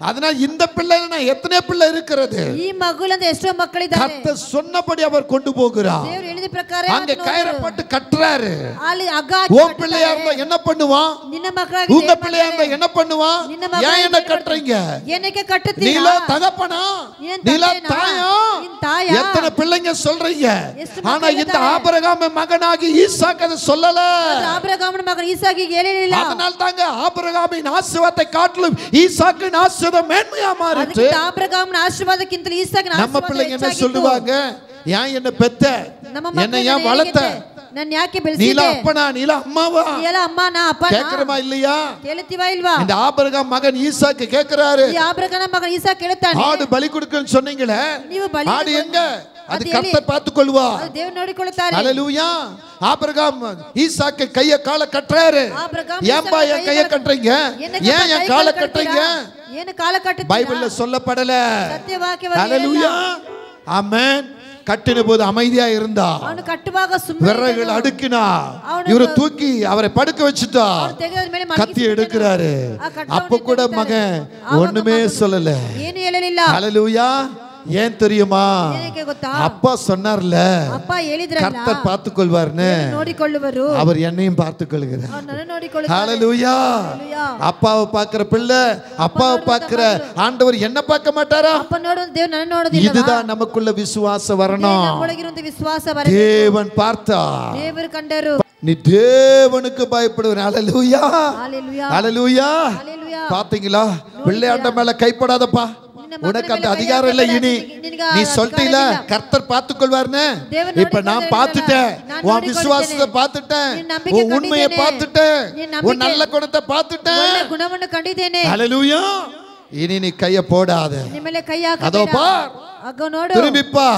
அதனால இந்த பிள்ளைனா எத்தனை பிள்ளை இருக்கிறது?
ಈ ಮಗುವಿನಿಂದ ಎಷ್ಟೋ ಮಕ್ಕಳಿದ್ದಾರೆ.
கர்த்தர் சொன்னபடி அவர் கொண்டு போகிறார்.
ದೇವರು ಹೇಳಿದ ಪ್ರಕಾರ
அங்க கயிறை போட்டு கட்டுறாரு.
ಅಲ್ಲಿ ಹಗ್ಗ ಹಾಕಿ
ஓ பிள்ளையா இருந்தா என்ன பண்ணுவான்?
ನಿನ್ನ ಮಕ್ಕಳಾಗಿ
உங்க பிள்ளையா இருந்தா என்ன பண்ணுவான்? ஏன் என்ன கட்டுறீங்க?
ಏನಕ್ಕೆ ಕಟ್ಟುತ್ತೀರಾ?
நீல தகப்பனா, நீல தாயா, எத்தனை பிள்ளைங்க சொல்றீங்க? ஆனா இந்த ஆபிரகாம் மகனாகி ஈசாக்கு அதை சொல்லல.
ஆபிரகாமின் மகன் ஈசாக்கிಗೆ ಹೇಳಿಲ್ಲ.
அதனால தாங்க ஆபிரகாமின் ஆசீர்வாதத்தை காட்டிலும் ஈசாக்கின் ஆசீர்வாதம் மேன்மையா மாறிச்சு.
ஆபிரகாமின் ஆசீர்வாதಕ್ಕಿಂತ ஈசாக்கிನ ஆசீர்வாದ
நம்ம பிள்ளைங்க என்ன சொல்லுவாங்க? ஏன் என்ன பெத்த, என்ன ஏன் வளர்த்த,
நான் ಯಾಕೆ ಬೆಳೆಸಿದೆ,
நீல அப்பனா நீல அம்மாவா,
ನೀಲ ಅಮ್ಮ ನಾ ಅಪ್ಪನಾ
கேக்குறமா இல்லையா?
ಕೇಳುತ್ತೀವಾ ಇಲ್ವಾ?
இந்த ஆபிரகாம் மகன் ஈசாக்கு கேக்குறாரு.
ಈ ಆಬ್ರಹಾಮನ ಮಗನ ಈಸಾಕ್ ಕೇಳುತ್ತಾನೆ,
ஆடு பலி கொடுக்கன்னு சொன்னீங்களே,
ನೀವು ಬಲಿ
ஆடு எங்க? அது கர்த்தர் பார்த்துக்கொள்வா.
ಅದು ದೇವರು ನೋಡಿಕೊಳ್ಳುತ್ತಾರೆ.
ஹalleluya. ஆபிரகாம் ஈசாக்கு கைய கால கட்டறாரு. ஏன்பா என் கைய கட்டறீங்க? ஏன் என் கால கட்டறீங்க?
ಏನು ಕಾಲ ಕಟ್ಟುತ್ತೀರಾ?
பைபிள்ல சொல்லப்படல.
ಸತ್ಯವಾಕ್ಯವಾಗಿ
ஹalleluya. ஆமென். கட்டின போது அமைதியா இருந்தா,
ಅವನು ಕಟ್ಟುವಾಗ ಸುಮ್ಮನೆ
விறகுகள் அடுக்கினா, இவரை தூக்கி அவரை படுக்க வச்சுட்டா, கத்தி எடுக்கிறாரு. அப்ப கூட மகன் ஒண்ணுமே சொல்லல.
ಏನು ಹೇಳಲಿಲ್ಲ.
ஹalleluya. ஏன் தெரியுமா?
ಏನಕ್ಕೆ ಗೊತ್ತಾ?
அப்பா சொன்னார்ல,
ಅಪ್ಪ ಹೇಳಿದ್ರಲ್ಲ,
கர்த்தர் பார்த்துக்கொள்வார்னு,
ನೋಡಿಕೊಳ್ಳುವರು.
அவர் என்னையும் பார்த்துக்கொள்கிறார்.
ಅವನನ್ನು ನೋಡಿಕೊಳ್ಳುತ್ತಾರೆ.
ஹalleluya. அப்பாவை பார்க்கிற பிள்ளை அப்பாவை பார்க்கிற ஆண்டவர் என்ன பார்க்க மாட்டாரா?
ಅಪ್ಪ ನೋಡುವ ದೇವರು ನನ್ನ ನೋಡೋದಿಲ್ಲ.
இதுதான் நமக்குள்ள விசுவாசம் வரணும்.
ನಮ್ಮೊಳಗಿರುವಂತ ವಿಶ್ವಾಸ ಬರಬೇಕು.
தேவன் பார்த்தார்,
ದೇವರು ಕಂಡರು,
நீ தேவனுக்கு பயப்படுவ. ஹalleluya.
ஹalleluya.
ஹalleluya.
ஹalleluya.
பாத்தீங்களா? பிள்ளையாண்ட மேல கைப்படாதப்பா, உனக்கு அந்த அதிகாரம் இல்ல. இனி நீ சொல்லிட்டீல கர்த்தர் பார்த்துக்கொள்வார்னு. இப்ப நான் பார்த்துட்டேன், உன் விசுவாசத்தை பார்த்துட்டேன், உன் உண்மையை பார்த்துட்டேன், உன் நல்ல குணத்தை பார்த்துட்டேன்.
ಗುಣವನ್ನು ಕಂಡಿದ್ದೇನೆ.
ஹalleluya. இனி நீ கைய போடாத.
ನಿಮ್ಮ ಮೇಲೆ ಕೈ ಹಾಕಬೇಡ.
அதோ பார்,
ಅಗ್ಗ ನೋಡು,
திரும்பிப்பா.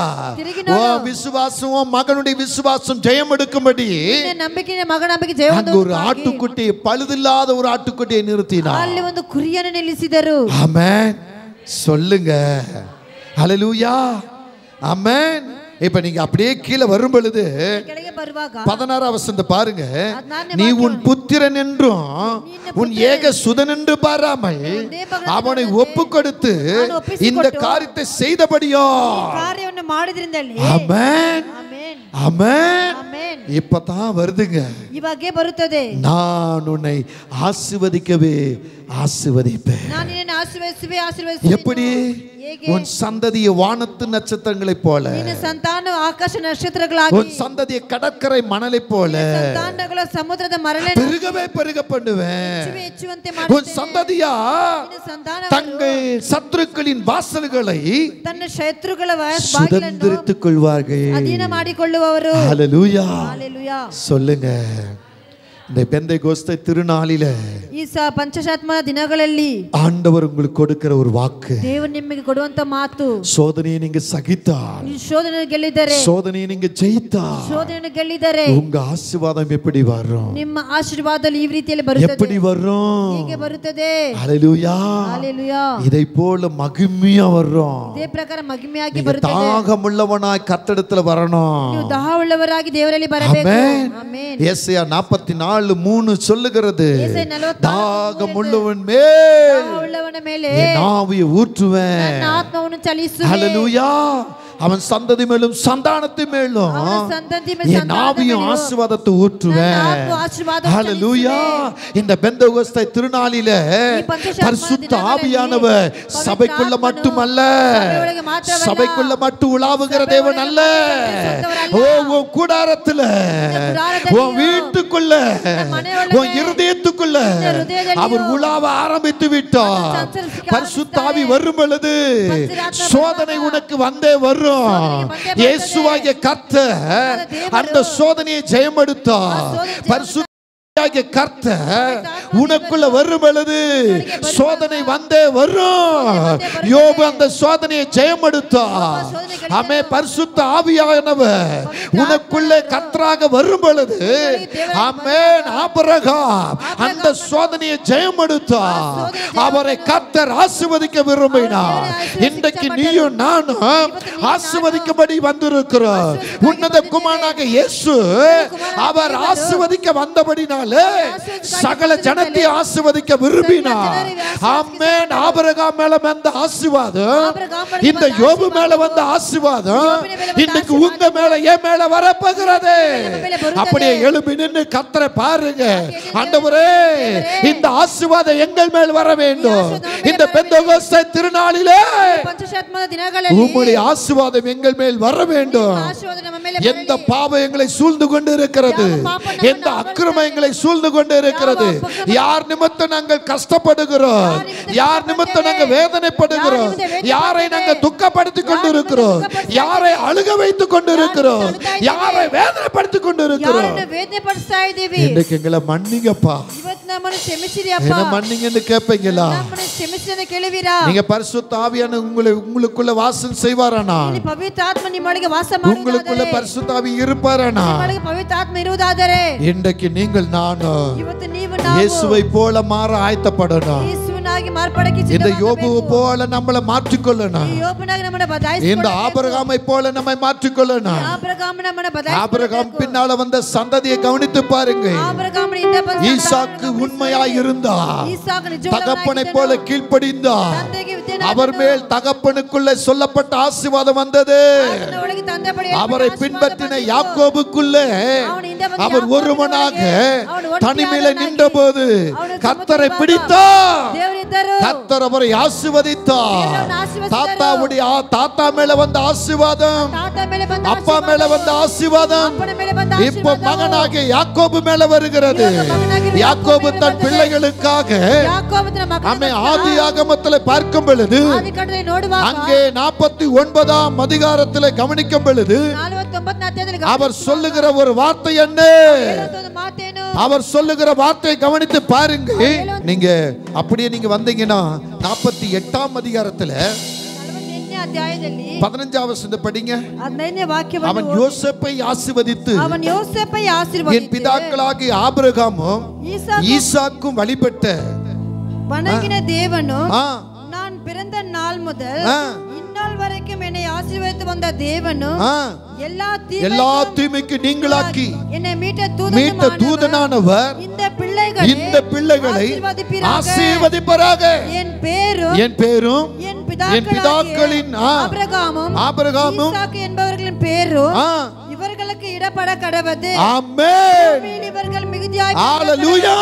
ತಿರುಗಿ ನೋಡು.
உன் விசுவாசம், உன் மகனுடைய விசுவாசம் ஜெயம் எடுக்கும்படி
ನಿನ್ನ ನಂಬಿಕೆ, ನಿನ್ನ ಮಗನ ನಂಬಿಕೆ ಜಯ
அங்க ஒரு ஆட்டுக்குட்டி, பழுதில்லாத ஒரு ஆட்டுக்குட்டியை நிறுத்தினார்.
ಅಲ್ಲಿ ಒಂದು ಕುರಿಯನ್ನು ನಿಲ್ಲಿಸಿದರು.
ஆமென். சொல்லுங்க ஹalleluya. ஆமென். இப்ப நீங்க அப்படியே கீழே வரும் பொழுது 16 வசனத்தை பாருங்க. நீ உன் புத்திரன் என்றும் உன் ஏக சுதன் என்று பாராமல் அவனை ஒப்பு கொடுத்து இந்த காரியத்தை செய்தபடியோ.
ಕಾರ್ಯವನ್ನು ಮಾಡಿದ್ರಿಂದಲೇ.
ஆமென். ஆமென். இப்பதான் வருதுங்க.
ಇವಾಗೆ ಬರುತ್ತದೆ.
நான் உன்னை ஆசீர்வதிக்கவே ஆசீர்வதிப்பேன்.
ನಾನು ನಿನ್ನನ್ನು
எப்படி உன் சந்ததியை வானத்து நட்சத்திரங்களைப் போல உன் சந்ததியை கடற்கரை மணலைப் போல பெருகவே பெருக பண்ணுவேன். உன் சந்ததியா தங்கள் சத்துருக்களின் வாசல்களை சுதந்திரித்துக் கொள்வார்கள். ஹல்லேலூயா சொல்லுங்க. இந்த பெந்தெகோஸ்தே திருநாளில
ஈசா பஞ்சசாத்ಮ ದಿನಗಳಲ್ಲಿ
ஆண்டவர் உங்களுக்கு கொடுக்கிற ஒரு வாக்கு,
தேவன் ನಿಮಗೆ ಕೊಡುವಂತ ಮಾತು,
சோதனையை நீங்க சகித்தால்,
ಶೋಧನೆ ಗೆಲ್ಲಿದರೆ,
சோதனையை நீங்க ஜெயித்தால்,
ಶೋಧನೆ ಗೆಲ್ಲಿದರೆ
உங்க ஆசீர்வாதம் எப்படி வரும்?
ನಿಮ್ಮ ಆಶೀರ್ವಾದ ಈ ರೀತಿಯಲ್ಲಿ ಬರುತ್ತದೆ.
எப்படி வரும்?
ಹೀಗೆ ಬರುತ್ತದೆ.
ஹல்லேலூயா
ஹல்லேலூயா.
இதை போல மகிமையா வரும்.
ಇದೇ ಪ್ರಕಾರ ಮಹಿಮೆಯಾಗಿ ಬರುತ್ತದೆ.
தாகமுள்ளவனாய் கர்த்தரிடத்தில் வரணும்.
ನೀವು ದಾಹವುಳ್ಳವರಾಗಿ ದೇವರಲ್ಲಿ ಬರಬೇಕು. ಆಮೆನ್.
ஏசாயா 44:3 சொல்லுகிறது, தாகமுள்ளவன் மேல் என் ஆவியை ஊற்றுவேன்.
ನನ್ನ ಆತ್ಮವನ್ನು ಚಲಿಸುವೆ.
ஹல்லேலூயா. அவன் சந்ததி மேலும் சந்தானத்தை மேலும் என் ஆவியும் ஆசீர்வாதத்தை ஊற்றுவேன். ஹல்லேலூயா. இந்த பெந்தெகோஸ்தே திருநாளில பரிசுத்த ஆவியானவர் சபைக்குள்ள மட்டுமல்ல, சபைக்குள்ள மட்டும் உலாவுகிற தேவன் அல்ல, உன் கூடாரத்துல, உன் வீட்டுக்குள்ள, உன் இருதயத்துக்குள்ள அவர் உலாவ ஆரம்பித்து விட்டார். பரிசுத்த ஆவி வரும் பொழுது சோதனை உனக்கு வந்தே வரும். இயேசுவாகிய கர்த்தர் அந்த சோதனையை ஜெயமெடுத்தார். பரிசுத்த கர்த்தர் உனக்குள்ள வரும் பொழுது சோதனை வந்தே வரும். யோபு அந்த சோதனையை ஜெயமெடுத்தார். ஆமென். பரிசுத்த ஆவியானவர் உனக்குள்ள கர்த்தராக வரும் பொழுது, ஆமென், ஆபிரகாம் அந்த சோதனையை ஜெயமெடுத்தார். அவரை கர்த்தர் ஆசீர்வதிக்க விரும்பினார். இன்றைக்கு நீயும் நானும் ஆசீர்வதிக்கப்படி வந்திருக்கிறோம். உன்னத குமாரனாக இயேசு அவர் ஆசீர்வதிக்க வந்தபடினால சகல ஜனத்தை ஆசீர்வதிக்க விரும்பினார். ஆமென். ஆபிரகாம் மேல வந்த ஆசீர்வாதம், இந்த யோபு மேல வந்த ஆசீர்வாதம் இன்னைக்கு உங்க மேல என் மேல வரப்போகிறது. அப்படியே எழும்பி நின்று கர்த்தரை பாருங்க. ஆண்டவரே, இந்த ஆசீர்வாதம் எங்கள் மேல் வர வேண்டும். இந்த பெந்தெகோஸ்தே திருநாளிலே உம்முடைய ஆசீர்வாதம் எங்கள் மேல் வர வேண்டும். எந்த பாவம் எங்களை சூழ்ந்து கொண்டு இருக்கிறது, எந்த அக்கிரமம் எங்களை சூழ்ந்து கொண்டு இருக்கிறது, யார் நிமித்தம் நாங்கள் கஷ்டப்படுகிறோம், யார் நிமித்தம் நாங்கள் வேதனைப்படுகிறோம், யாரை நாங்கள் துக்கப்படுத்திக் கொண்டிருக்கிறோம், யாரை அழுக வைத்துக் கொண்டிருக்கிறோம், யாரை வேதனைப்படுத்திக் கொண்டிருக்கிறோம், இன்றைக்கு எங்களை மன்னிங்கப்பா, என்ன மன்னிங்கன்னு கேட்பீங்களா? நீங்க பரிசுத்த ஆவியான உங்களுக்குள்ள வாசம் செய்வாரானா? உங்களுக்குள்ள பரிசுத்த ஆவி இருப்பாரானா? இன்றைக்கு நீங்கள் நானும் இயேசுவை போல மாற ஆயத்தப்படணும். இந்த யோபுவை போல நம்மளை மாற்றிக்கொள்ளணும். இந்த ஆபிரகாமை போல நம்மை மாற்றிக்கொள்ளணும். ஆபிரகாம் பின்னால வந்த சந்ததியை கவனித்து பாருங்க. ஈசாக்கு உண்மையாய் இருந்தார், தகப்பனை போல கீழ்ப்படிந்தார். அவர் மேல் தகப்பனுக்குள்ள சொல்லப்பட்ட ஆசீர்வாதம் வந்தது. அவரை பின்பற்றின யாக்கோபுக்குள்ள அவர் ஒருவனாக தனிமையில நின்ற போது கர்த்தரை பிடித்தார். கர்த்தர் அவரை ஆசீர்வதித்தார். தாத்தா மேல வந்த ஆசீர்வாதம், அப்பா மேல வந்த ஆசீர்வாதம் இப்ப மகனாக யாக்கோபு மேல வருகிறது. யாக்கோபு தன் பிள்ளைகளுக்காக ஆதியாகமத்தில் பார்க்கும் பொழுது அங்கே 49ஆம் அதிகாரத்தில் கவனிக்கும் பொழுது அவர் சொல்லுகிற ஒரு வார்த்தை என்ன? அவர் சொல்லுகிற வார்த்தையை கவனித்து பாருங்க. நீங்க அப்படியே நீங்க வந்தீங்கன்னா 48ஆம் அதிகாரத்துல 15ஆம் வசனம் படிங்க. அவன் யோசேப்பை ஆசீர்வதித்து என் பிதாக்களாகிய ஆபிரகாமும் ஈசாக்கும் வழிபட்ட
வணங்கின தேவனும் நான் பிறந்த நாள் முதல் இந்நாள் வரைக்கும் என்னை ஆசீர்வதித்து வந்த தேவனும் எல்லா தீமைக்கு நீங்களாக்கி என்னை மீட்ட தூதனானவர் இந்த பிள்ளைகளை ஆசீர்வதிப்பாராக. என் பேரும் என் பிதாக்களின் ஆபிரகாமும் என்பவர்களின் பேரும் இவர்களுக்கு இடப்பட கடவது. ஆமென். இவர்கள் மிகுதியாய் ஹல்லேலூயா.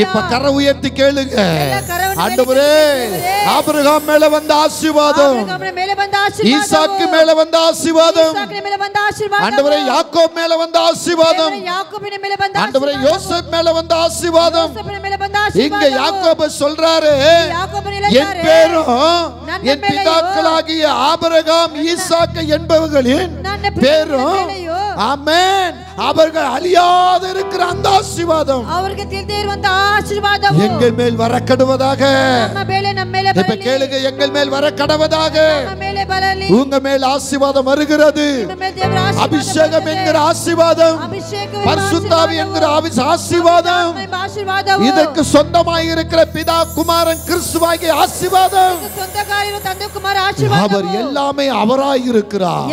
இப்ப கரை உயர்த்தி கேளுங்க.
ஆண்டவரே ஆபிரகாம் மேல வந்த ஆசீர்வாதம், ஈசாக்கு மேல வந்த ஆசீர்வாதம், ஆண்டவரே யாக்கோப் மேல வந்த ஆசீர்வாதம், ஆண்டவரே யோசேப் மேல வந்த ஆசீர்வாதம். இங்க யாக்கோபு சொல்றாரு, என் பேரும் என் பிதாக்களாகிய ஆபிரகாம் ஈசாக்கு என்பவர்களின் பேரும் ஆமென் அவர்கள் அழியாது இருக்கிற அந்த ஆசீர்வாதம் எங்கள் மேல் வர கடவதாக. இப்ப கேளுங்க, எங்கள் மேல் வர கடவதாக. உங்க மேல் ஆசீர்வாதம் வருகிறது. அபிஷேகம் என்கிற ஆசீர்வாதம், பரிசுத்த ஆவி என்கிற ஆசீர்வாதம், இதற்கு சொந்தமாய் இருக்கிற பிதா குமாரன் கிறிஸ்துவாகிய ஆசீர்வாதம். அவர் எல்லாமே அவராய் இருக்கிறார்.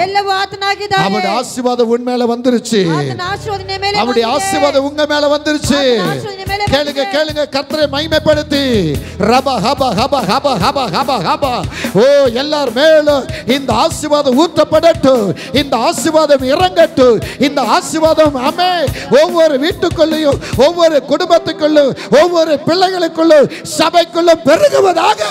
அவருடைய ஆசீர்வாதம் உன் மேல வந்துருச்சு. அவருடைய ஆசீர்வாதம் உங்க மேல வந்துருச்சு. கேளுங்க கேளுங்க, கர்த்தரை மகிமைப்படுத்தி ரப ஹப ஹப ஹப ஹப ஹப ஹப. ஓ எல்லார் மேலும் இந்த ஆசீர்வாதம் ஊற்றப்படட்டும், இந்த ஆசீர்வாதம் இறங்கட்டும், இந்த ஆசீர்வாதம் ஆமே ஒவ்வொரு வீட்டுக்குள்ளையும், ஒவ்வொரு குடும்பத்துக்குள்ளும், ஒவ்வொரு பிள்ளைகளுக்குள்ளும், சபைக்குள்ளும் பெருகுவதாக.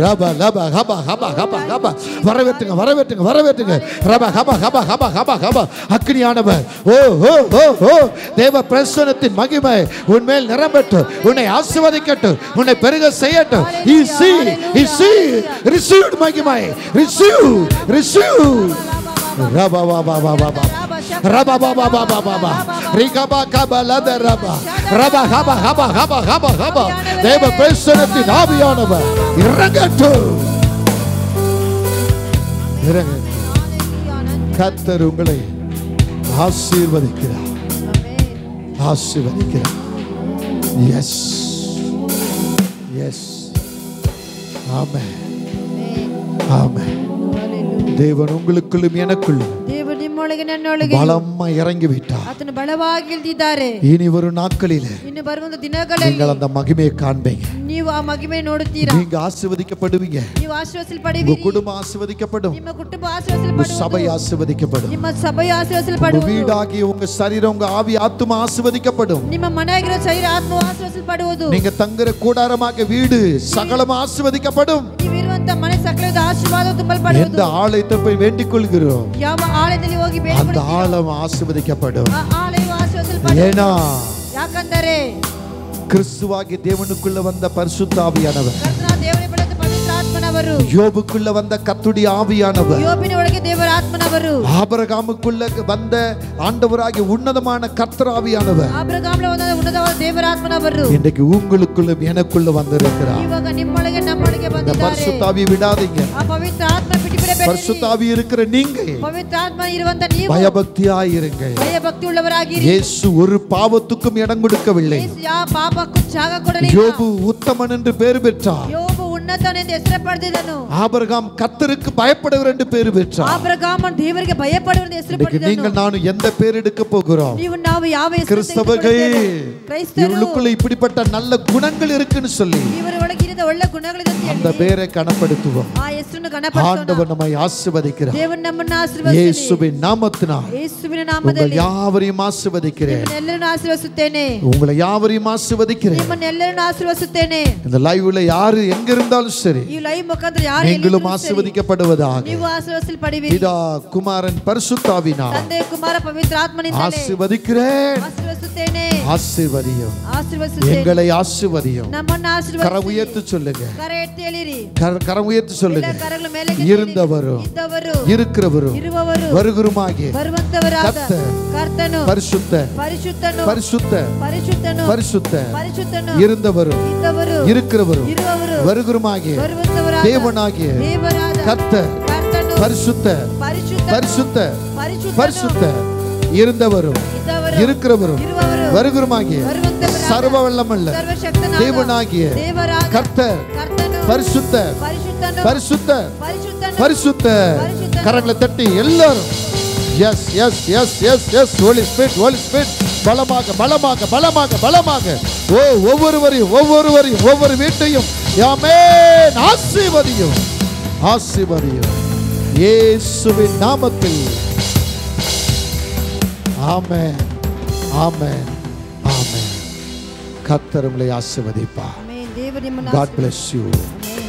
ரப லப ஹப ஹப ஹப ஹப. வரவேற்றுங்க வரவேற்றுங்க வரவேற்றுங்க. ரப ஹப ஹப ஹப ஹப ஹப. அக்னியானவர் ஓ ஓ ஓ ஓ தேவ பிரசன்னத்தின் மகிமை உன்மேல் நிரம்பட்டும், உன்னை ஆசீர்வதிக்கட்டும், உன்னை பெருக செய்யட்டும். ரிசீவ் மகிமை, ரிசீவ் ரிசீவ். ரப வா வா வா வா வா ரப வா வா வா வா வா ரிகபா கபலத ரப ரப ஹப ஹப ஹப ஹப ஹப. தேவ பிரசன்னத்தின் ஆவியானவர் இறங்கட்டும், இறங்கட்டும். கர்த்தர் உங்களை ஆசீர்வதிக்கிறார், ஆசீர்வதிக்கிறார். எஸ் எஸ் ஆமென் ஆமென். தேவன் உங்களுக்குள்ளும் எனக்குள்ளும் பலமா இறங்கி விட்டார். இனி வரும் நாட்களிலே நீங்கள் அந்த மகிமையை காண்பீங்க. நீங்க ஆசீர்வதிக்கப்படுவீங்க. உங்க குடும்பம் ஆசீர்வதிக்கப்படும், உங்க சபை ஆசீர்வதிக்கப்படும், உங்க வீடாகிய உங்க சரீரம், உங்க ஆவி ஆத்துமா ஆசீர்வதிக்கப்படும். நீங்க தங்குற கூடாரமாக வீடு சகலம் ஆசீர்வதிக்கப்படும். எந்த ஆலயத்தை போய் வேண்டிக் கொள்கிறோம் அந்த ஆலயம் ஆசீர்வதிக்கப்படும். ஏனா கிறிஸ்துவாகிய தேவனுக்குள்ள வந்த பரிசுத்த ஆவியானவர், யோபுக்குள்ள வந்த கர்த்தருடைய ஆவியானவர், ஆபிரகாமுக்குள்ள வந்த ஆண்டவராகிய உன்னதமான கர்த்தர் ஆவியானவர் இன்றைக்கு உங்களுக்குள்ளும் எனக்குள்ள வந்திருக்கிறார். இந்த பரிசுத்த ஆவியை விடாதீங்க. பரிசுத்த ஆவி இருக்கிற நீங்க பயபக்தியாய் இருங்க. இயேசு ஒரு பாவத்துக்கும் இடம் கொடுக்கவில்லை. யோபு உத்தமன் என்று பெயர் பெற்றார். ஆபிரகாம் கர்த்தருக்கு பயப்படுவர் என்று பெயர் பெற்றார். நீங்கள் நானும் எந்த பெயர் எடுக்க போகிறோம்? கிறிஸ்தவர்களே, இவர்களுக்குள்ள இப்படிப்பட்ட நல்ல குணங்கள் இருக்குன்னு சொல்லி அந்த பெயரை கனப்படுத்துவோம். ஆண்டவர் நம்மை ஆசீர்வதிக்கிறார். இயேசுவின் நாமத்தினால் உங்கள் யாவரையும் ஆசீர்வதிக்கிறேன். உங்களை யாவரையும் ஆசீர்வதிக்கிறேன். இந்த லைவ்ல யாரு எங்க இருந்தாலும் சரி, நீங்களும் ஆசீர்வதிக்கப்படுவதாக. பிதா குமாரன் பரிசுத்த ஆவியினால் ஆசீர்வதிக்கிறேன். ஆசீர்வதியும், எங்களை ஆசீர்வதியும். கரம் உயர்த்தி சொல்லுங்க, கரம் உயர்த்தி சொல்லுங்க. இருந்தவரும் இருக்கிறவரும் வருகிறவருமாகிய கர்த்தர் பரிசுத்த பரிசுத்த பரிசுத்த இருந்தவரும் இருக்கிறவரும் வருகிறவருமாகிய தேவனாகிய கர்த்தர் பரிசுத்த பரிசுத்த பரிசுத்த இருந்தவரும் இருக்கிறவரும் வருகிறவருமாகிய சர்வ வல்லமையுள்ள தேவனாகிய கர்த்தர் பரிசுத்த பரிசுத்த பரிசுத்த. கரங்களை தட்டி எல்லாரும் yes yes yes yes yes. Holy spirit, holy spirit பலமாக பலமாக பலமாக பலமாக ஒவ்வொருவரையும் ஒவ்வொருவரையும் ஒவ்வொரு வீட்டையும் ஆமென் ஆசீர்வதியும், ஆசீர்வதியும் இயேசுவின் நாமத்தில். ஆமென் ஆமென் ஆமென். கர்த்தர் உங்களை ஆசீர்வதிப்பார்.
ನಿಮ್ಮನ್ನು
God bless you.
ಆಮೆನ್.